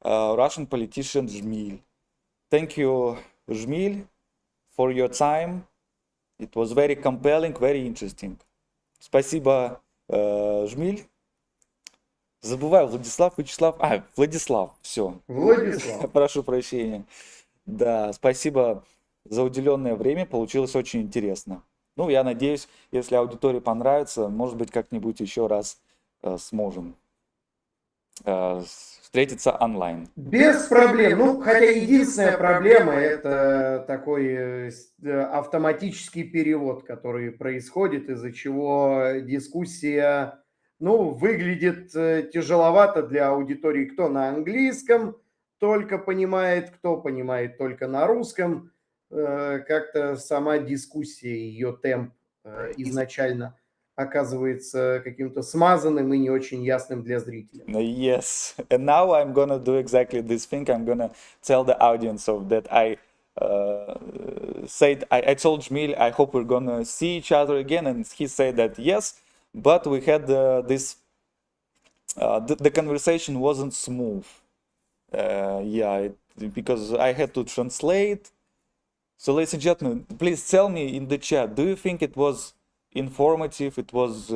Russian politician Жмиль. Thank you, Жмиль, for your time. It was very compelling, very interesting. Спасибо, Жмиль. Забываю, Владислав, Вячеслав. Владислав, все. Владислав. Прошу прощения. Да, спасибо за уделенное время, получилось очень интересно. Ну, я надеюсь, если аудитории понравится, может быть, как-нибудь еще раз сможем встретиться онлайн. Без проблем. Ну, хотя единственная проблема – это такой автоматический перевод, который происходит, из-за чего дискуссия, ну, выглядит тяжеловато для аудитории. Кто на английском только понимает, кто понимает только на русском. Как-то сама дискуссия, ее темп изначально оказывается каким-то смазанным и не очень ясным для зрителя. Yes, and now I'm gonna do exactly this thing. I'm gonna tell the audience of that I said, I told Жмиль, I hope we're gonna see each other again, and he said that yes, but we had the conversation wasn't smooth. Because I had to translate. So, ladies and gentlemen, please tell me in the chat, do you think it was informative, it was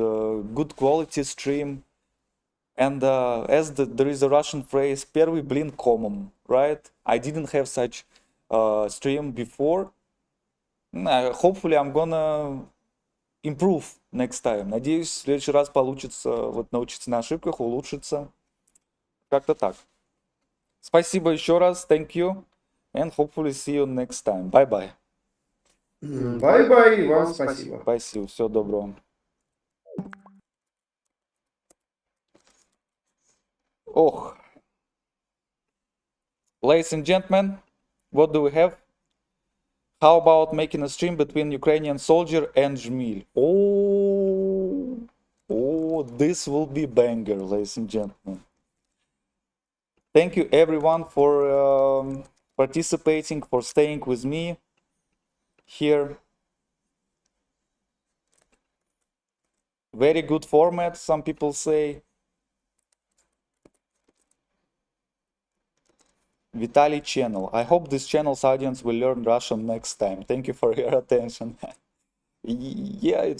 good quality stream? And as there is a Russian phrase, первый блин комом, right? I didn't have such stream before. Hopefully I'm gonna improve next time. Надеюсь, в следующий раз получится вот научиться на ошибках, улучшиться. Как-то так. Спасибо еще раз, thank you, and hopefully see you next time. Bye-bye. Bye-bye, вам спасибо. Спасибо, всего доброго. Oh, ladies and gentlemen, what do we have? How about making a stream between Ukrainian soldier and Жмиль? Oh, this will be banger, ladies and gentlemen. Thank you everyone for participating, for staying with me here. Very good format, some people say. Vitaly channel. I hope this channel's audience will learn Russian next time. Thank you for your attention. Yeah,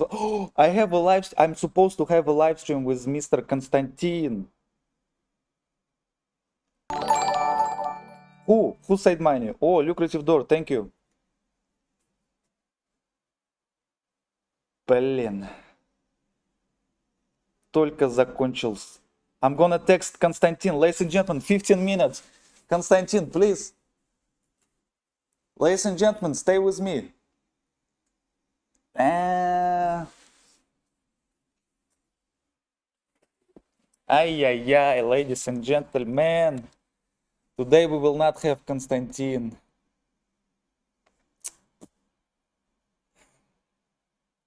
I have a live. I'm supposed to have a live stream with Mr. Konstantin. Who said money? Oh, lucrative door. Thank you. Блин. Только закончился. I'm gonna text Konstantin. Ladies and gentlemen, 15 minutes. Konstantin, please. Ladies and gentlemen, stay with me. Ay, ladies and gentlemen. Today we will not have Konstantin.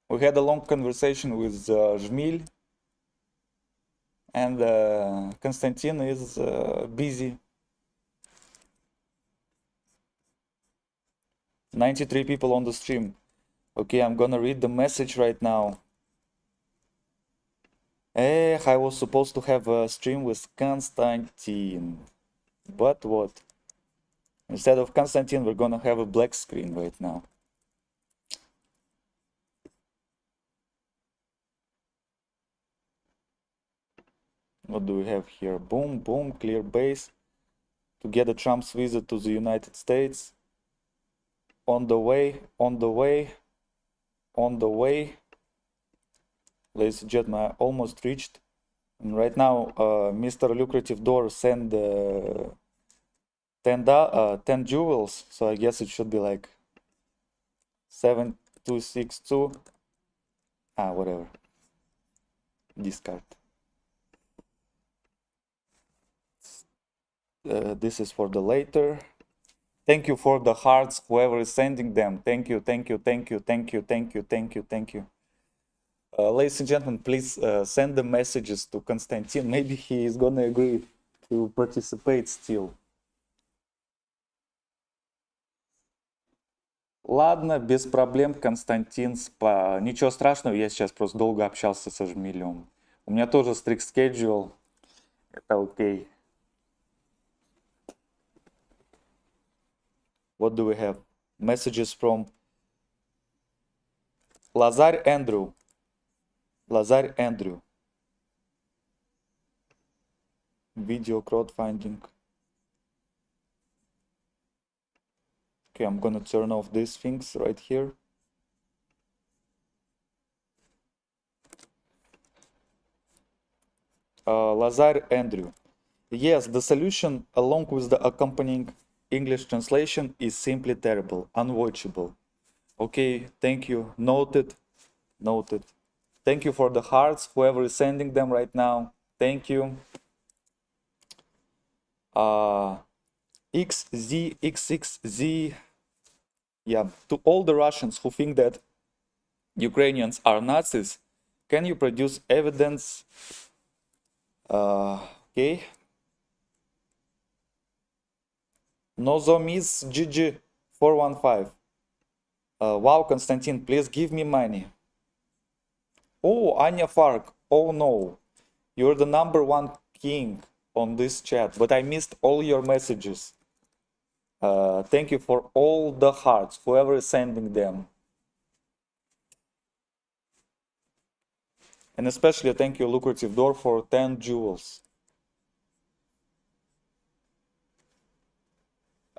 We had a long conversation with Жмиль, and Konstantin is busy. 93 people on the stream. Okay, I'm gonna read the message right now. I was supposed to have a stream with Konstantin. But what? Instead of Konstantin, we're gonna have a black screen right now. What do we have here? Boom, boom, clear base. To get a Trump's visa to the United States. On the way, on the way, on the way. Ladies and gentlemen, I almost reached. And right now, Mr. Lucrative Door sent 10 jewels, so I guess it should be like 7262. Whatever. Discard. This is for the later. Thank you for the hearts, whoever is sending them. Thank you, thank you, thank you, thank you, thank you, thank you, thank you. Ladies and gentlemen, please send the messages to Konstantin. Maybe he is gonna agree to participate still. Ладно, без проблем, Константин. Ничего страшного, я сейчас просто долго общался со Жмилем. У меня тоже strict schedule. Это окей. What do we have? Messages from Lazar Andrew. Lazar Andrew. Video crowdfunding. Okay, I'm gonna turn off these things right here. Lazar Andrew. Yes, the solution along with the accompanying English translation is simply terrible, unwatchable. Okay, thank you. Noted. Noted. Thank you for the hearts, whoever is sending them right now. Thank you. XZ. Yeah, to all the Russians who think that Ukrainians are Nazis, can you produce evidence? Okay. Nozomis GG 415. Wow, Konstantin, please give me money. Oh, Anya Fark. Oh no, you're the #1 king on this chat, but I missed all your messages. Thank you for all the hearts, whoever is sending them. And especially thank you, Lucrative Door, for 10 jewels.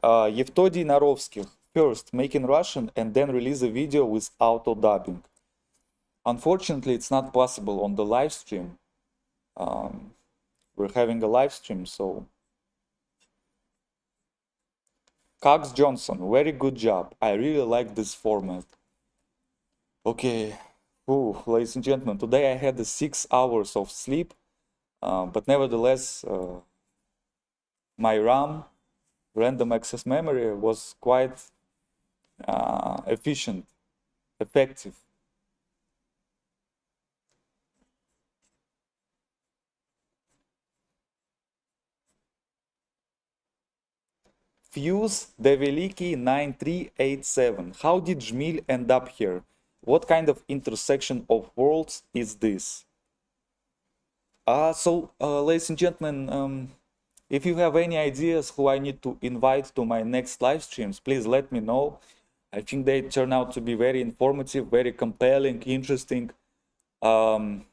Евтодий Наровских. First, make in Russian and then release a video with auto-dubbing. Unfortunately, it's not possible on the live stream. We're having a live stream, so... Cox Johnson, very good job. I really like this format. Okay. Ooh, ladies and gentlemen, today I had 6 hours of sleep, but nevertheless, my RAM, random access memory, was quite efficient, effective. Fuse Develiki 9387. How did Жмиль end up here? What kind of intersection of worlds is this? Ladies and gentlemen, if you have any ideas who I need to invite to my next live streams, please let me know. I think they turn out to be very informative, very compelling, interesting. The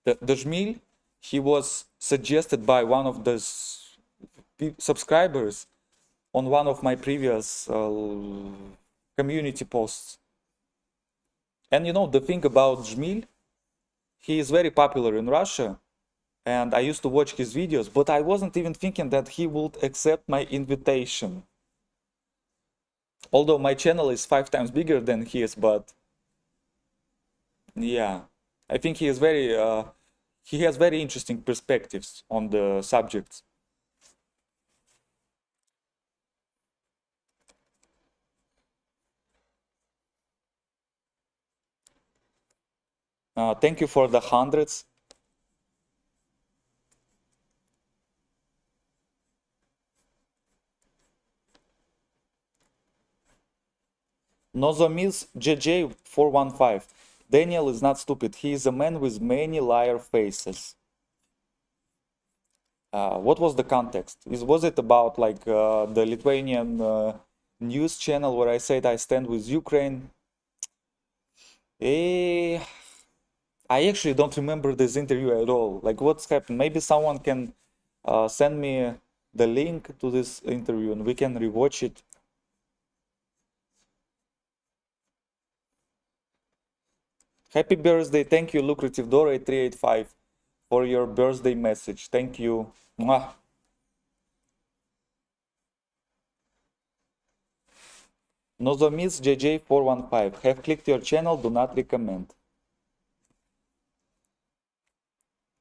Жмиль, he was suggested by one of the subscribers on one of my previous community posts. And you know, the thing about Жмиль, he is very popular in Russia, and I used to watch his videos, but I wasn't even thinking that he would accept my invitation. Although my channel is 5 times bigger than his, but yeah, I think he is he has very interesting perspectives on the subjects. Thank you for the hundreds. Nozomis JJ 415. Daniel is not stupid. He is a man with many liar faces. What was the context? Was it about like the Lithuanian news channel where I said I stand with Ukraine? I actually don't remember this interview at all. Like, what's happened? Maybe someone can send me the link to this interview and we can rewatch it. Happy birthday. Thank you, Lucrative Dora 385, for your birthday message. Thank you. Mwah. Nozomis JJ 415. Have clicked your channel. Do not recommend.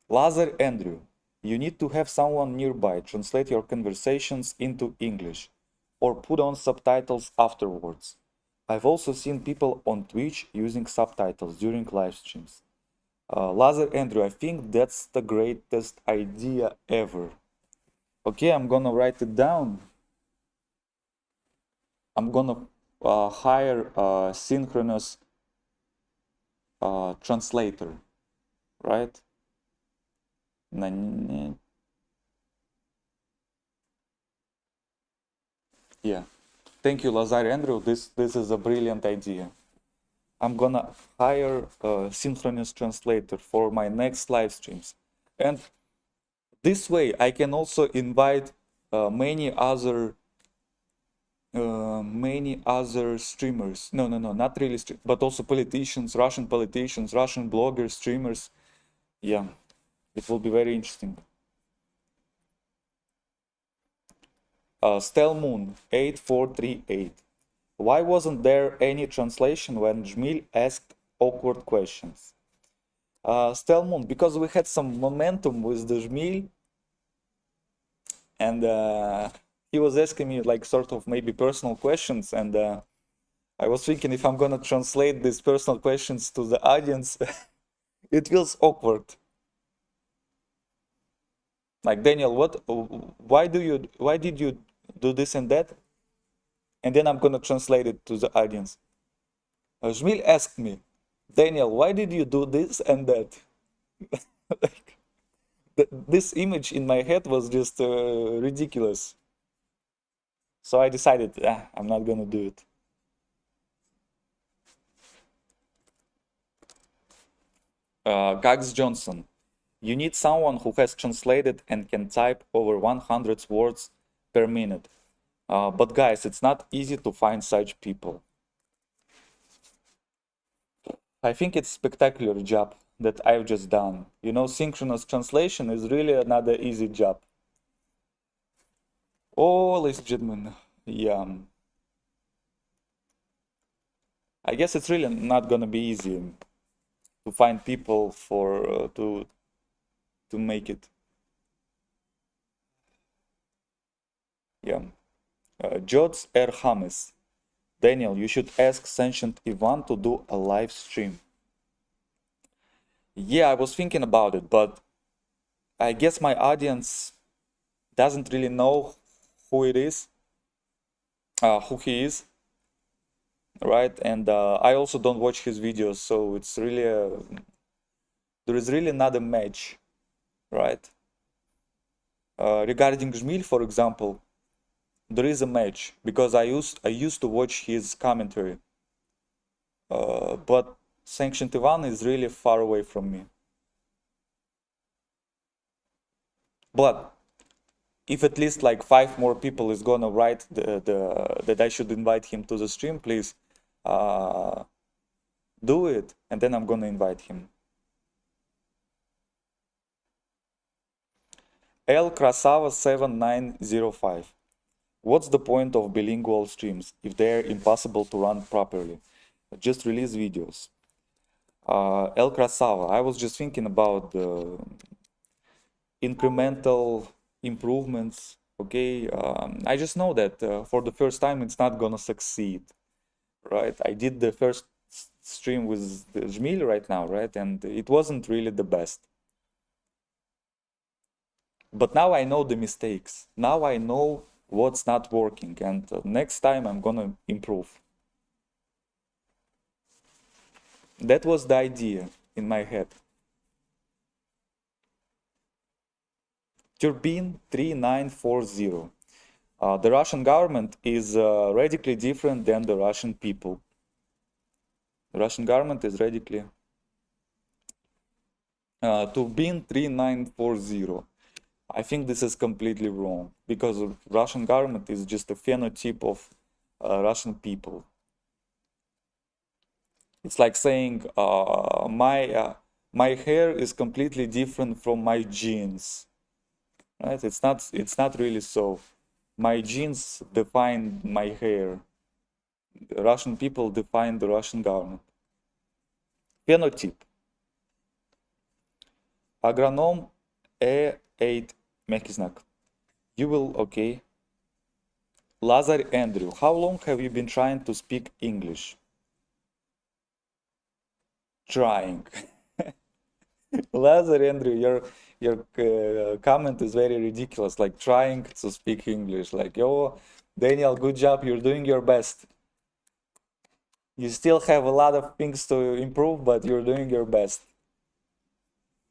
Lazar Andrew. You need to have someone nearby translate your conversations into English or put on subtitles afterwards. I've also seen people on Twitch using subtitles during live streams. Lazar Andrew, I think that's the greatest idea ever. Okay, I'm gonna write it down. I'm gonna hire a synchronous translator, right? Yeah. Thank you, Lazar Andrew. This is a brilliant idea. I'm gonna hire a synchronous translator for my next live streams. And this way I can also invite many other streamers. No, not really, but also politicians, Russian bloggers, streamers. Yeah, it will be very interesting. Stel Moon 8438. Why wasn't there any translation when Jmil asked awkward questions? Stel Moon, because we had some momentum with the Jmil, and he was asking me like sort of maybe personal questions, and I was thinking if I'm gonna translate these personal questions to the audience, it feels awkward. Like, Daniel, why did you do this and that? And then I'm gonna translate it to the audience. Жмиль asked me, Daniel, why did you do this and that? Like, this image in my head was just ridiculous. So I decided, I'm not gonna do it. Gags Johnson, you need someone who has translated and can type over 100 words per minute. But guys, it's not easy to find such people. I think it's a spectacular job that I've just done. You know, synchronous translation is really another easy job. Oh, ladies and gentlemen, yeah. I guess it's really not gonna be easy to find people for to make it. Yeah. Jods Erhames. Daniel, you should ask Sentient Ivan to do a live stream. Yeah, I was thinking about it, but I guess my audience doesn't really know who it is, who he is, right? And I also don't watch his videos, so it's really there is really not a match, right? Regarding Jmil, for example, there is a match because I used to watch his commentary, but Sanctioned Ivan is really far away from me. But if at least like 5 more people is gonna write that I should invite him to the stream, please do it, and then I'm gonna invite him. El Krasava 7905. What's the point of bilingual streams if they're impossible to run properly? Just release videos. El Krasava, I was just thinking about the incremental improvements. Okay, I just know that for the first time it's not gonna succeed, right? I did the first stream with Jmil right now, right? And it wasn't really the best. But now I know the mistakes. Now I know what's not working, and next time I'm gonna improve. That was the idea in my head. Turbine 3940. The Russian government is radically different than the Russian people. The Russian government is radically... Turbine 3940. I think this is completely wrong, because the Russian government is just a phenotype of Russian people. It's like saying my hair is completely different from my genes, right? It's not really so. My genes define my hair. The Russian people define the Russian government. Phenotype. Agronom E8 мягкий знак. You will, okay. Lazar Andrew, how long have you been trying to speak English? Trying. Lazar Andrew, your comment is very ridiculous. Like trying to speak English. Like, yo, Daniel, good job. You're doing your best. You still have a lot of things to improve, but you're doing your best.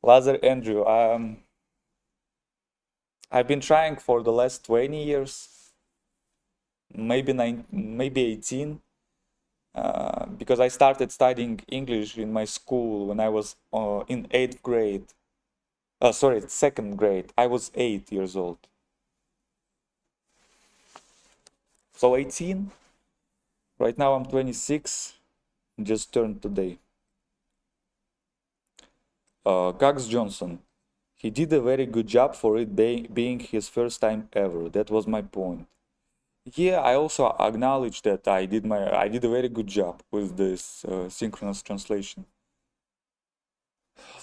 Lazar Andrew, I've been trying for the last 20 years, maybe 18, because I started studying English in my school when I was in 8th grade. Sorry, 2nd grade. I was 8 years old. So 18. Right now I'm 26. Just turned today. Cox Johnson. He did a very good job for it being his first time ever. That was my point. Yeah, I also acknowledge that I did a very good job with this synchronous translation.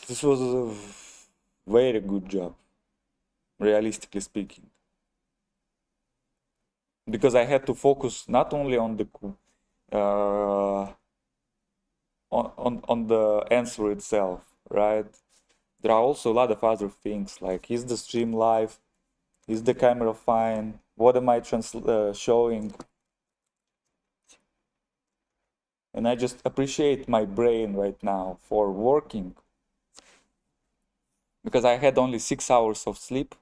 This was a very good job, realistically speaking, because I had to focus not only on the on the answer itself, right? There are also a lot of other things, like, is the stream live? Is the camera fine? What am I showing? And I just appreciate my brain right now for working, because I had only 6 hours of sleep.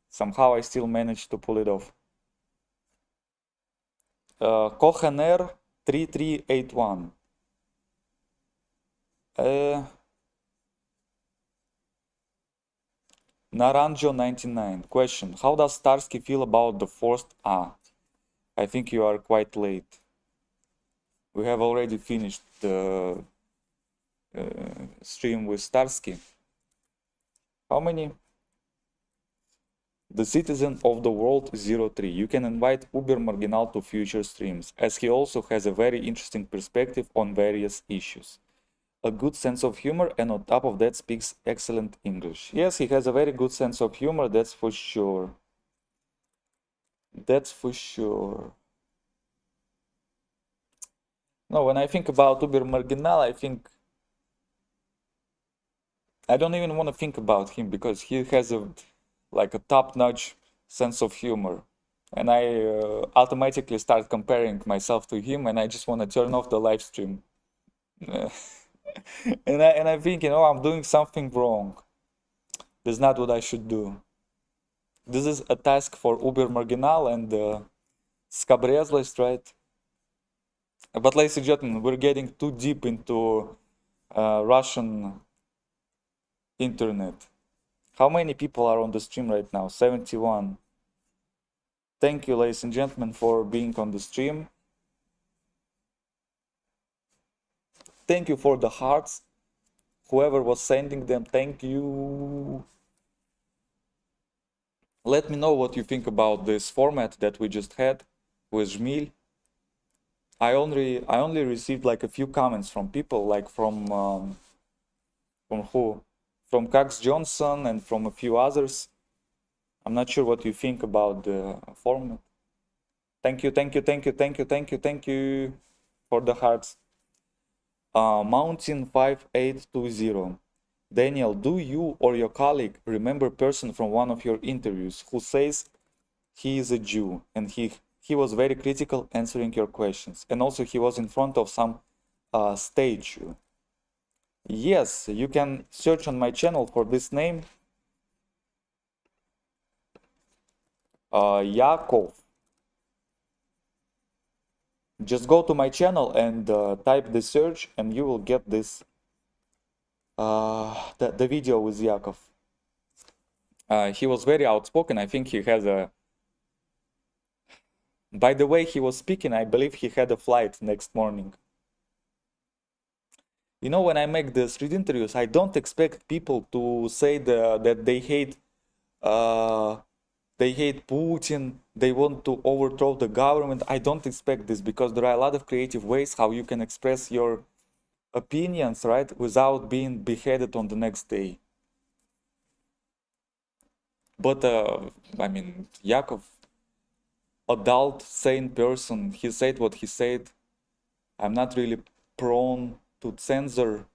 Somehow I still managed to pull it off. Kohaner 3381. Naranjo 99. Question: how does Starsky feel about the forced A? I think you are quite late. We have already finished the stream with Starsky. How many? The Citizen of the World 03. You can invite Uber Marginal to future streams, as he also has a very interesting perspective on various issues. A good sense of humor, and on top of that speaks excellent English. Yes, he has a very good sense of humor, that's for sure. That's for sure. No, when I think about Uber Marginal, I don't even want to think about him, because he has a top-notch sense of humor. And I automatically start comparing myself to him, and I just want to turn off the live stream. And I think, I'm doing something wrong. That's not what I should do. This is a task for Uber Marginal and Skabrezlist, right? But ladies and gentlemen, we're getting too deep into Russian internet. How many people are on the stream right now? 71. Thank you, ladies and gentlemen, for being on the stream. Thank you for the hearts. Whoever was sending them, thank you. Let me know what you think about this format that we just had with Jmil. I only received like a few comments from people, like from who? From Cox Johnson and from a few others. I'm not sure what you think about the format. Thank you for the hearts. Mountain 5820. Daniel, do you or your colleague remember a person from one of your interviews who says he is a Jew, and he was very critical answering your questions, and also he was in front of some statue? Yes, you can search on my channel for this name. Yakov. Just go to my channel and type the search, and you will get this the video with Yakov. He was very outspoken. I think he has a... By the way he was speaking, I believe he had a flight next morning. When I make the street interviews, I don't expect people to say that they hate Putin, they want to overthrow the government. I don't expect this, because there are a lot of creative ways how you can express your opinions, right, without being beheaded on the next day. But I mean, Yakov, adult, sane person, he said what he said. I'm not really prone to censor,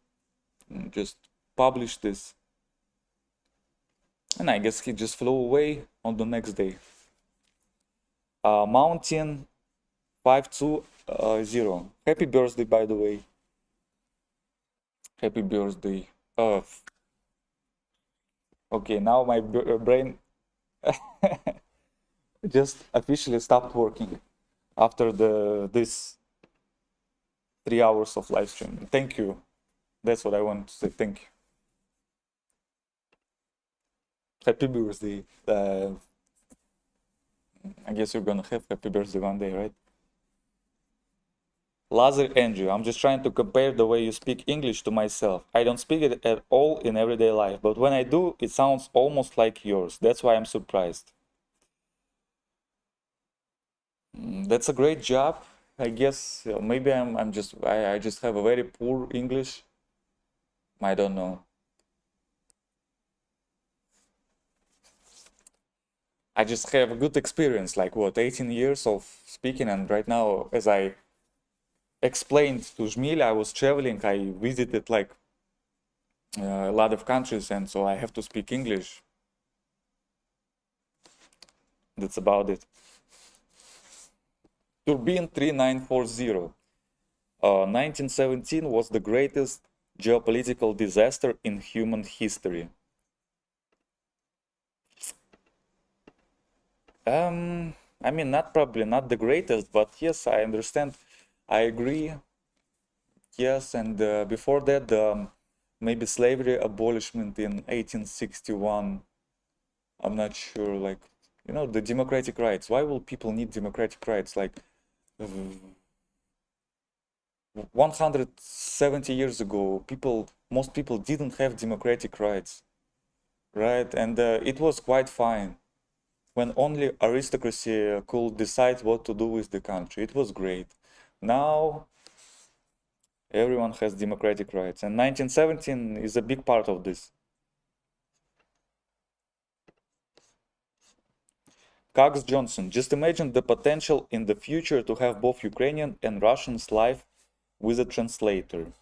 just publish this. And I guess he just flew away on the next day. Mountain 520. Happy birthday, by the way. Happy birthday. Okay, now my brain just officially stopped working after this 3 hours of live stream. Thank you. That's what I want to say. Thank you. Happy birthday. I guess you're gonna have happy birthday one day, right? Lazar Andrew, I'm just trying to compare the way you speak English to myself. I don't speak it at all in everyday life, but when I do, it sounds almost like yours. That's why I'm surprised. That's a great job. I guess maybe I just have a very poor English. I don't know. I just have a good experience, like what, 18 years of speaking, and right now, as I explained to Жмиль, I was traveling, I visited like a lot of countries, and so I have to speak English. That's about it. Turbine 3940. 1917 was the greatest geopolitical disaster in human history. I mean, probably not the greatest, but yes, I understand. I agree. Yes, and before that, maybe slavery abolishment in 1861. I'm not sure, like, the democratic rights. Why will people need democratic rights? Like, 170 years ago, most people didn't have democratic rights, right? And it was quite fine. When only aristocracy could decide what to do with the country. It was great. Now, everyone has democratic rights. And 1917 is a big part of this. Cox Johnson, just imagine the potential in the future to have both Ukrainian and Russians live with a translator.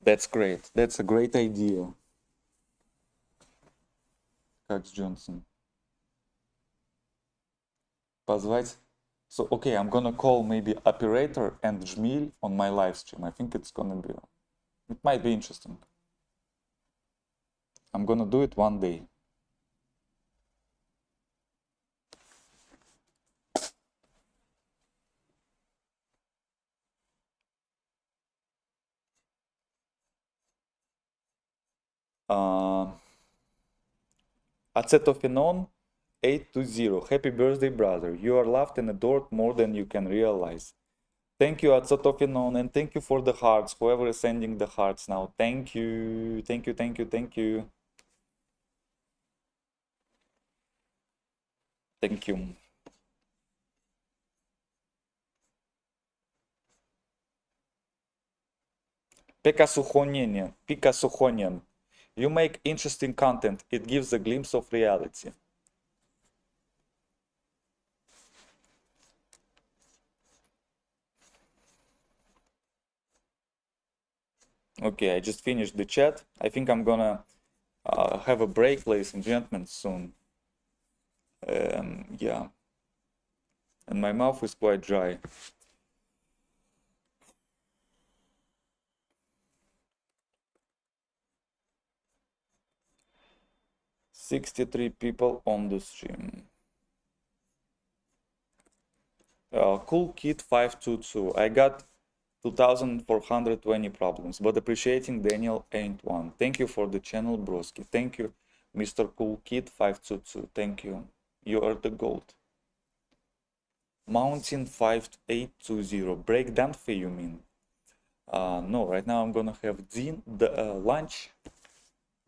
That's great. That's a great idea. Cox Johnson. Позвать. So, okay, I'm gonna call maybe operator and Жмиль on my live stream. I think it might be interesting. I'm gonna do it one day. Acetophenone 820. Happy birthday, brother. You are loved and adored more than you can realize. Thank you, Acetophenone, and thank you for the hearts. Whoever is sending the hearts now. Thank you. Thank you, thank you, thank you. Thank you. Pekka Sukhonian. You make interesting content. It gives a glimpse of reality. Okay, I just finished the chat. I think I'm gonna have a break, ladies and gentlemen, soon. Yeah. And my mouth is quite dry. "63 people on the stream. Cool Kid 522. I got 2,420 problems, but appreciating Daniel ain't one. Thank you for the channel, broski. Thank you, Mr. Cool Kid 522. Thank you. You are the gold. Mountain 5820. Breakdown fee, you mean? No, right now I'm gonna have lunch,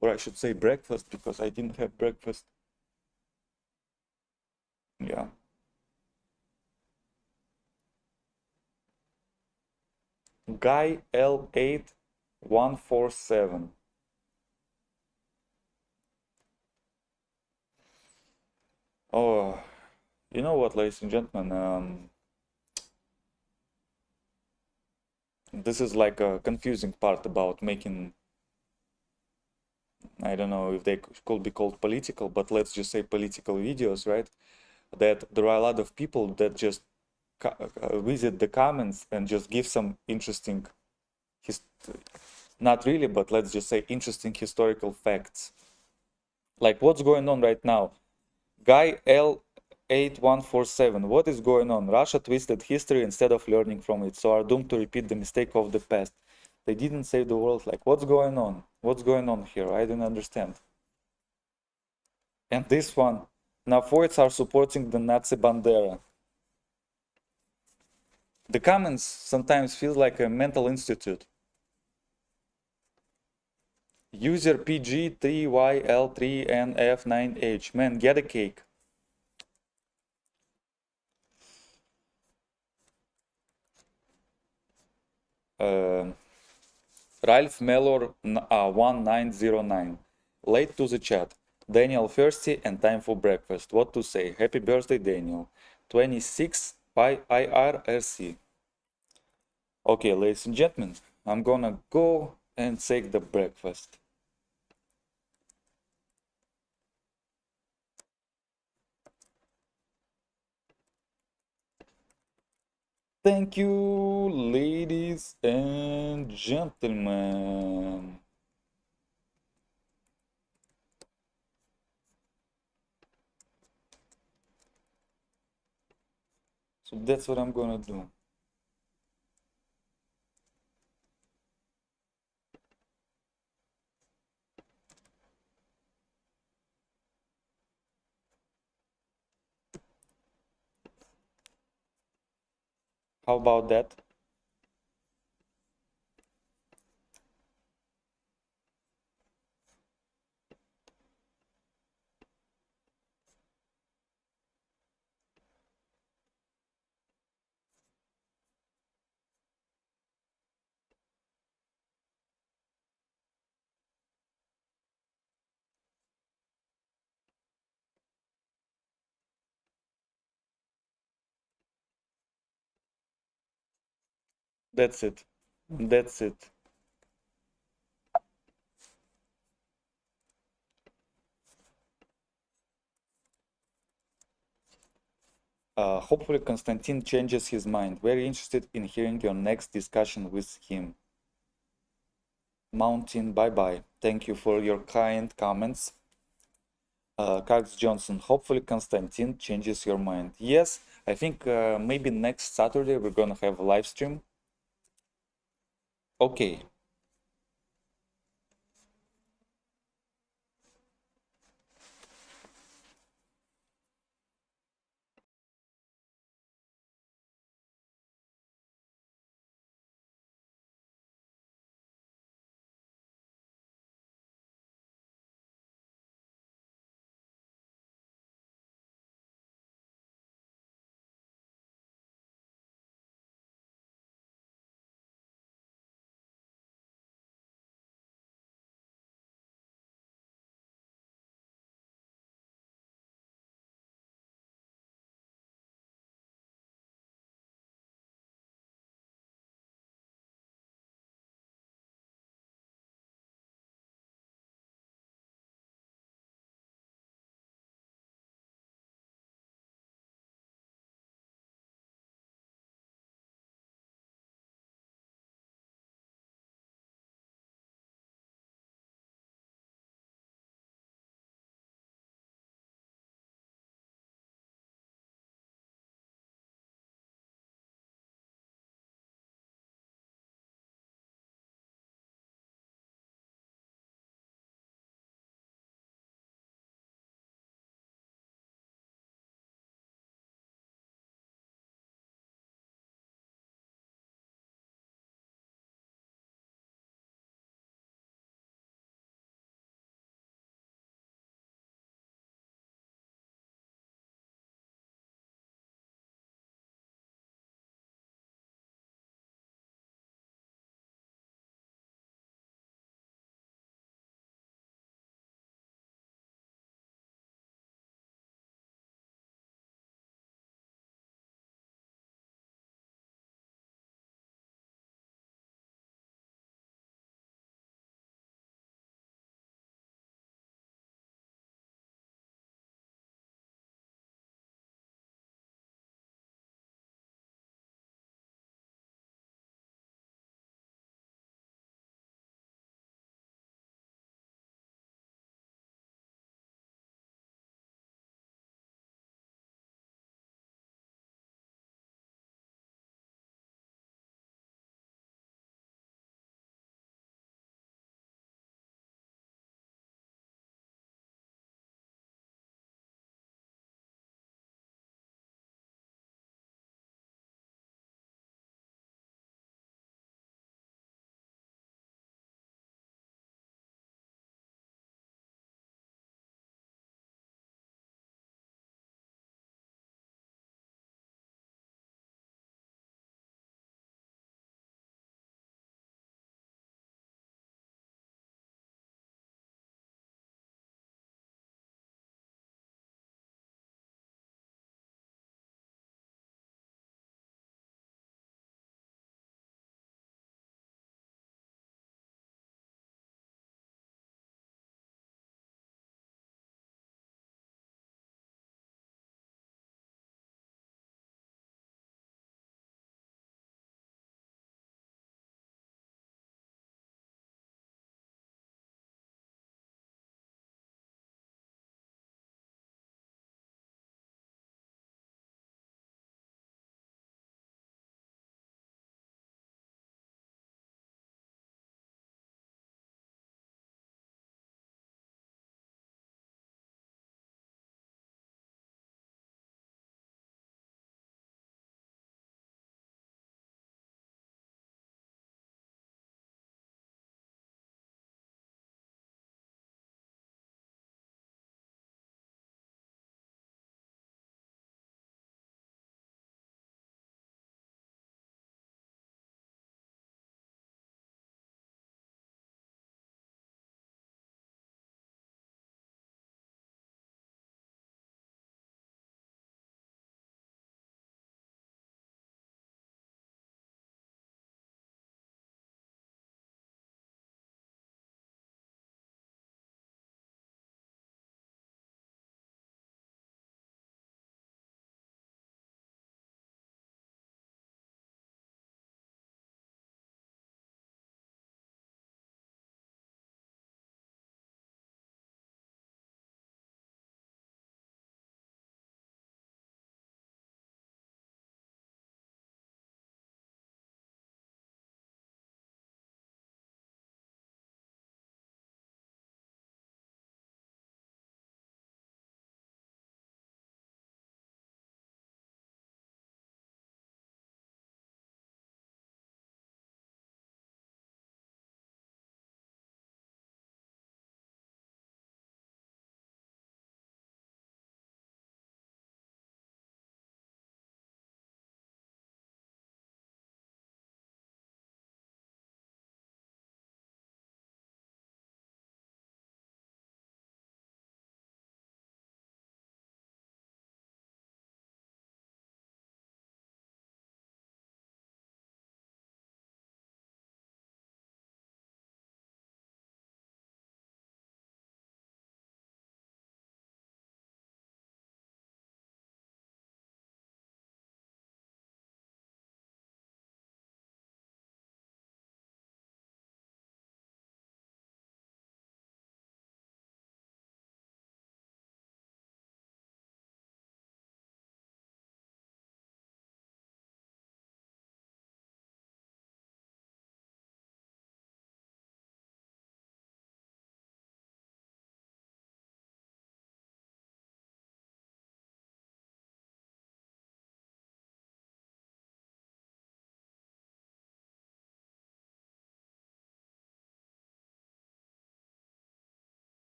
or I should say breakfast, because I didn't have breakfast. Yeah. Guy L8147. Oh, you know what, ladies and gentlemen, this is like a confusing part about making, I don't know if they could be called political, but let's just say political videos, right? That there are a lot of people that just visit the comments and just give some interesting, not really, but let's just say interesting historical facts. Like what's going on right now? Guy L8147, what is going on? Russia twisted history instead of learning from it, so are doomed to repeat the mistake of the past. They didn't save the world. Like, what's going on? What's going on here? I don't understand. And this one, Nafoids are supporting the Nazi Bandera. The comments sometimes feel like a mental institute. User PG3YL3NF9H. Man, get a cake. Ralph Mellor 1909. Late to the chat. Daniel thirsty and time for breakfast. What to say? Happy birthday, Daniel. 26 by IRRC. Okay, ladies and gentlemen, I'm gonna go and take the breakfast. Thank you, ladies and gentlemen. So that's what I'm gonna do. How about that? That's it. That's it. Hopefully Konstantin changes his mind. Very interested in hearing your next discussion with him. Mountain, bye-bye. Thank you for your kind comments. Carx Johnson, hopefully Konstantin changes your mind. Yes, I think maybe next Saturday we're gonna have a live stream. Okay.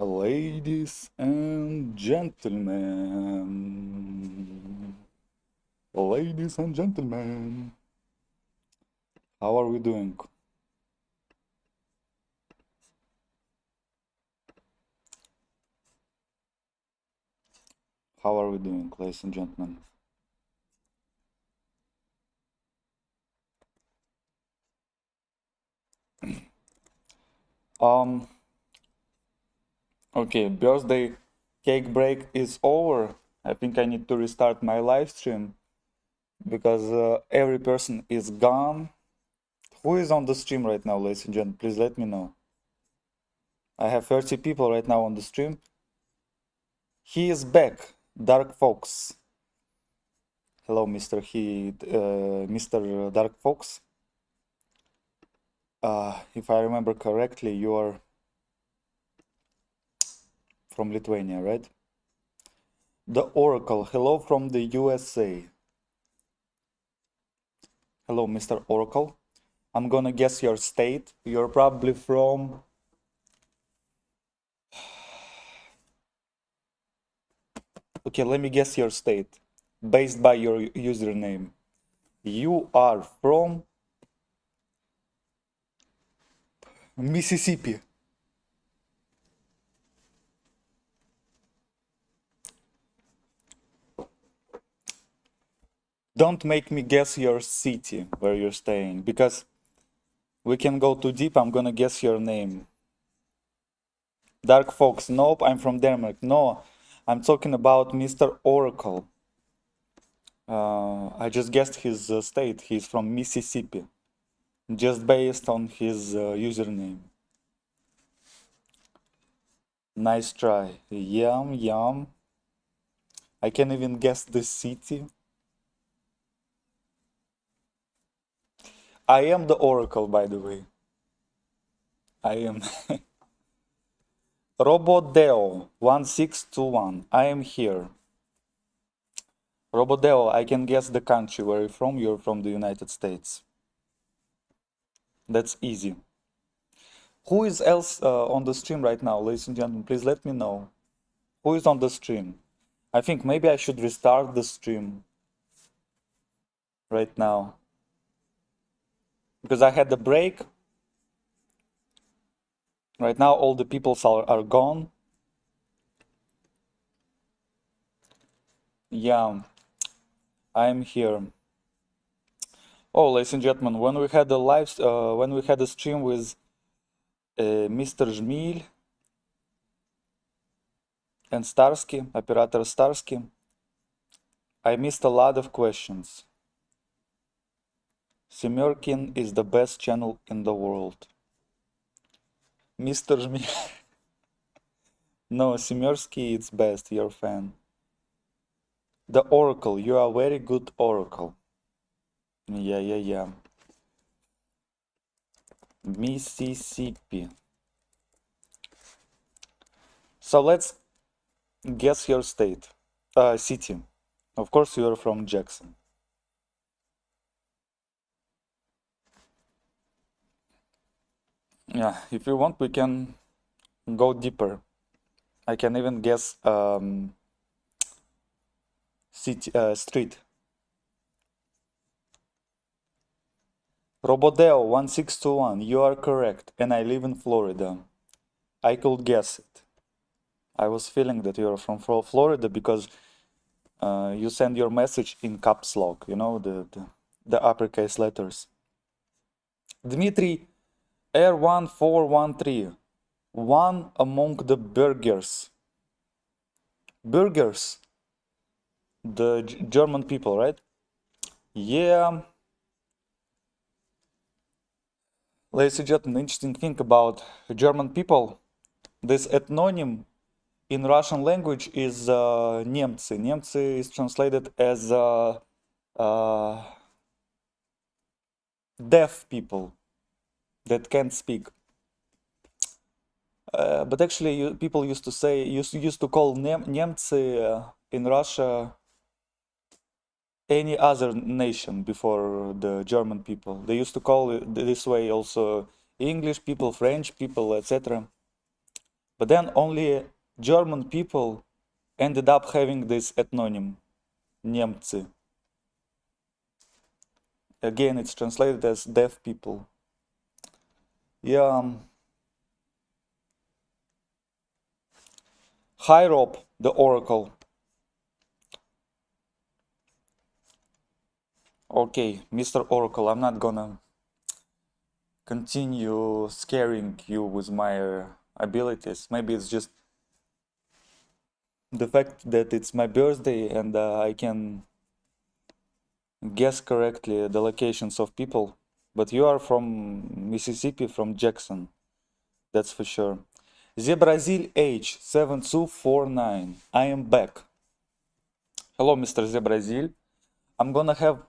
Ladies and gentlemen, ladies and gentlemen, how are we doing? How are we doing, ladies and gentlemen? Okay, birthday cake break is over. I think I need to restart my live stream because every person is gone. Who is on the stream right now, ladies and gentlemen? Please let me know. I have 30 people right now on the stream. He is back, Dark Fox. Hello, Mr. Dark Fox. If I remember correctly, you are from Lithuania, right? The Oracle, hello from the USA. Hello, Mr. Oracle. I'm gonna guess your state. You're probably from... Okay, let me guess your state, based by your username. You are from Mississippi. Don't make me guess your city where you're staying, because we can go too deep. I'm gonna guess your name. Dark Fox, nope, I'm from Denmark. No, I'm talking about Mr. Oracle. I just guessed his state. He's from Mississippi, just based on his username. Nice try. Yum, yum. I can even guess the city. I am the Oracle, by the way. I am. Robodeo 1621. I am here. Robodeo, I can guess the country where you're from. You're from the United States. That's easy. Who is else on the stream right now, ladies and gentlemen? Please let me know. Who is on the stream? I think maybe I should restart the stream right now, because I had the break. Right now, all the people are gone. Yeah, I'm here. Oh, ladies and gentlemen, when we had a stream with Mr. Жмиль and Starsky, operator Starsky, I missed a lot of questions. Semyorkin is the best channel in the world. Mr. Жмиль. No, Semyorsky is best, your fan. The Oracle, you are very good Oracle. Yeah. Mississippi. So let's guess your state, city. Of course, you are from Jackson. Yeah, if you want, we can go deeper. I can even guess city, street. Robodeo 1621, you are correct, and I live in Florida. I could guess it. I was feeling that you're from Florida because you send your message in caps lock, you know, the uppercase letters. Dmitry R1413, one among the burghers. Burghers, the German people, right? Yeah. Ladies and gentlemen, interesting thing about German people, this ethnonym in Russian language is Немцы. Немцы is translated as deaf people that can't speak. But actually, people used to say, used to call Немцы in Russia any other nation before the German people. They used to call it this way also English people, French people, etc. But then only German people ended up having this ethnonym, Немцы. Again, it's translated as deaf people. Yeah. Hi, Rob, the Oracle. Okay, Mr. Oracle, I'm not gonna continue scaring you with my abilities. Maybe it's just the fact that it's my birthday and I can guess correctly the locations of people. But you are from Mississippi, from Jackson, that's for sure. Zebrazil H7249, I am back. Hello, Mr. Zebrazil. I'm gonna have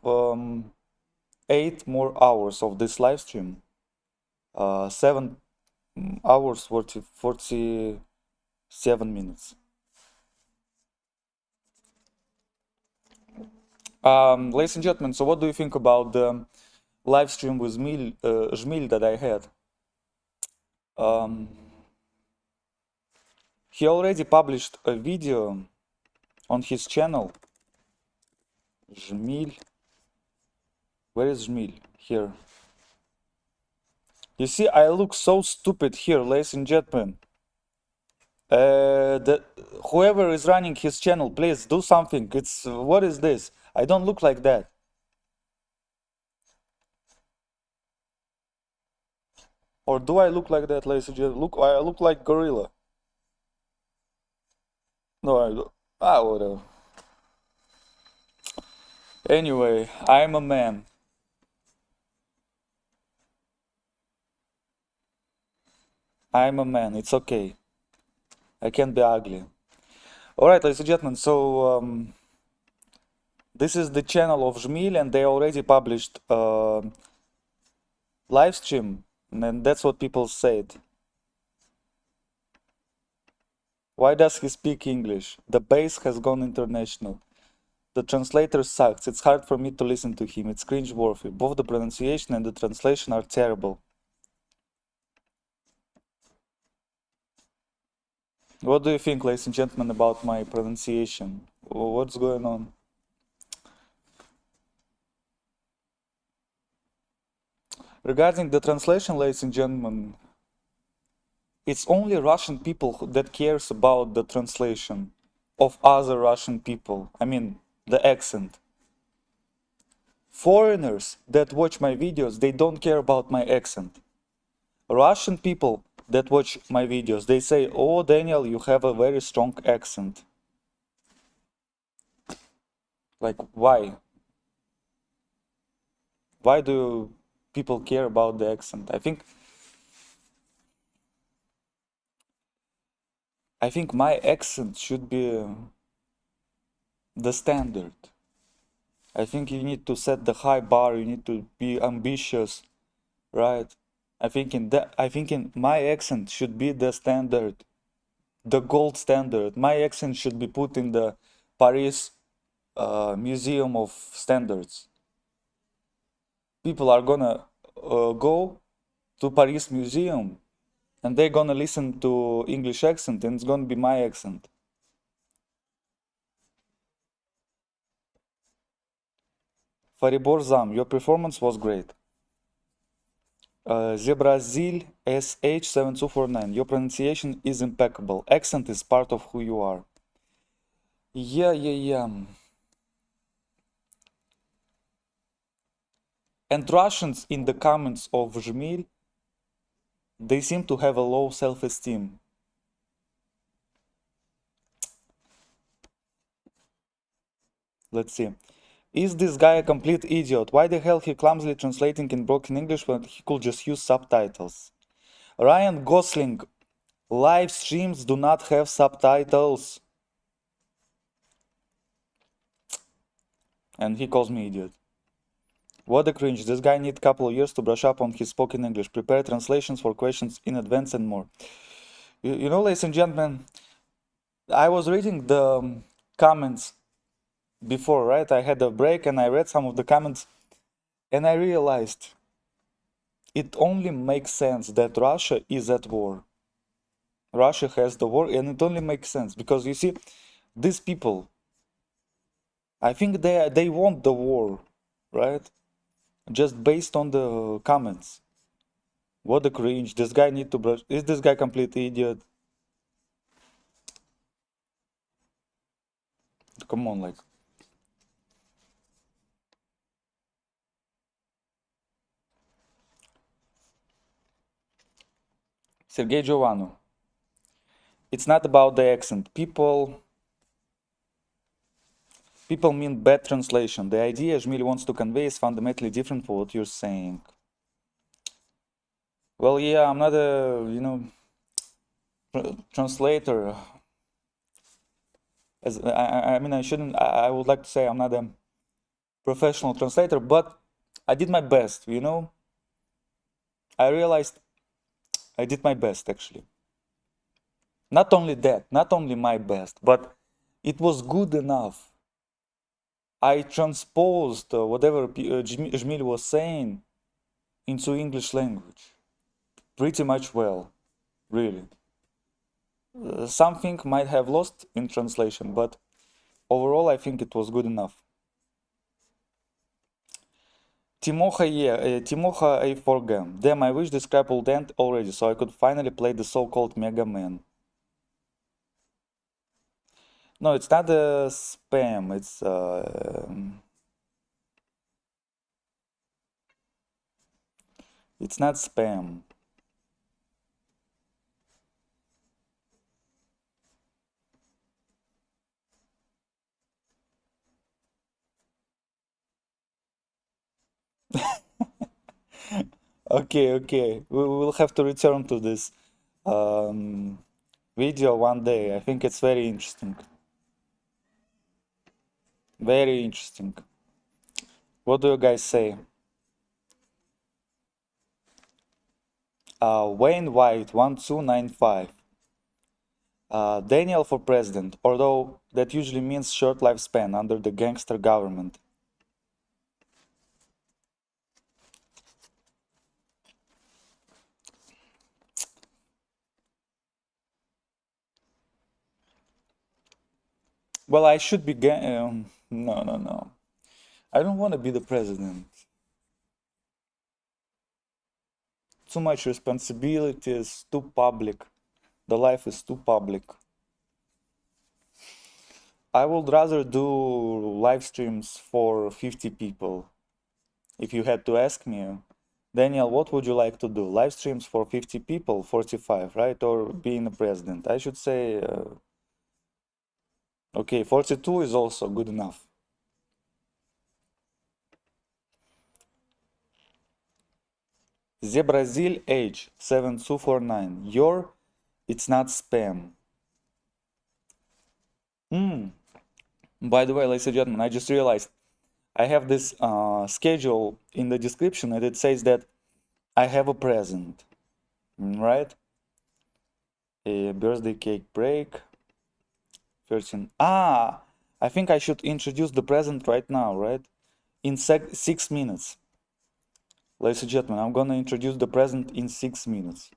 8 more hours of this live stream. 7 hours 47 minutes. Ladies and gentlemen, so what do you think about the live stream with Жмиль that I had? He already published a video on his channel. Жмиль. Where is Жмиль? Here. You see, I look so stupid here, ladies and gentlemen. Whoever is running his channel, please do something. What is this? I don't look like that. Or do I look like that, ladies and gentlemen? I look like gorilla. No, I don't. Whatever. Anyway, I'm a man. I'm a man. It's okay. I can be ugly. Alright, ladies and gentlemen, so this is the channel of Жмиль, and they already published live stream, and that's what people said. Why does he speak English? The bass has gone international. The translator sucks. It's hard for me to listen to him. It's cringe-worthy. Both the pronunciation and the translation are terrible. What do you think, ladies and gentlemen, about my pronunciation? What's going on? Regarding the translation, ladies and gentlemen, it's only Russian people that cares about the translation of other Russian people. I mean, the accent. Foreigners that watch my videos, they don't care about my accent. Russian people that watch my videos, they say, "Oh, Daniel, you have a very strong accent." Like, why? Why do people care about the accent? I think my accent should be the standard. I think you need to set the high bar, you need to be ambitious, right? I think in my accent should be the standard, the gold standard. My accent should be put in the Paris Museum of Standards. People are gonna go to Paris Museum and they're gonna listen to English accent, and it's gonna be my accent. Faribor Zam, your performance was great. Zebrazil SH7249, your pronunciation is impeccable. Accent is part of who you are. Yeah. And Russians in the comments of Жмиль, they seem to have a low self-esteem. Let's see. Is this guy a complete idiot? Why the hell he clumsily translating in broken English when he could just use subtitles? Ryan Gosling, live streams do not have subtitles. And he calls me idiot. What a cringe. This guy needs a couple of years to brush up on his spoken English, prepare translations for questions in advance and more. You know, ladies and gentlemen, I was reading the comments before, right? I had a break and I read some of the comments and I realized it only makes sense that Russia is at war. Russia has the war, and it only makes sense because you see, these people, I think they want the war, right? Just based on the comments. What a cringe! This guy need to brush. Is this guy complete idiot? Come on, like. Sergei Giovannu. It's not about the accent. People mean bad translation. The idea Jmil wants to convey is fundamentally different from what you're saying. Well, yeah, I'm not a, translator. I mean, I would like to say I'm not a professional translator, but I did my best, I realized I did my best, actually. Not only that, not only my best, but it was good enough. I transposed whatever Jmil was saying into English language pretty much well, really. Something might have lost in translation, but overall I think it was good enough. Timocha, yeah, Timocha A4Gam. Damn, I wish this crap would end already so I could finally play the so-called Mega Man. No, it's not a spam, it's not spam. Okay, we will have to return to this video one day. I think it's very interesting. Very interesting. What do you guys say? Wayne White 1295. Daniel for president, although that usually means short lifespan under the gangster government. Well, I should be no. I don't want to be the president. Too much responsibilities, too public. The life is too public. I would rather do live streams for 50 people. If you had to ask me, Daniel, what would you like to do? Live streams for 50 people, 45, right? Or being a president? I should say, okay, 42 is also good enough. Zebrazil age 7249. It's not spam. By the way, ladies and gentlemen, I just realized I have this schedule in the description and it says that I have a present, right? A birthday cake break. 13. I think I should introduce the present right now, right? In 6 minutes. Ladies and gentlemen, I'm gonna introduce the present in 6 minutes.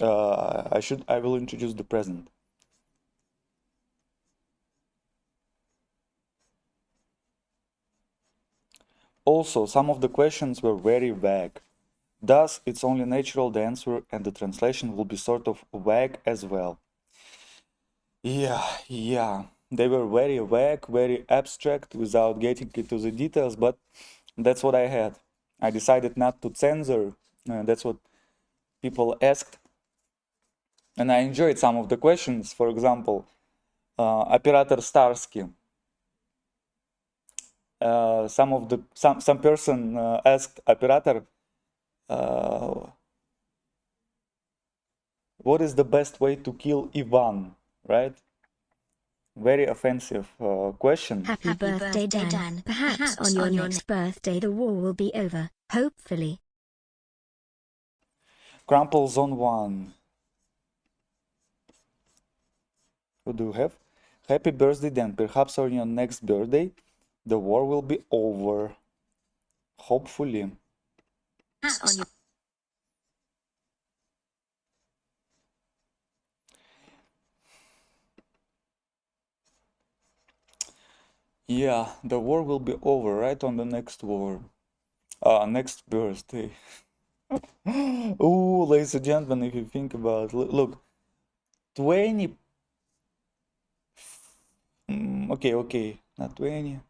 I will introduce the present. Also, some of the questions were very vague. Thus, it's only natural the answer and the translation will be sort of vague as well. Yeah. They were very vague, very abstract, without getting into the details, but that's what I had. I decided not to censor. That's what people asked. And I enjoyed some of the questions. For example, operator Starsky. Some person asked operator, what is the best way to kill Ivan, right? Very offensive question. Happy birthday, Dan. Perhaps on your next birthday the war will be over, hopefully. Crumple Zone 1. What do you have? Happy birthday, Dan. Perhaps on your next birthday the war will be over, hopefully. Yeah, the war will be over right on the next war. Next birthday. Ooh, ladies and gentlemen, if you think about look, 20. Okay, not 20.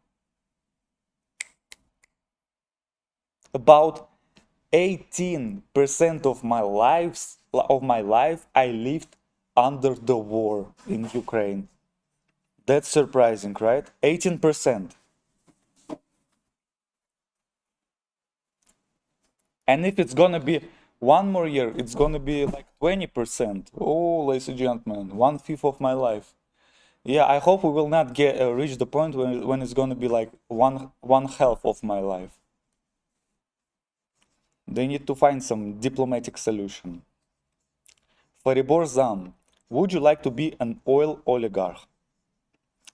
About 18% of my life I lived under the war in Ukraine. That's surprising, right? 18%. And if it's gonna be one more year, it's gonna be like 20%. Oh, ladies and gentlemen, 1/5 of my life. Yeah, I hope we will not get reach the point when it's gonna be like one half of my life. They need to find some diplomatic solution. Faribor Zam, would you like to be an oil oligarch?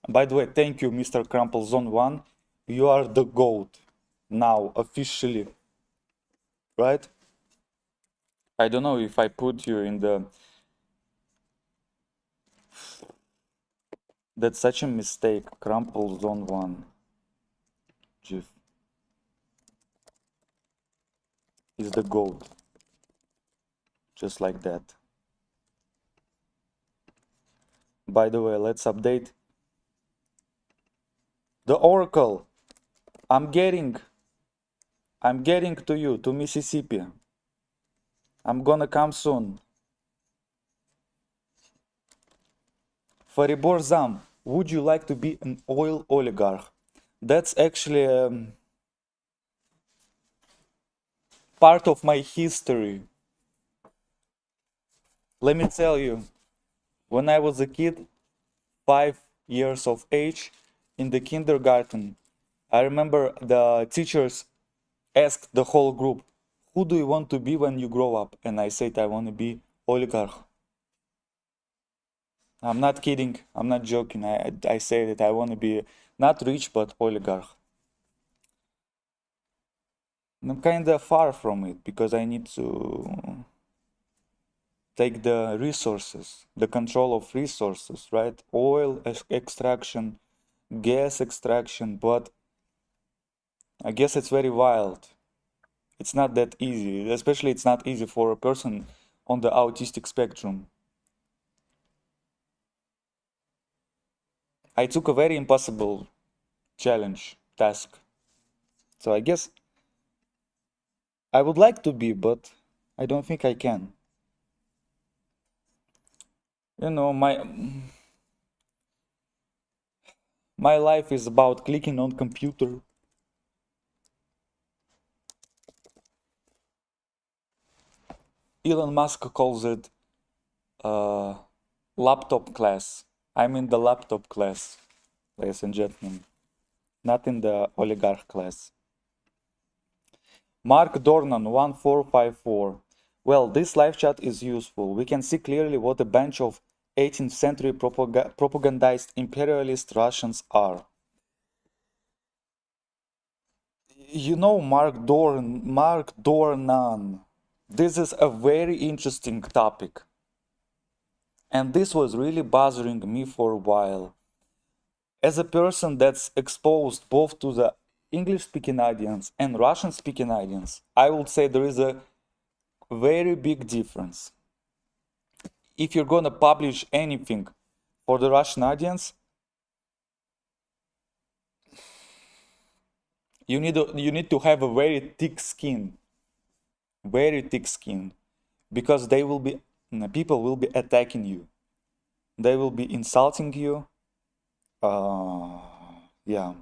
By the way, thank you, Mr. Crumple Zone 1. You are the GOAT now, officially. Right? I don't know if I put you in the... That's such a mistake. Crumple Zone 1. GIF. Is the GOAT. Just like that. By the way, let's update. The Oracle. I'm getting to you, to Mississippi. I'm gonna come soon. Faribor Zam, would you like to be an oil oligarch? That's actually part of my history. Let me tell you, when I was a kid, 5 years of age, in the kindergarten, I remember the teachers asked the whole group, who do you want to be when you grow up? And I said, I want to be oligarch. I'm not kidding. I'm not joking. I say that I want to be not rich, but oligarch. And I'm kind of far from it because I need to take the resources, the control of resources, right? Oil extraction, gas extraction, but I guess it's very wild. It's not that easy, especially it's not easy for a person on the autistic spectrum. I took a very impossible challenge, task. So I guess I would like to be, but I don't think I can. You know, my life is about clicking on computer. Elon Musk calls it laptop class. I'm in the laptop class, ladies and gentlemen, not in the oligarch class. Mark Dornan 1454. Well, this live chat is useful. We can see clearly what a bunch of 18th century propagandized imperialist Russians are. You know, Mark Dornan, this is a very interesting topic. And this was really bothering me for a while. As a person that's exposed both to the English-speaking audience and Russian-speaking audience, I would say there is a very big difference. If you're gonna publish anything for the Russian audience, you need to have a very thick skin, because people will be attacking you, they will be insulting you. Yeah,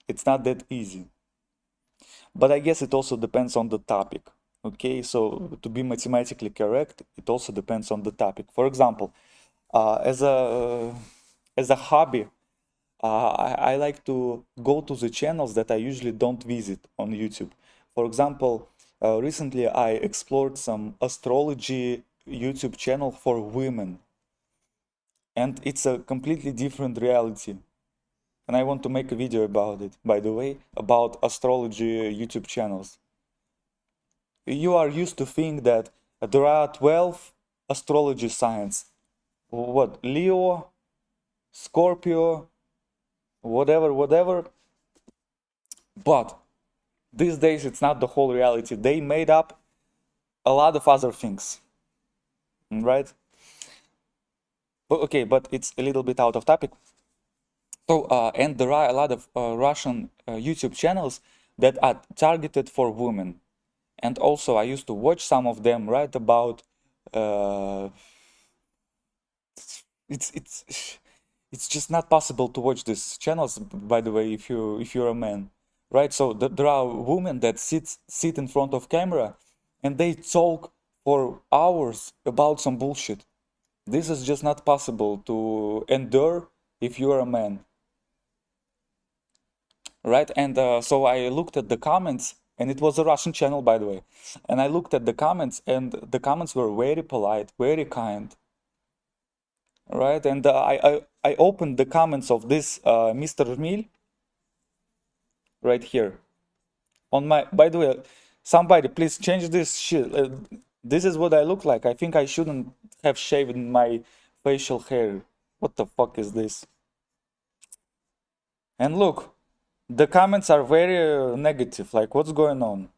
it's not that easy. But I guess it also depends on the topic. Okay, so to be mathematically correct, it also depends on the topic. For example, as a hobby, I like to go to the channels that I usually don't visit on YouTube. For example, recently I explored some astrology YouTube channel for women, and it's a completely different reality. And I want to make a video about it, by the way, about astrology YouTube channels. You are used to think that there are 12 astrology signs. What? Leo, Scorpio, whatever. But these days it's not the whole reality. They made up a lot of other things, right? But okay, but it's a little bit out of topic. So and there are a lot of Russian YouTube channels that are targeted for women, and also I used to watch some of them, right? About it's just not possible to watch these channels, by the way, if you're a man, right? So there are women that sit in front of camera and they talk for hours about some bullshit. This is just not possible to endure if you are a man, right? And so I looked at the comments, and it was a Russian channel, by the way, and I looked at the comments, and the comments were very polite, very kind, right? And I opened the comments of this Mr. Жмиль right here on my. By the way, somebody please change this shit. This is what I look like. I think I shouldn't have shaved my facial hair. What the fuck is this? And look, the comments are very negative. Like, what's going on?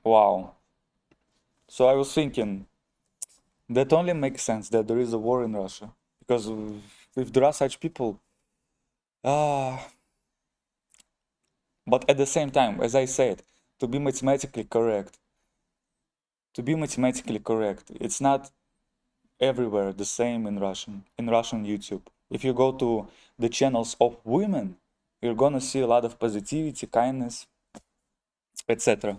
Wow. So I was thinking that only makes sense that there is a war in Russia, because if there are such people, but at the same time, as I said, to be mathematically correct, it's not everywhere the same in Russian YouTube. If you go to the channels of women, you're gonna see a lot of positivity, kindness, etc.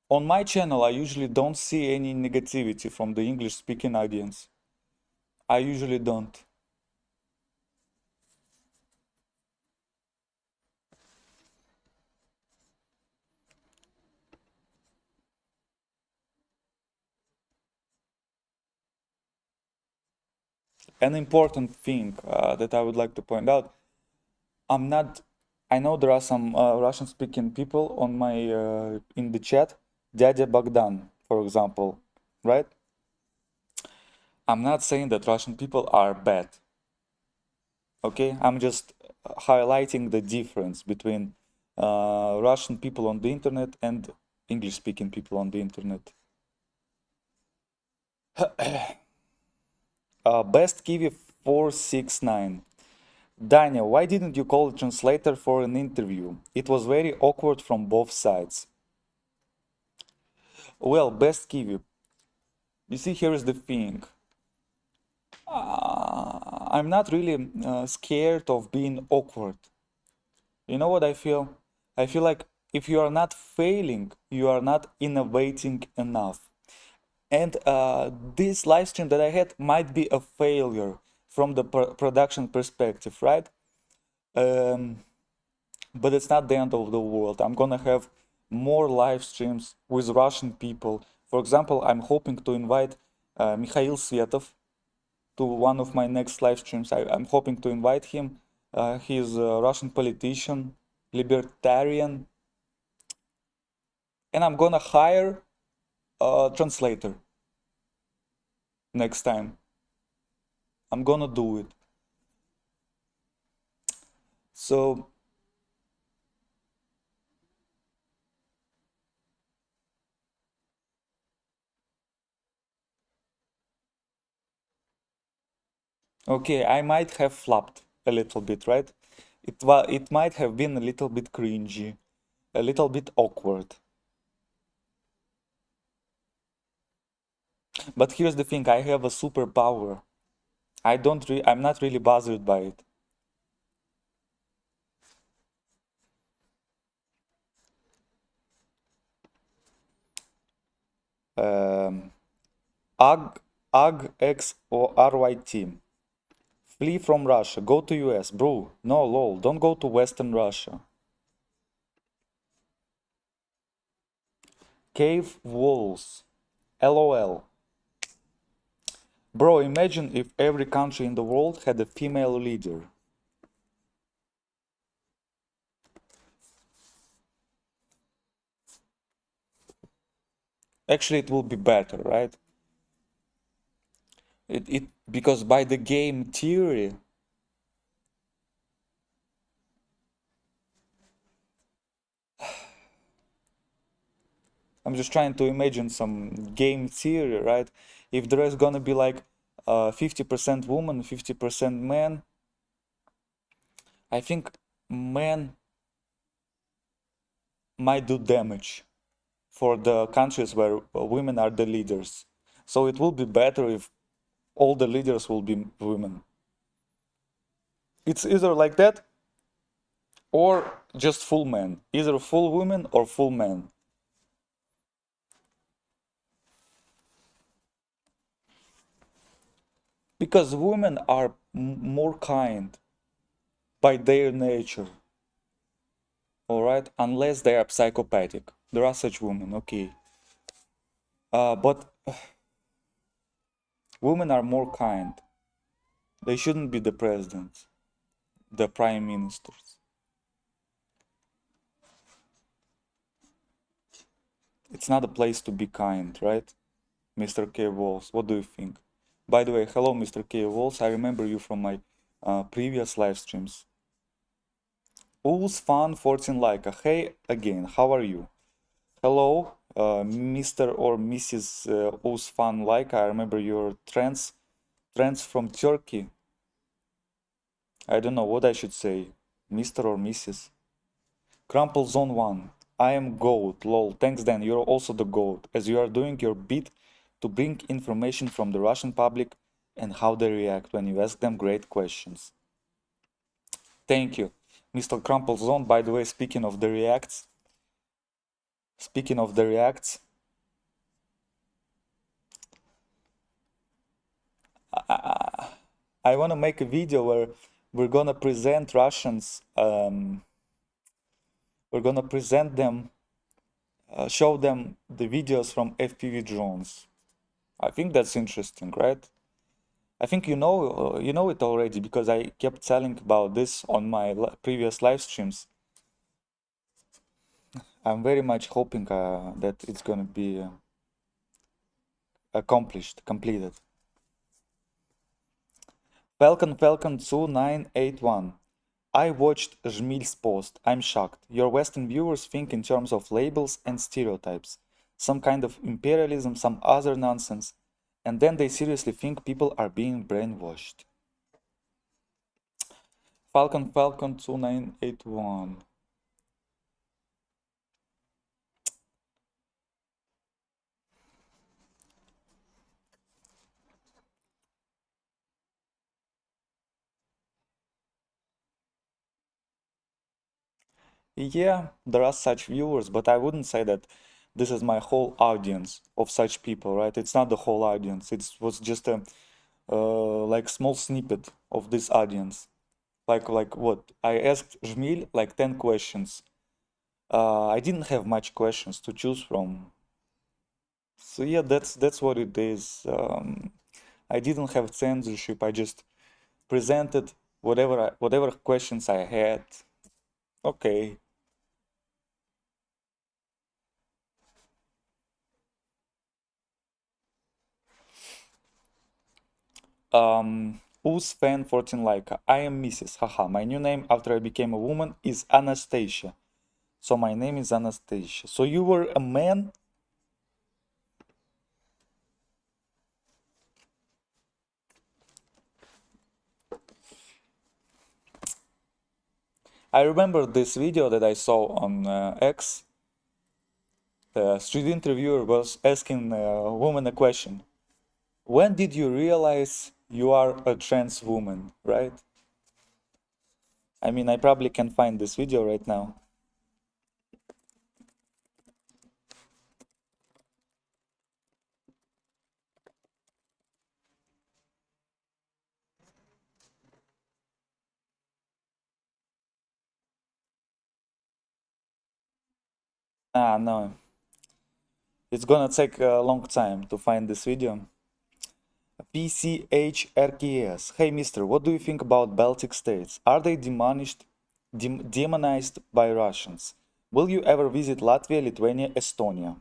On my channel, I usually don't see any negativity from the English-speaking audience. I usually don't. An important thing that I would like to point out, I know there are some Russian-speaking people on my in the chat, Dядя Bogdan, for example, right? I'm not saying that Russian people are bad, okay? I'm just highlighting the difference between Russian people on the internet and English-speaking people on the internet. Best Kiwi 469. Danya, why didn't you call a translator for an interview? It was very awkward from both sides. Well, Best Kiwi, you see, here is the thing. I'm not really scared of being awkward. You know what I feel? I feel like if you are not failing, you are not innovating enough. And this live stream that I had might be a failure from the production perspective, right? But it's not the end of the world. I'm gonna have more live streams with Russian people. For example, I'm hoping to invite Mikhail Svetov to one of my next live streams. I'm hoping to invite him. He's a Russian politician, libertarian, and I'm gonna hire a translator next time. I'm gonna do it. So okay, I might have flopped a little bit, right? It might have been a little bit cringy, a little bit awkward. But here's the thing, I have a superpower. I'm not really bothered by it. X or RYT. Flee from Russia, go to US. Bro, no lol, don't go to Western Russia. Cave walls. LOL. Bro, imagine if every country in the world had a female leader. Actually, it will be better, right? Because by the game theory, I'm just trying to imagine some game theory, right? If there is gonna be like 50% woman, 50% man, I think men might do damage for the countries where women are the leaders. So it will be better if all the leaders will be women. It's either like that or just full men, either full women or full men. Because women are more kind by their nature, all right? Unless they are psychopathic. There are such women, okay. But women are more kind. They shouldn't be the presidents, the prime ministers. It's not a place to be kind, right? Mr. K. Walls, what do you think? By the way, hello, Mr. K. Walls. I remember you from my previous live streams. Fan 14 like. Hey again, how are you? Hello, Mr. or Mrs. Fan like. I remember your trends from Turkey. I don't know what I should say, Mr. or Mrs. Crumple Zone 1. I am GOAT, lol. Thanks, Dan. You're also the GOAT, as you are doing your bit to bring information from the Russian public and how they react when you ask them great questions. Thank you, Mr. Crumple Zone. By the way, speaking of the reacts, I want to make a video where we're gonna present Russians. We're gonna present them, show them the videos from FPV drones. I think that's interesting, right? I think you know it already because I kept telling about this on my previous live streams. I'm very much hoping that it's gonna be completed. Falcon 2981. I watched Jmil's post. I'm shocked. Your Western viewers think in terms of labels and stereotypes. Some kind of imperialism, some other nonsense. And then they seriously think people are being brainwashed. Falcon 2981. Yeah, there are such viewers, but I wouldn't say that this is my whole audience of such people, right? It's not the whole audience. It was just a like small snippet of this audience. Like what? I asked Жмиль like 10 questions. I didn't have much questions to choose from. So yeah, that's what it is. I didn't have censorship. I just presented whatever questions I had. Okay. Who's fan 14 like? I am Mrs. Haha. My new name after I became a woman is Anastasia. So my name is Anastasia. So you were a man? I remember this video that I saw on X. The street interviewer was asking a woman a question. When did you realize you are a trans woman, right? I mean, I probably can find this video right now. Ah, no. It's gonna take a long time to find this video. PCHRKS. Hey, mister, what do you think about Baltic states? Are they demonized by Russians? Will you ever visit Latvia, Lithuania, Estonia?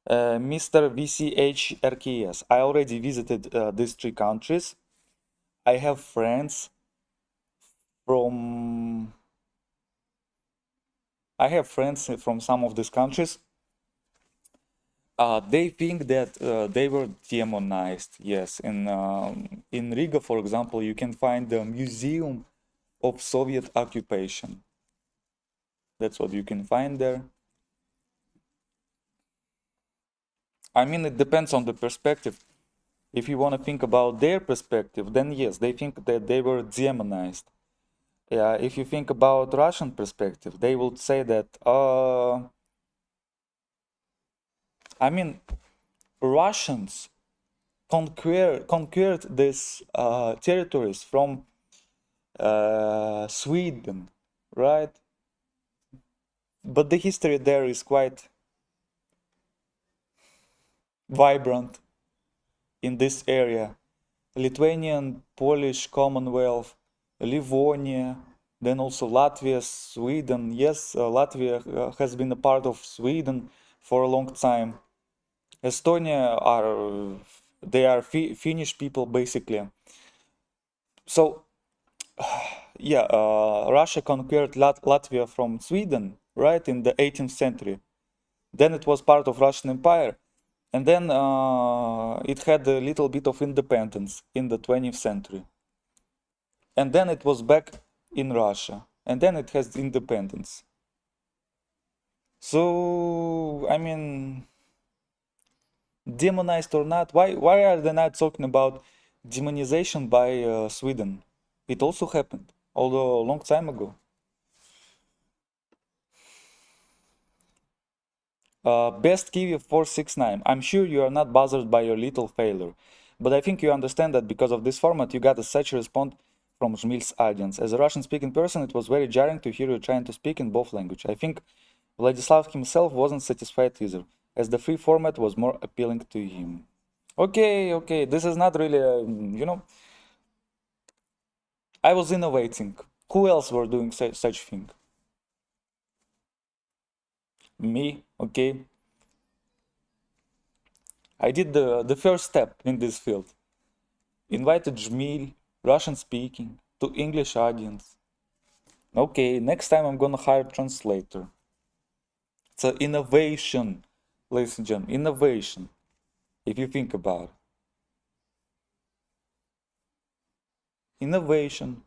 Mr. VCHRKS, I already visited these 3 countries. I have friends from some of these countries. They think that they were demonized. Yes, in Riga, for example, you can find the Museum of Soviet Occupation. That's what you can find there. I mean, it depends on the perspective. If you want to think about their perspective, then yes, they think that they were demonized. Yeah, if you think about Russian perspective, they would say that, I mean, Russians conquered these territories from Sweden, right? But the history there is quite vibrant in this area. Lithuanian, Polish, Commonwealth, Livonia, then also Latvia, Sweden. Yes, Latvia has been a part of Sweden for a long time. Estonia they are Finnish people basically. So yeah, Russia conquered Latvia from Sweden, right, in the 18th century. Then it was part of Russian Empire, and then it had a little bit of independence in the 20th century. And then it was back in Russia, and then it has independence. So, I mean, demonized or not, why are they not talking about demonization by Sweden? It also happened, although a long time ago. Best Kiwi 469. I'm sure you are not bothered by your little failure, but I think you understand that because of this format, you got such a response from Жмиль's audience. As a Russian-speaking person, it was very jarring to hear you trying to speak in both languages. I think Vladislav himself wasn't satisfied either, as the free format was more appealing to him. Okay, this is not really, I was innovating. Who else were doing such thing? Me, okay. I did the first step in this field. Invited Жмиль, Russian speaking, to English audience. Okay, next time I'm gonna hire translator. It's an innovation, ladies and gentlemen, innovation, if you think about it. Innovation.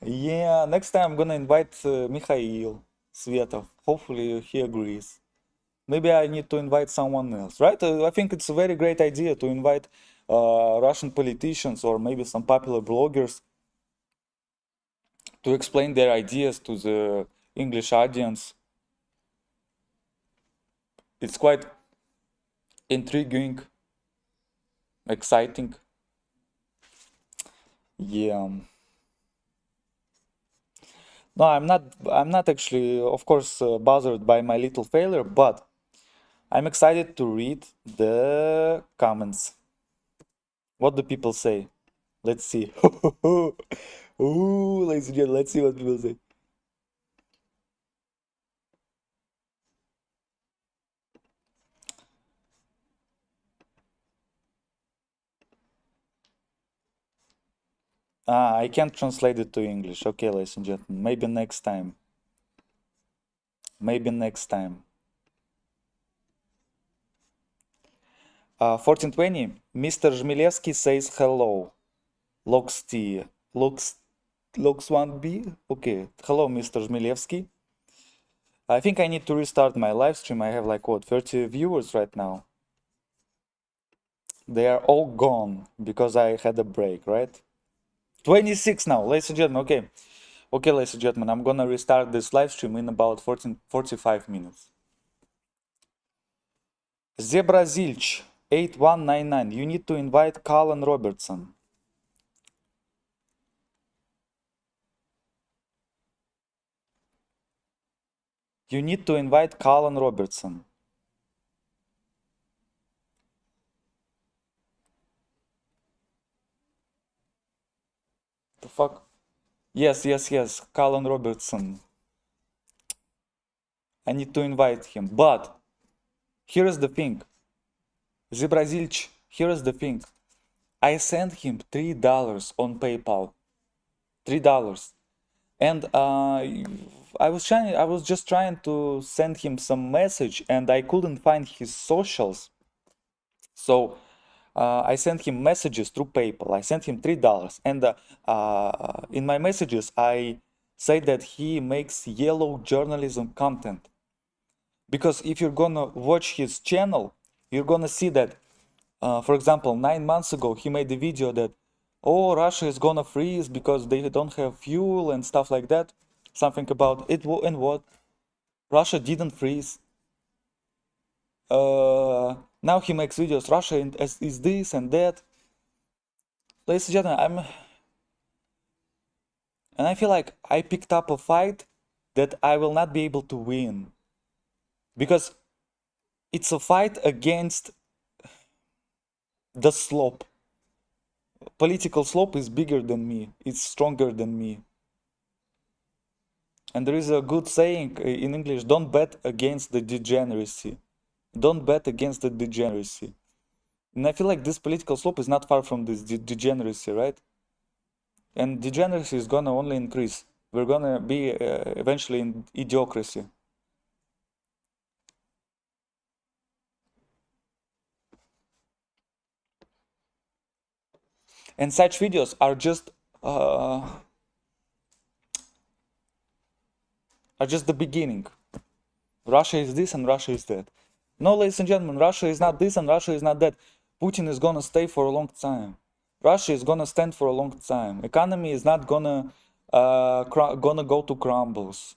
Yeah, next time I'm gonna invite Mikhail Svetov. Hopefully he agrees. Maybe I need to invite someone else, right? I think it's a very great idea to invite Russian politicians or maybe some popular bloggers to explain their ideas to the English audience. It's quite intriguing, exciting. Yeah. No, I'm not actually, of course, bothered by my little failure, but I'm excited to read the comments. What do people say? Let's see. Ooh, ladies and gentlemen, let's see what people say. I can't translate it to English. Okay, ladies and gentlemen, maybe next time. Maybe next time. 1420, Mr. Жмилевский says hello. Lox 1B? Okay, hello, Mr. Жмилевский. I think I need to restart my live stream. I have like, what, 30 viewers right now? They are all gone because I had a break, right? 26 now, ladies and gentlemen, okay. Okay, ladies and gentlemen, I'm gonna restart this live stream in about 45 minutes. Zebrazilch 8199, you need to invite Colin Robertson. You need to invite Colin Robertson. The fuck? Yes, Colin Robertson. I need to invite him. But here is the thing. Zibrazilch, here is the thing. I sent him $3 on PayPal. $3. And I was just trying to send him some message and I couldn't find his socials. So I sent him messages through PayPal. I sent him $3. And in my messages, I say that he makes yellow journalism content. Because if you're gonna watch his channel, you're gonna see that, for example, 9 months ago, he made a video that, oh, Russia is gonna freeze because they don't have fuel and stuff like that. Something about it, and what? Russia didn't freeze. Now he makes videos, Russia is this and that. Ladies and gentlemen, and I feel like I picked up a fight that I will not be able to win. Because it's a fight against the slope. Political slope is bigger than me. It's stronger than me. And there is a good saying in English, don't bet against the degeneracy. Don't bet against the degeneracy. And I feel like this political slope is not far from this degeneracy, right? And degeneracy is gonna only increase. We're gonna be eventually in idiocracy. And such videos are just the beginning. Russia is this and Russia is that. No, ladies and gentlemen, Russia is not this and Russia is not that. Putin is gonna stay for a long time. Russia is gonna stand for a long time. Economy is not gonna go to crumbles.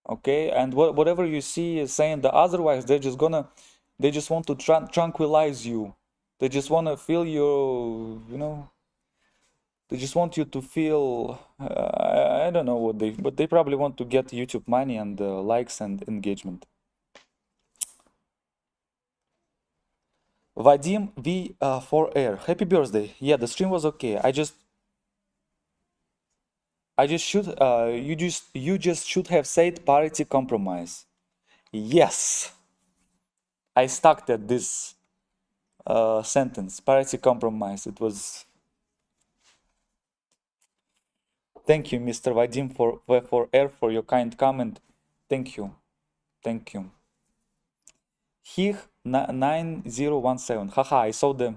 Okay, and whatever you see is saying the otherwise, they just want to tranquilize you. They just want to feel you, they just want you to feel, I don't know what but they probably want to get YouTube money and likes and engagement. Vadim V4R, happy birthday. Yeah, the stream was okay. I just should, you just should have said parity compromise. Yes, I stuck at this sentence, parity compromise. It was. Thank you, Mr. Vadim for for your kind comment. Thank you. Thank you. Hih 9017. Haha, I saw the.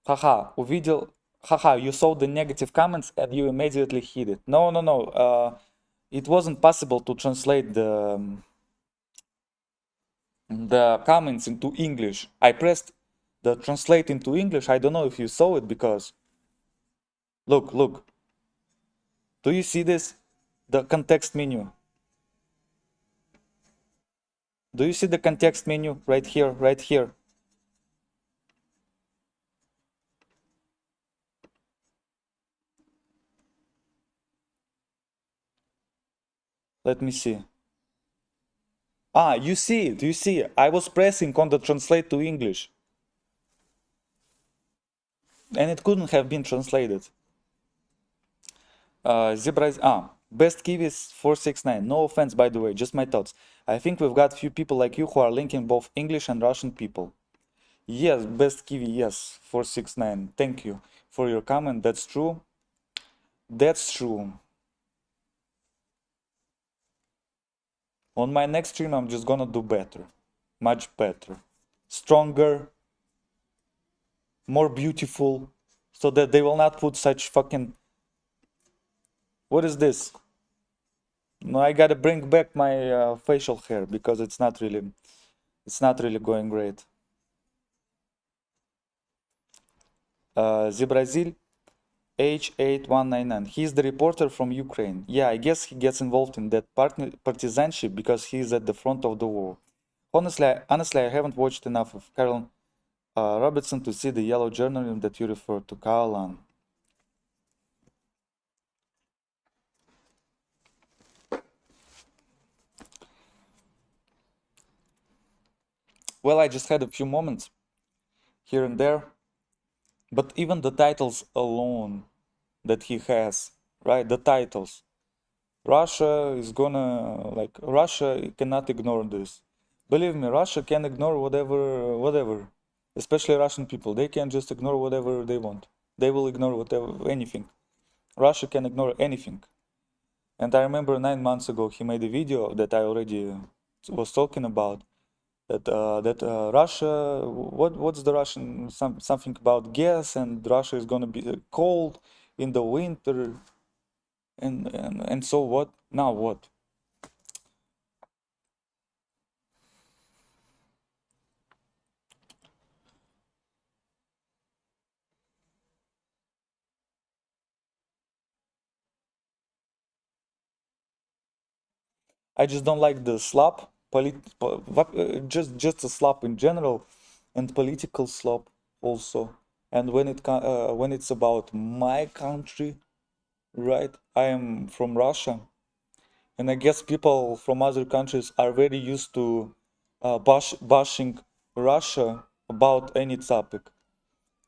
Haha, увидел. Haha, you saw the negative comments and you immediately hid it. No. It wasn't possible to translate the comments into English. I pressed the translate into English. I don't know if you saw it because. Look. Do you see this? The context menu. Do you see the context menu right here, right here? Let me see. Ah, you see it, you see it. I was pressing on the translate to English. And it couldn't have been translated. Best Kiwis 469. No offense, by the way, just my thoughts. I think we've got few people like you who are linking both English and Russian people. Yes, Best Kiwi, yes, 469. Thank you for your comment. That's true. That's true. On my next stream, I'm just gonna do better. Much better. Stronger. More beautiful. So that they will not put such fucking... What is this? No, I gotta bring back my facial hair because it's not really going great. Zibrazil H8199. He's the reporter from Ukraine. Yeah, I guess he gets involved in that partisanship because he's at the front of the war. Honestly, I haven't watched enough of Carol Robertson to see the yellow journalism that you refer to, Kaolan. Well, I just had a few moments here and there, but even the titles alone that he has, right? The titles. Russia is gonna, like, Russia cannot ignore this. Believe me, Russia can ignore whatever. Especially Russian people. They can just ignore whatever they want. They will ignore anything. Russia can ignore anything. And I remember 9 months ago he made a video that I already was talking about. That Russia, what's the Russian, something about gas, and Russia is gonna be cold in the winter, and so what? Now what? I just don't like the slap, just a slap in general, and political slap also. And when it's about my country, right? I am from Russia, and I guess people from other countries are very used to bashing Russia about any topic.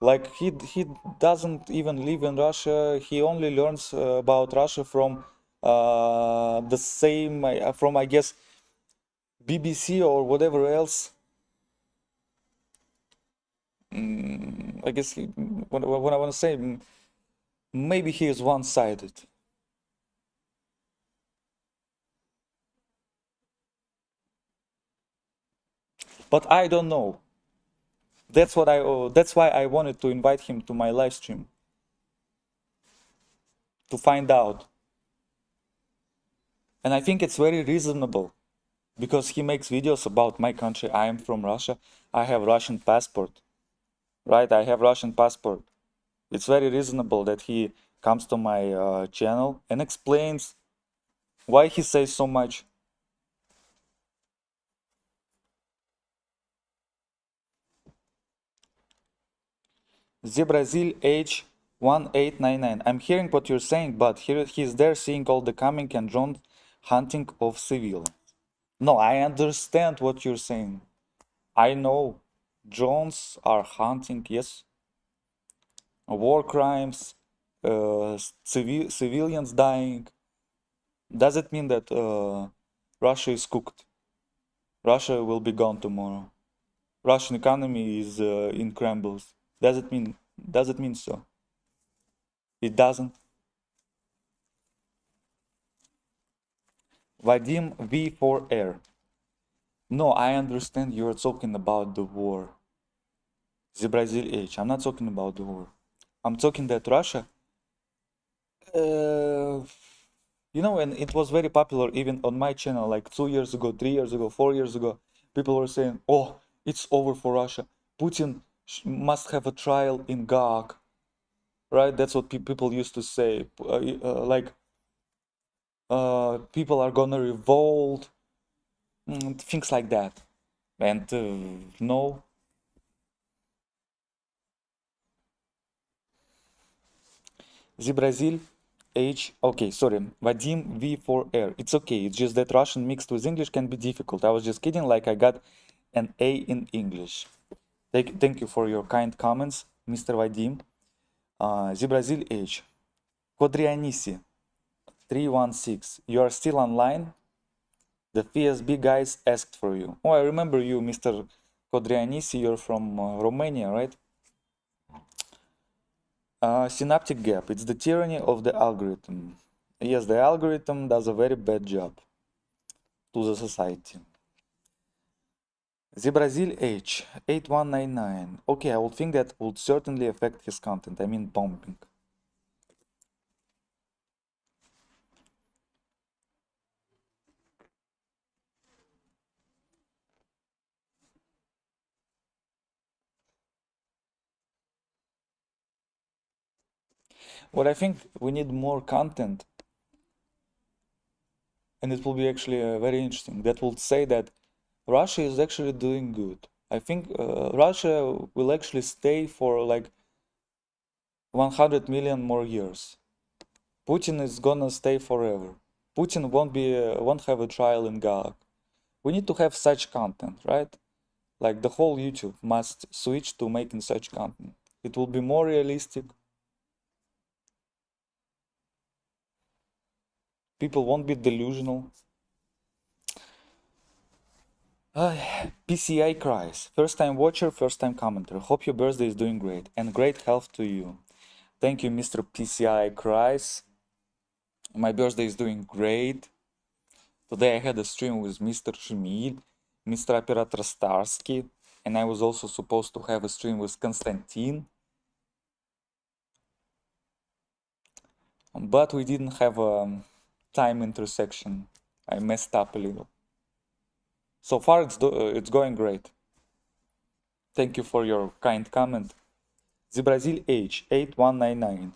Like he doesn't even live in Russia. He only learns about Russia from the same from, I guess, BBC or whatever else. I guess what I want to say, maybe he is one-sided. But I don't know. That's why I wanted to invite him to my live stream to find out. And I think it's very reasonable because he makes videos about my country. I am from Russia. I have Russian passport, right? I have Russian passport. It's very reasonable that he comes to my channel and explains why he says so much. Zebrazil age 1899. I'm hearing what you're saying, but he's there seeing all the coming and drone hunting of civilians. No, I understand what you're saying. I know drones are hunting, yes. War crimes, civilians dying. Does it mean that Russia is cooked? Russia will be gone tomorrow. Russian economy is in crumbles. Does it mean so? It doesn't. Vadim V4R. No, I understand you're talking about the war. Zebrazil H. I'm not talking about the war. I'm talking that Russia, and it was very popular even on my channel, like 2 years ago, 3 years ago, 4 years ago. People were saying, oh, it's over for Russia. Putin must have a trial in Gag. Right? That's what people used to say. People are gonna revolt, things like that. And no. Zebrazil H. Okay, sorry. Vadim V4R. It's okay. It's just that Russian mixed with English can be difficult. I was just kidding, like I got an A in English. Thank you for your kind comments, Mr. Vadim. Zebrazil H. Kodrianisi 316. You are still online? The FSB guys asked for you. Oh, I remember you, Mr. Kodrianisi. You're from Romania, right? Synaptic gap. It's the tyranny of the algorithm. Yes, the algorithm does a very bad job to the society. Zebrazil H. 8199. Okay, I would think that would certainly affect his content. I mean, bombing. What I think we need more content, and it will be actually very interesting, that will say that Russia is actually doing good. I think Russia will actually stay for like 100 million more years. Putin is gonna stay forever. Putin won't have a trial in Gag. We need to have such content, right? Like the whole YouTube must switch to making such content. It will be more realistic. People won't be delusional. PCI cries. First time watcher, first time commenter. Hope your birthday is doing great and great health to you. Thank you, Mr. PCI cries. My birthday is doing great. Today I had a stream with Mr. Жмиль, Mr. Operator Starsky, and I was also supposed to have a stream with Konstantin. But we didn't have a time intersection. I messed up a little. So far it's going great. Thank you for your kind comment. The Brazil H 8199.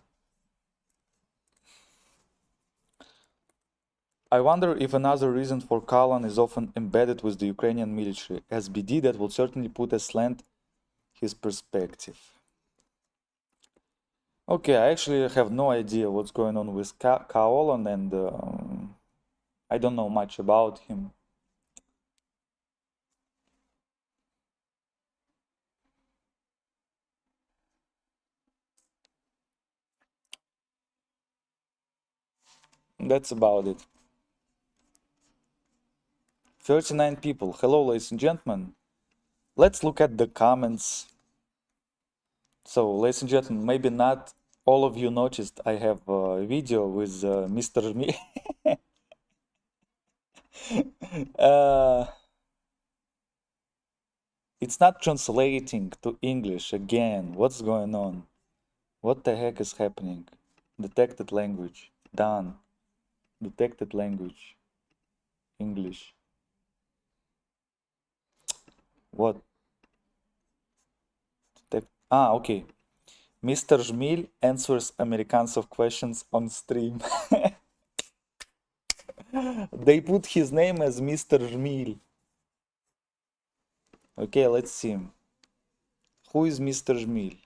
I wonder if another reason for Kalan is often embedded with the Ukrainian military. As BD, that will certainly put a slant his perspective. Okay, I actually have no idea what's going on with Kaolan, and I don't know much about him. That's about it. 39 people. Hello, ladies and gentlemen. Let's look at the comments. So, ladies and gentlemen, maybe not all of you noticed I have a video with Mr. Жмиль. It's not translating to English again. What's going on? What the heck is happening? Detected language. Done. Detected language. English. What? Okay. Mr. Жмиль answers Americans questions on stream. They put his name as Mr. Жмиль. Okay, let's see. Who is Mr. Жмиль?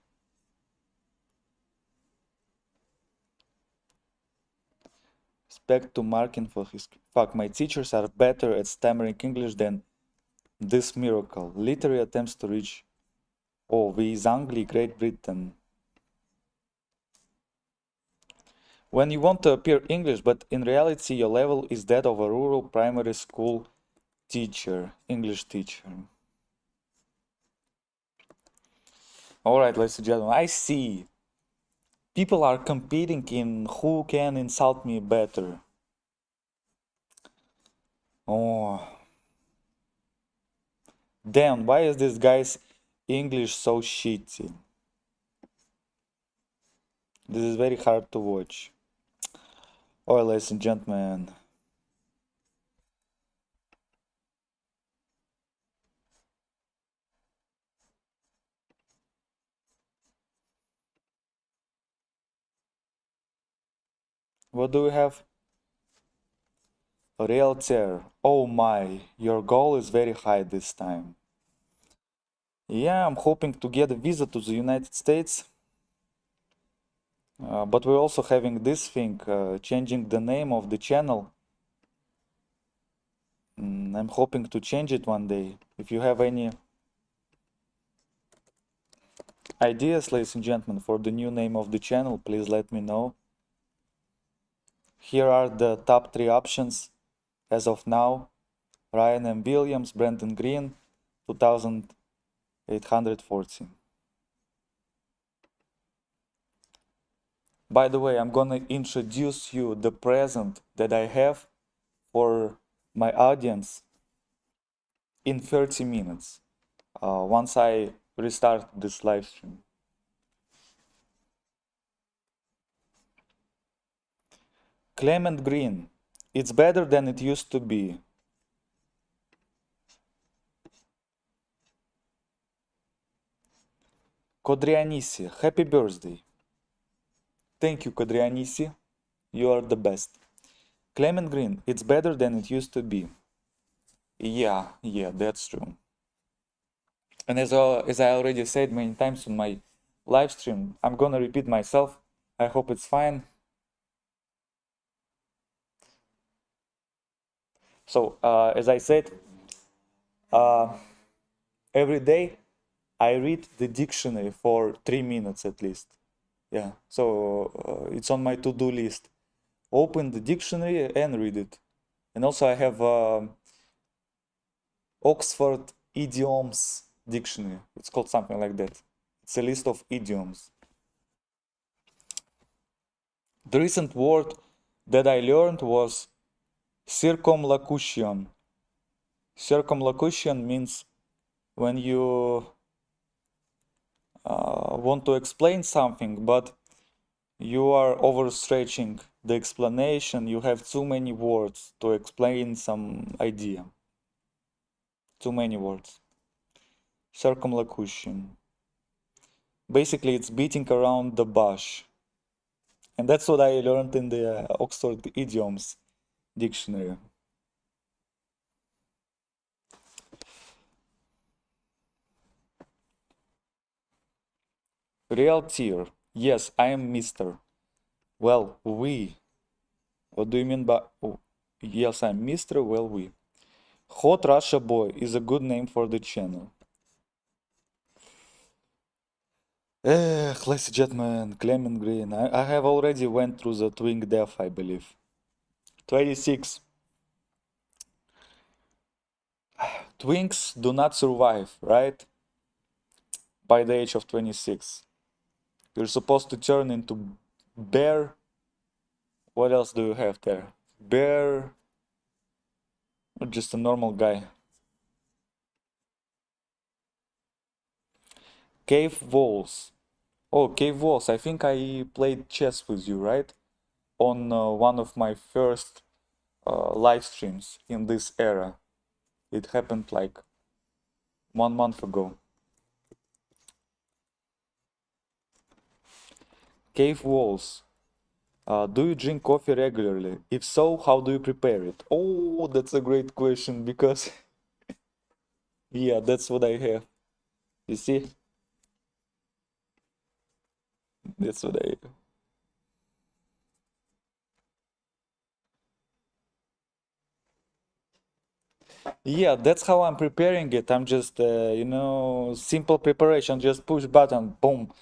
Respect to Markin for his... Fuck, my teachers are better at stammering English than this miracle. Literary attempts to reach... Oh, we is Anglia, Great Britain. When you want to appear English, but in reality your level is that of a rural primary school teacher, English teacher. Alright, ladies and gentlemen, I see. People are competing in who can insult me better. Oh. Damn, why is this guy's English so shitty? This is very hard to watch. Oh, ladies and gentlemen. What do we have? Realtor. Oh my, your goal is very high this time. Yeah, I'm hoping to get a visa to the United States. But we're also having this thing, changing the name of the channel. I'm hoping to change it one day. If you have any ideas, ladies and gentlemen, for the new name of the channel, please let me know. Here are the top 3 options as of now. Ryan M. Williams, Brandon Green, 2840. By the way, I'm gonna introduce you the present that I have for my audience in 30 minutes, once I restart this live stream. Clement Green, it's better than it used to be. Kodrianisi, happy birthday. Thank you, Kodrianisi. You are the best. Clement Green, it's better than it used to be. Yeah, that's true. And as I already said many times on my live stream, I'm gonna repeat myself. I hope it's fine. So, as I said, every day I read the dictionary for 3 minutes at least. Yeah, so it's on my to-do list. open the dictionary and read it. And also I have Oxford Idioms Dictionary. It's called something like that. It's a list of idioms. The recent word that I learned was circumlocution. Circumlocution means when you want to explain something, but you are overstretching the explanation. You have too many words to explain some idea. Too many words. Circumlocution. Basically, it's beating around the bush. And that's what I learned in the Oxford Idioms Dictionary. Real tier. Yes, I am Mr. Well, we. What do you mean by... Oh, yes, I'm Mr. Well, we. Hot Russia Boy is a good name for the channel. Classy Jetman, Clement Green. I have already went through the twin death, I believe. 26. Twinks do not survive, right? By the age of 26. You're supposed to turn into bear. What else do you have there? Bear. Or just a normal guy. Cave walls. Oh, cave walls. I think I played chess with you, right? On one of my first live streams in this era. It happened like 1 month ago. Cave walls. Do you drink coffee regularly? If so, how do you prepare it? Oh, that's a great question because yeah, that's what I have. You see? That's what I have. Yeah, that's how I'm preparing it. I'm just, simple preparation. Just push button, boom.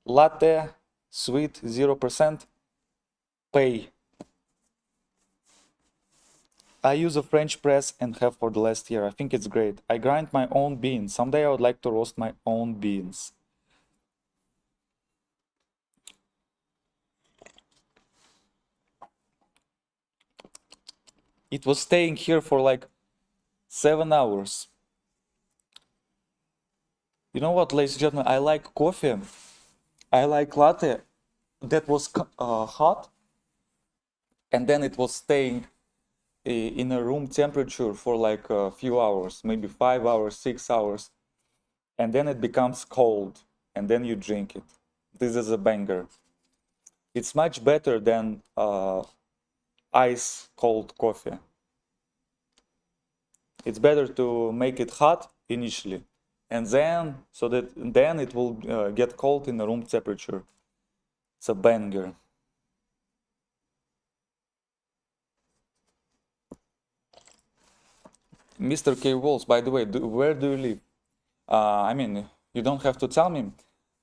Latte, sweet, 0%, pay. I use a French press and have for the last year. I think it's great. I grind my own beans. Someday I would like to roast my own beans. It was staying here for like 7 hours. You know what, ladies and gentlemen, I like coffee. I like latte that was hot, and then it was staying in a room temperature for like a few hours, maybe 5 hours, 6 hours, and then it becomes cold, and then you drink it. This is a banger. It's much better than ice cold coffee. It's better to make it hot initially, and then then it will get cold in the room temperature. It's a banger. Mr. K. Walls, by the way, where do you live? I mean, you don't have to tell me,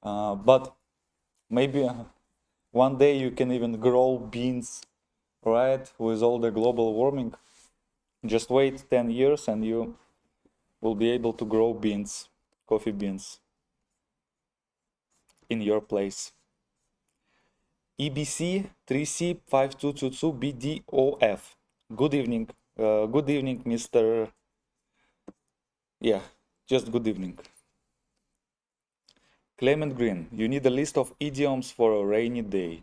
but maybe one day you can even grow beans, right? With all the global warming. Just wait 10 years and you will be able to grow beans, coffee beans, in your place. EBC 3C 5222 BDOF. Good evening. Good evening, Mr. Yeah, just good evening. Clement Green, you need a list of idioms for a rainy day.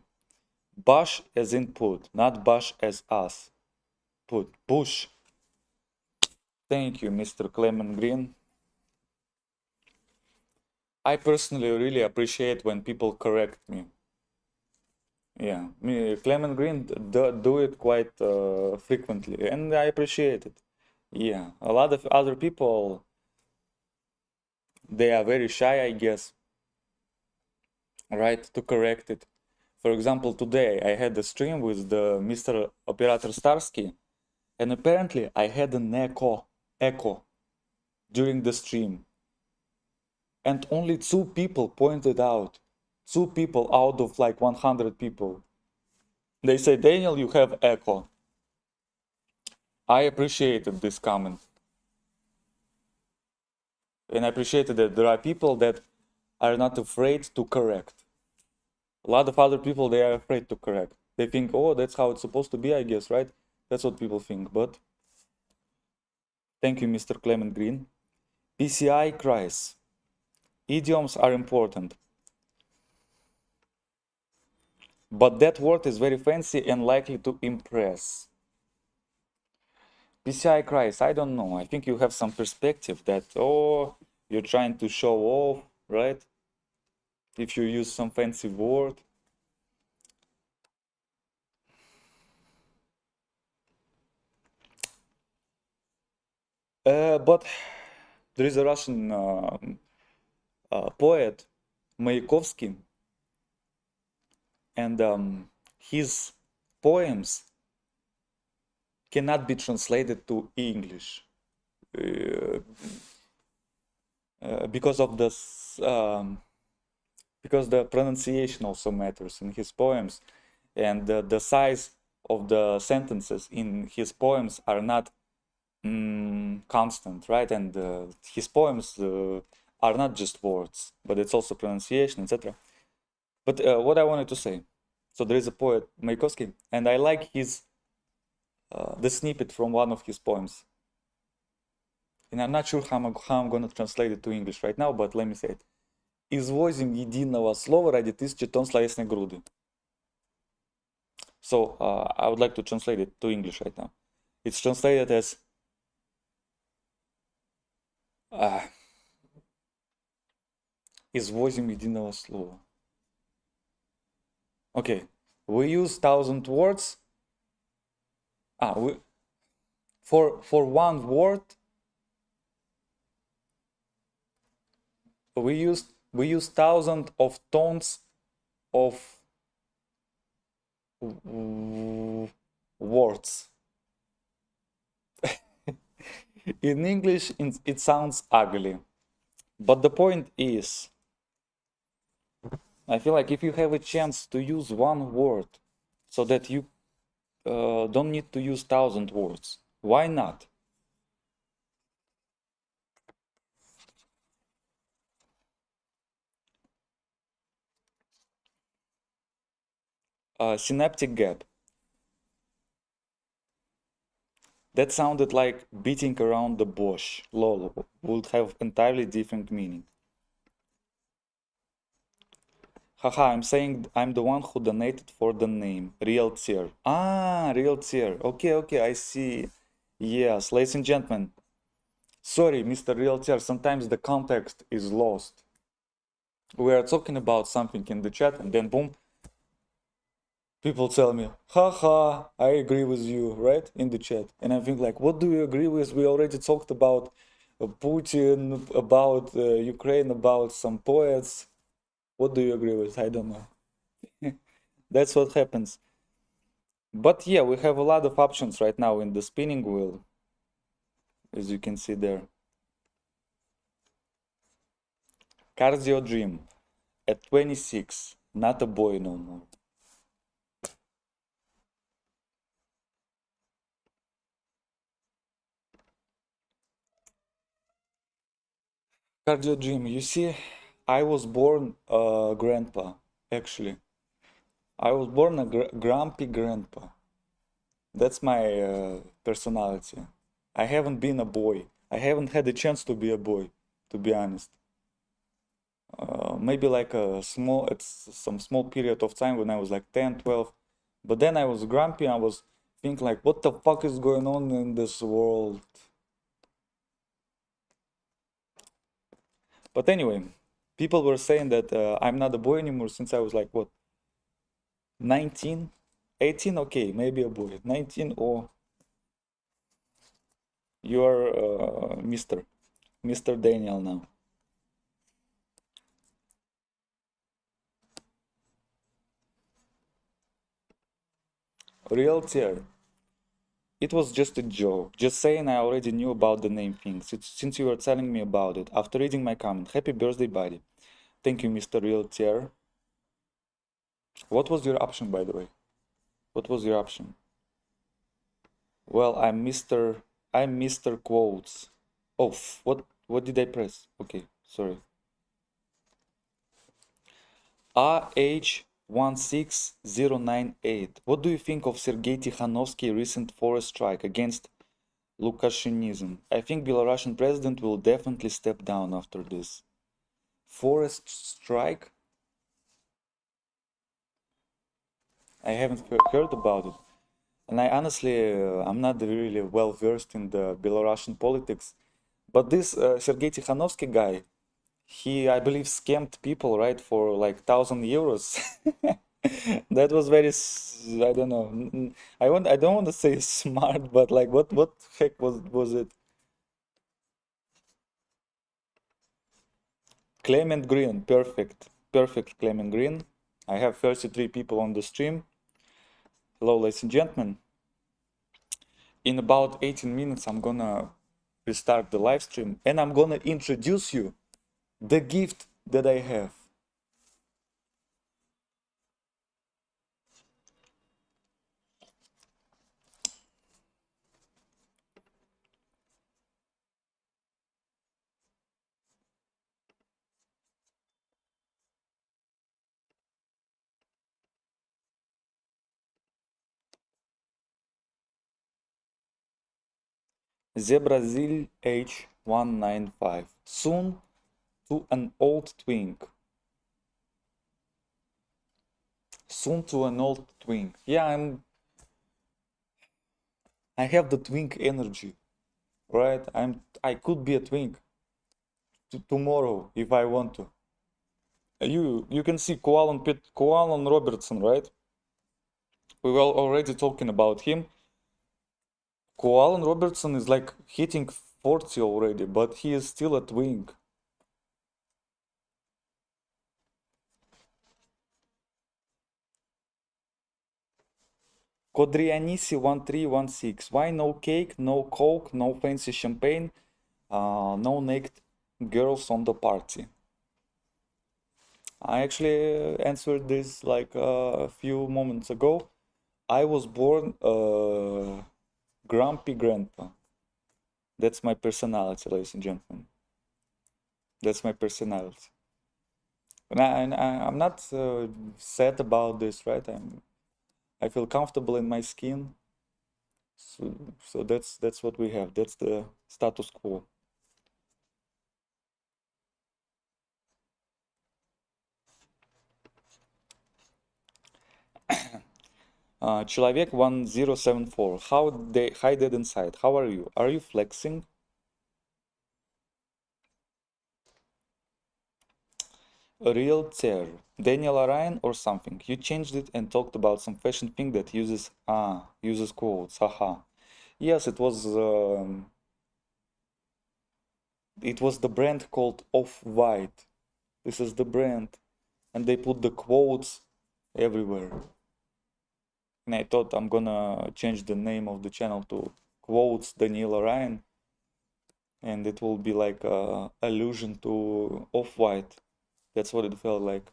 Bush as in put, not bush as us. Put, bush. Thank you, Mr. Clement Green. I personally really appreciate when people correct me. Yeah, Clement Green do it quite frequently, and I appreciate it. Yeah, a lot of other people, they are very shy, I guess, right, to correct it. For example, today I had a stream with the Mr. Operator Starsky, and apparently I had an echo during the stream. And only 2 people pointed out. 2 people out of like 100 people. They say, Daniel, you have echo. I appreciated this comment. And I appreciated that there are people that are not afraid to correct. A lot of other people, they are afraid to correct. They think, oh, that's how it's supposed to be, I guess, right? That's what people think. But thank you, Mr. Clement Green. PCI cries. Idioms are important. But that word is very fancy and likely to impress. PCI cries, I don't know. I think you have some perspective that, oh, you're trying to show off, right? If you use some fancy word. But there is a Russian poet, Mayakovsky, and his poems cannot be translated to English because of this, because the pronunciation also matters in his poems, and the size of the sentences in his poems are not constant, right? And his poems are not just words, but it's also pronunciation, etc. But what I wanted to say, so there is a poet, Mayakovsky, and I like his the snippet from one of his poems. And I'm not sure how I'm going to translate it to English right now, but let me say it. Извозим единого слова ради тысячи тонн словесной груды. So I would like to translate it to English right now. It's translated as извозим единого слова. Okay, we use 1,000 words. For one word, we use 1,000 of tons of words. In English, it sounds ugly, but the point is, I feel like if you have a chance to use one word so that you don't need to use 1,000 words, why not? Synaptic gap. That sounded like beating around the bush. Lol would have entirely different meaning. Haha, I'm saying I'm the one who donated for the name. Real tier. Real tier. Okay, I see. Yes, ladies and gentlemen. Sorry, Mr. Real tier, sometimes the context is lost. We are talking about something in the chat and then boom, people tell me, haha, I agree with you, right? In the chat. And I think like, what do you agree with? We already talked about Putin, about Ukraine, about some poets. What do you agree with? I don't know. That's what happens. But yeah, we have a lot of options right now in the spinning wheel, as you can see there. Cardio dream at 26, not a boy no more. Cardio dream, you see, I was born a grandpa, actually. I was born a grumpy grandpa. That's my personality. I haven't been a boy. I haven't had a chance to be a boy, to be honest. Maybe like some small period of time when I was like 10, 12. But then I was grumpy. I was thinking like, what the fuck is going on in this world? But anyway, people were saying that I'm not a boy anymore since I was like, what, 19? 18? Okay, maybe a boy. 19 or you are Mr. Daniel now. Real tier. It was just a joke. Just saying I already knew about the name thing since you were telling me about it. After reading my comment, happy birthday, buddy. Thank you, Mr. Real Tier. What was your option, by the way? What was your option? Well, I'm Mr. Quotes. Oh, what did I press? Okay, sorry. RH16098. What do you think of Sergei Tikhanovsky's recent forest strike against Lukashenism? I think Belarusian president will definitely step down after this. Forest strike? I haven't heard about it. And I honestly, I'm not really well versed in the Belarusian politics. But this Sergei Tikhanovsky guy, he, I believe, scammed people, right, for like 1,000 euros. That was very, I don't know. I don't want to say smart, but like, what heck was it? Clement Green, perfect, Clement Green. I have 33 people on the stream. Hello, ladies and gentlemen. In about 18 minutes, I'm gonna restart the live stream and I'm gonna introduce you the gift that I have. The Brazil H195. Soon to an old twink. Soon to an old twink. Yeah, I have the twink energy, right? I could be a twink tomorrow if I want to. You can see Koalan Robertson, right? We were already talking about him. Koalan Robertson is like hitting 40 already, but he is still a twink. Kodrianisi 1316. Why no cake, no coke, no fancy champagne, no naked girls on the party? I actually answered this like a few moments ago. I was born grumpy grandpa. That's my personality, ladies and gentlemen. That's my personality. And I'm not sad about this, right? I feel comfortable in my skin. So that's what we have. That's the status quo. Человек 1074. Hi Dead Inside. How are you? Are you flexing? A real tear. Daniel Ryan or something. You changed it and talked about some fashion thing that uses quotes. Haha. Yes, it was the brand called Off-White. This is the brand, and they put the quotes everywhere. And I thought I'm gonna change the name of the channel to Quotes Daniel Ryan, and it will be like a allusion to Off-White. That's what it felt like.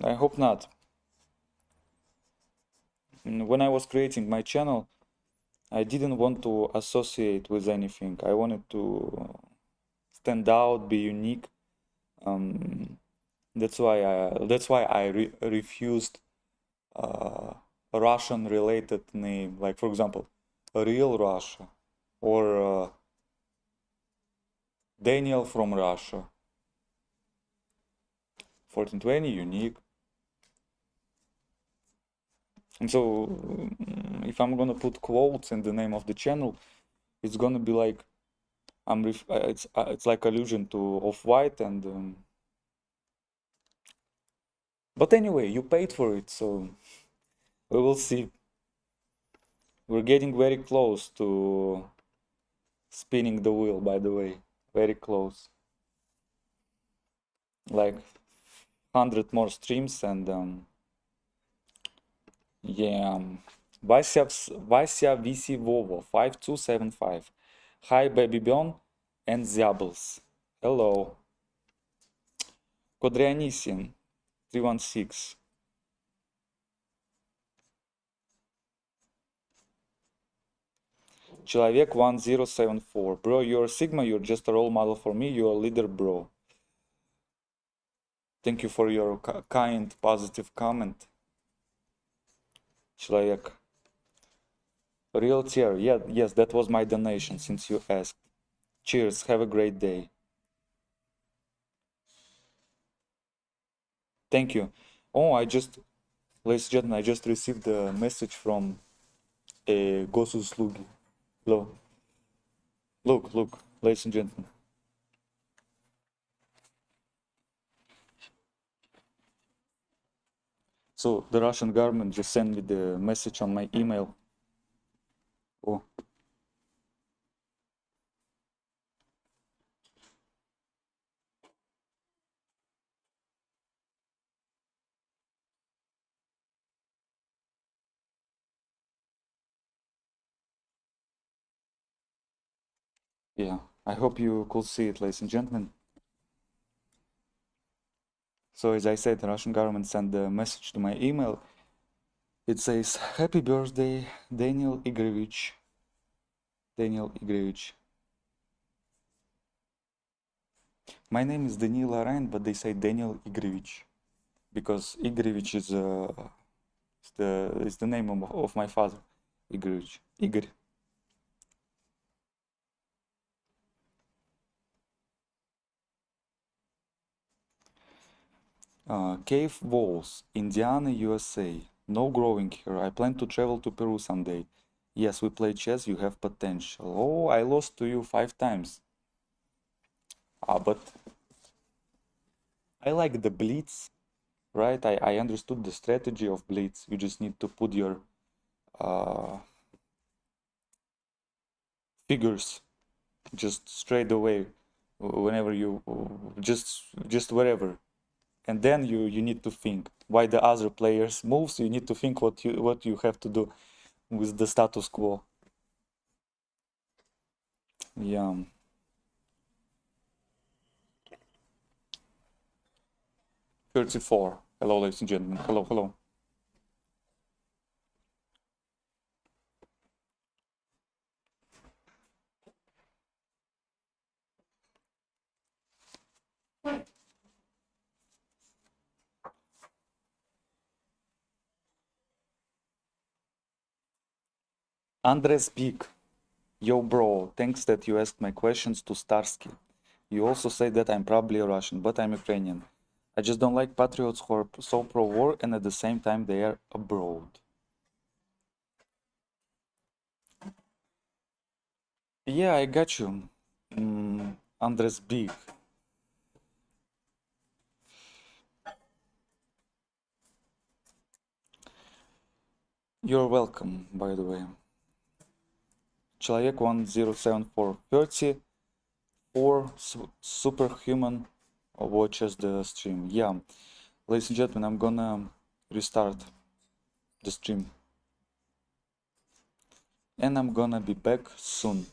I hope not. When I was creating my channel, I didn't want to associate with anything. I wanted to stand out, be unique. That's why I refused a Russian-related name, like for example, Real Russia or Daniel from Russia. 1420, unique. And so, if I'm gonna put quotes in the name of the channel, it's gonna be like it's like allusion to Off-White and. But anyway, you paid for it, so we will see. We're getting very close to spinning the wheel, by the way. Very close. Like 100 more streams and yeah. Vasya VC Vovo 5275. Hi Baby Bjorn and Ziables. Hello. Kodrianisin 316. Человек 1074. Bro, you're Sigma, you're just a role model for me, you're a leader, bro. Thank you for your kind, positive comment. Человек. Real tier. Yeah, yes, that was my donation since you asked. Cheers, have a great day. Thank you. Oh, ladies and gentlemen, I just received a message from a Gosuzlugi. Look, ladies and gentlemen. So the Russian government just sent me the message on my email. Oh. Yeah, I hope you could see it, ladies and gentlemen. So as I said, the Russian government sent the message to my email. It says, "Happy birthday, Daniel Igorevich." Daniel Igorevich. My name is Danil Arain, but they say Daniel Igorevich because Igorevich is the name of my father, Igorevich. Igor. Cave Walls, Indiana, USA. No growing here. I plan to travel to Peru someday. Yes, we play chess. You have potential. Oh, I lost to you 5 times. But I like the blitz, right? I understood the strategy of blitz. You just need to put your figures just straight away whenever you just wherever. And then you need to think why the other players moves. You need to think what you have to do with the status quo. Yeah. $34. Hello, ladies and gentlemen. Hello. Andres Big. Yo, bro, thanks that you asked my questions to Starsky. You also say that I'm probably Russian, but I'm Ukrainian. I just don't like patriots who are so pro-war and at the same time they are abroad. Yeah, I got you. Andres Big. You're welcome, by the way. Человек 1074. 34 superhuman watches the stream. Yeah, ladies and gentlemen, I'm gonna restart the stream. And I'm gonna be back soon.